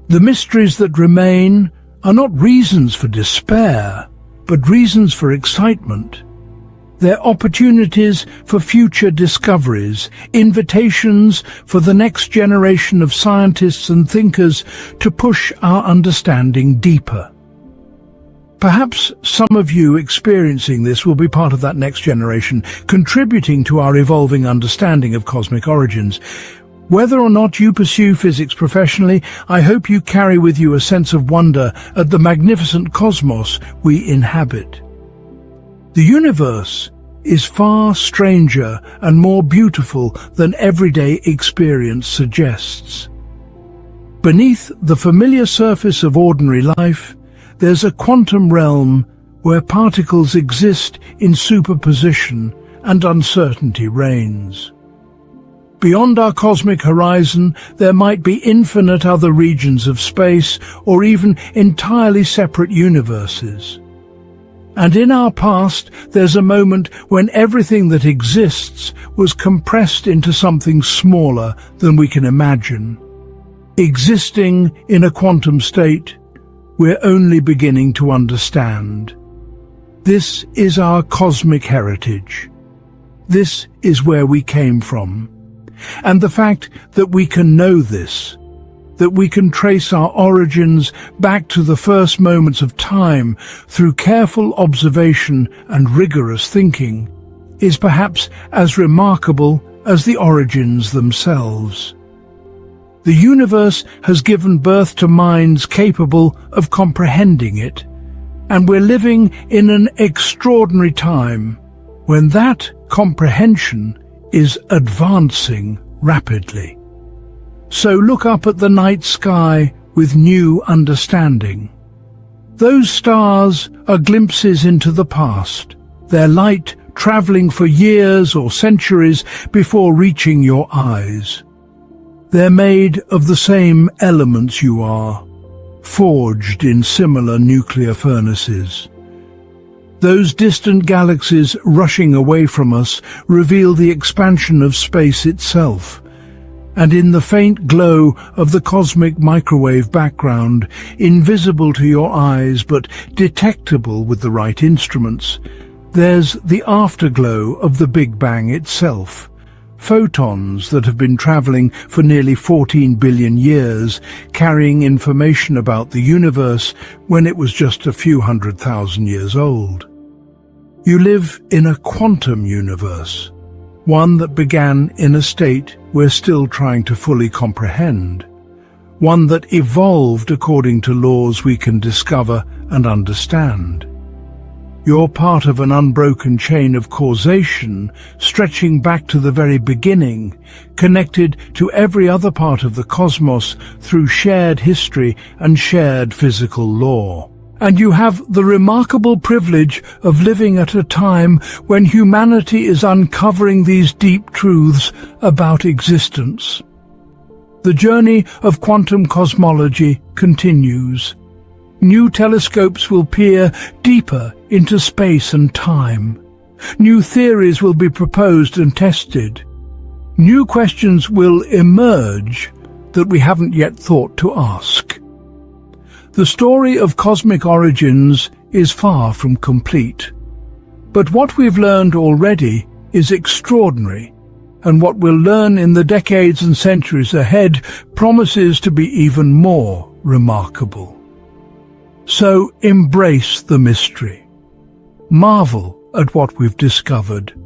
The mysteries that remain are not reasons for despair, but reasons for excitement. They're opportunities for future discoveries, invitations for the next generation of scientists and thinkers to push our understanding deeper. Perhaps some of you experiencing this will be part of that next generation, contributing to our evolving understanding of cosmic origins. Whether or not you pursue physics professionally, I hope you carry with you a sense of wonder at the magnificent cosmos we inhabit. The universe is far stranger and more beautiful than everyday experience suggests. Beneath the familiar surface of ordinary life, there's a quantum realm where particles exist in superposition and uncertainty reigns. Beyond our cosmic horizon, there might be infinite other regions of space or even entirely separate universes. And in our past, there's a moment when everything that exists was compressed into something smaller than we can imagine. Existing in a quantum state we're only beginning to understand. This is our cosmic heritage. This is where we came from. And the fact that we can know this, that we can trace our origins back to the first moments of time through careful observation and rigorous thinking, is perhaps as remarkable as the origins themselves. The universe has given birth to minds capable of comprehending it, and we're living in an extraordinary time when that comprehension is advancing rapidly. So look up at the night sky with new understanding. Those stars are glimpses into the past, their light traveling for years or centuries before reaching your eyes. They're made of the same elements you are, forged in similar nuclear furnaces. Those distant galaxies rushing away from us reveal the expansion of space itself, and in the faint glow of the cosmic microwave background, invisible to your eyes but detectable with the right instruments, there's the afterglow of the Big Bang itself. Photons that have been traveling for nearly 14 billion years, carrying information about the universe when it was just a few 100,000 years old. You live in a quantum universe, one that began in a state we're still trying to fully comprehend, one that evolved according to laws we can discover and understand. You're part of an unbroken chain of causation, stretching back to the very beginning, connected to every other part of the cosmos through shared history and shared physical law. And you have the remarkable privilege of living at a time when humanity is uncovering these deep truths about existence. The journey of quantum cosmology continues. New telescopes will peer deeper into space and time. New theories will be proposed and tested. New questions will emerge that we haven't yet thought to ask. The story of cosmic origins is far from complete. But what we've learned already is extraordinary, and what we'll learn in the decades and centuries ahead promises to be even more remarkable. So embrace the mystery. Marvel at what we've discovered.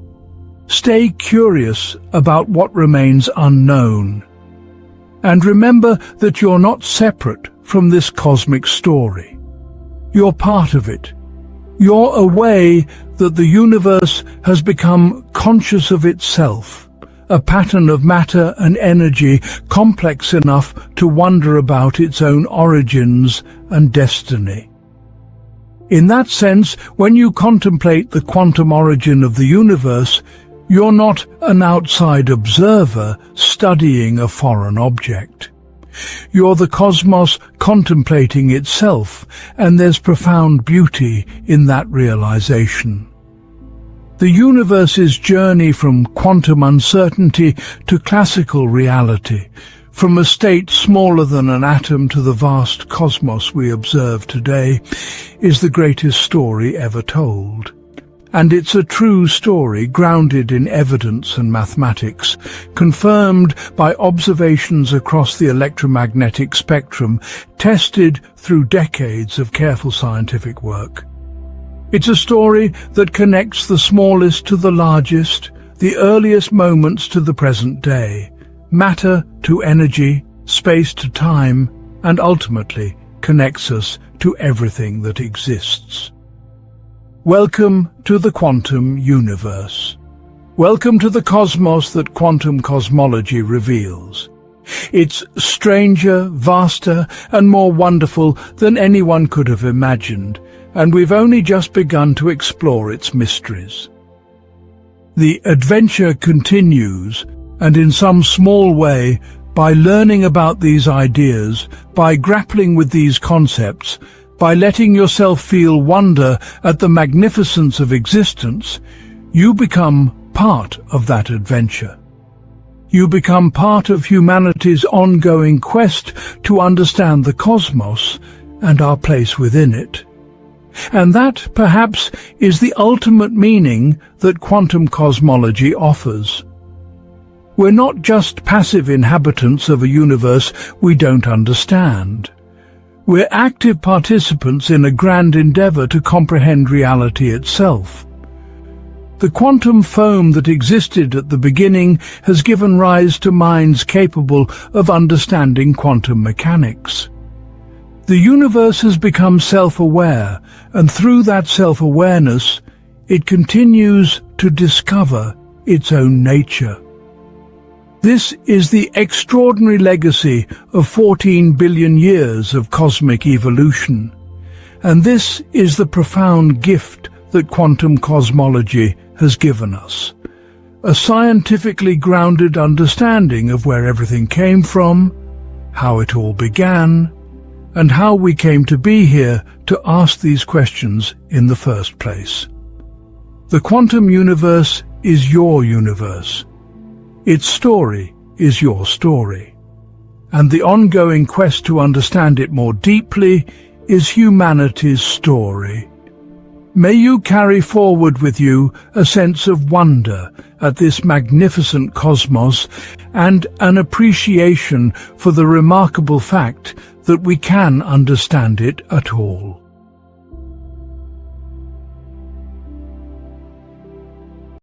Stay curious about what remains unknown. And remember that you're not separate from this cosmic story. You're part of it. You're aware that the universe has become conscious of itself, a pattern of matter and energy complex enough to wonder about its own origins and destiny. In that sense, when you contemplate the quantum origin of the universe, you're not an outside observer studying a foreign object. You're the cosmos contemplating itself, and there's profound beauty in that realization. The universe's journey from quantum uncertainty to classical reality, from a state smaller than an atom to the vast cosmos we observe today, is the greatest story ever told. And it's a true story grounded in evidence and mathematics, confirmed by observations across the electromagnetic spectrum, tested through decades of careful scientific work. It's a story that connects the smallest to the largest, the earliest moments to the present day, matter to energy, space to time, and ultimately connects us to everything that exists. Welcome to the quantum universe. Welcome to the cosmos that quantum cosmology reveals. It's stranger, vaster, and more wonderful than anyone could have imagined, and we've only just begun to explore its mysteries. The adventure continues, and in some small way, by learning about these ideas, by grappling with these concepts, by letting yourself feel wonder at the magnificence of existence, you become part of that adventure. You become part of humanity's ongoing quest to understand the cosmos and our place within it. And that, perhaps, is the ultimate meaning that quantum cosmology offers. We're not just passive inhabitants of a universe we don't understand. We're active participants in a grand endeavor to comprehend reality itself. The quantum foam that existed at the beginning has given rise to minds capable of understanding quantum mechanics. The universe has become self-aware, and through that self-awareness, it continues to discover its own nature. This is the extraordinary legacy of 14 billion years of cosmic evolution, and this is the profound gift that quantum cosmology has given us. A scientifically grounded understanding of where everything came from, how it all began, and how we came to be here to ask these questions in the first place. The quantum universe is your universe. Its story is your story, and the ongoing quest to understand it more deeply is humanity's story. May you carry forward with you a sense of wonder at this magnificent cosmos and an appreciation for the remarkable fact that we can understand it at all.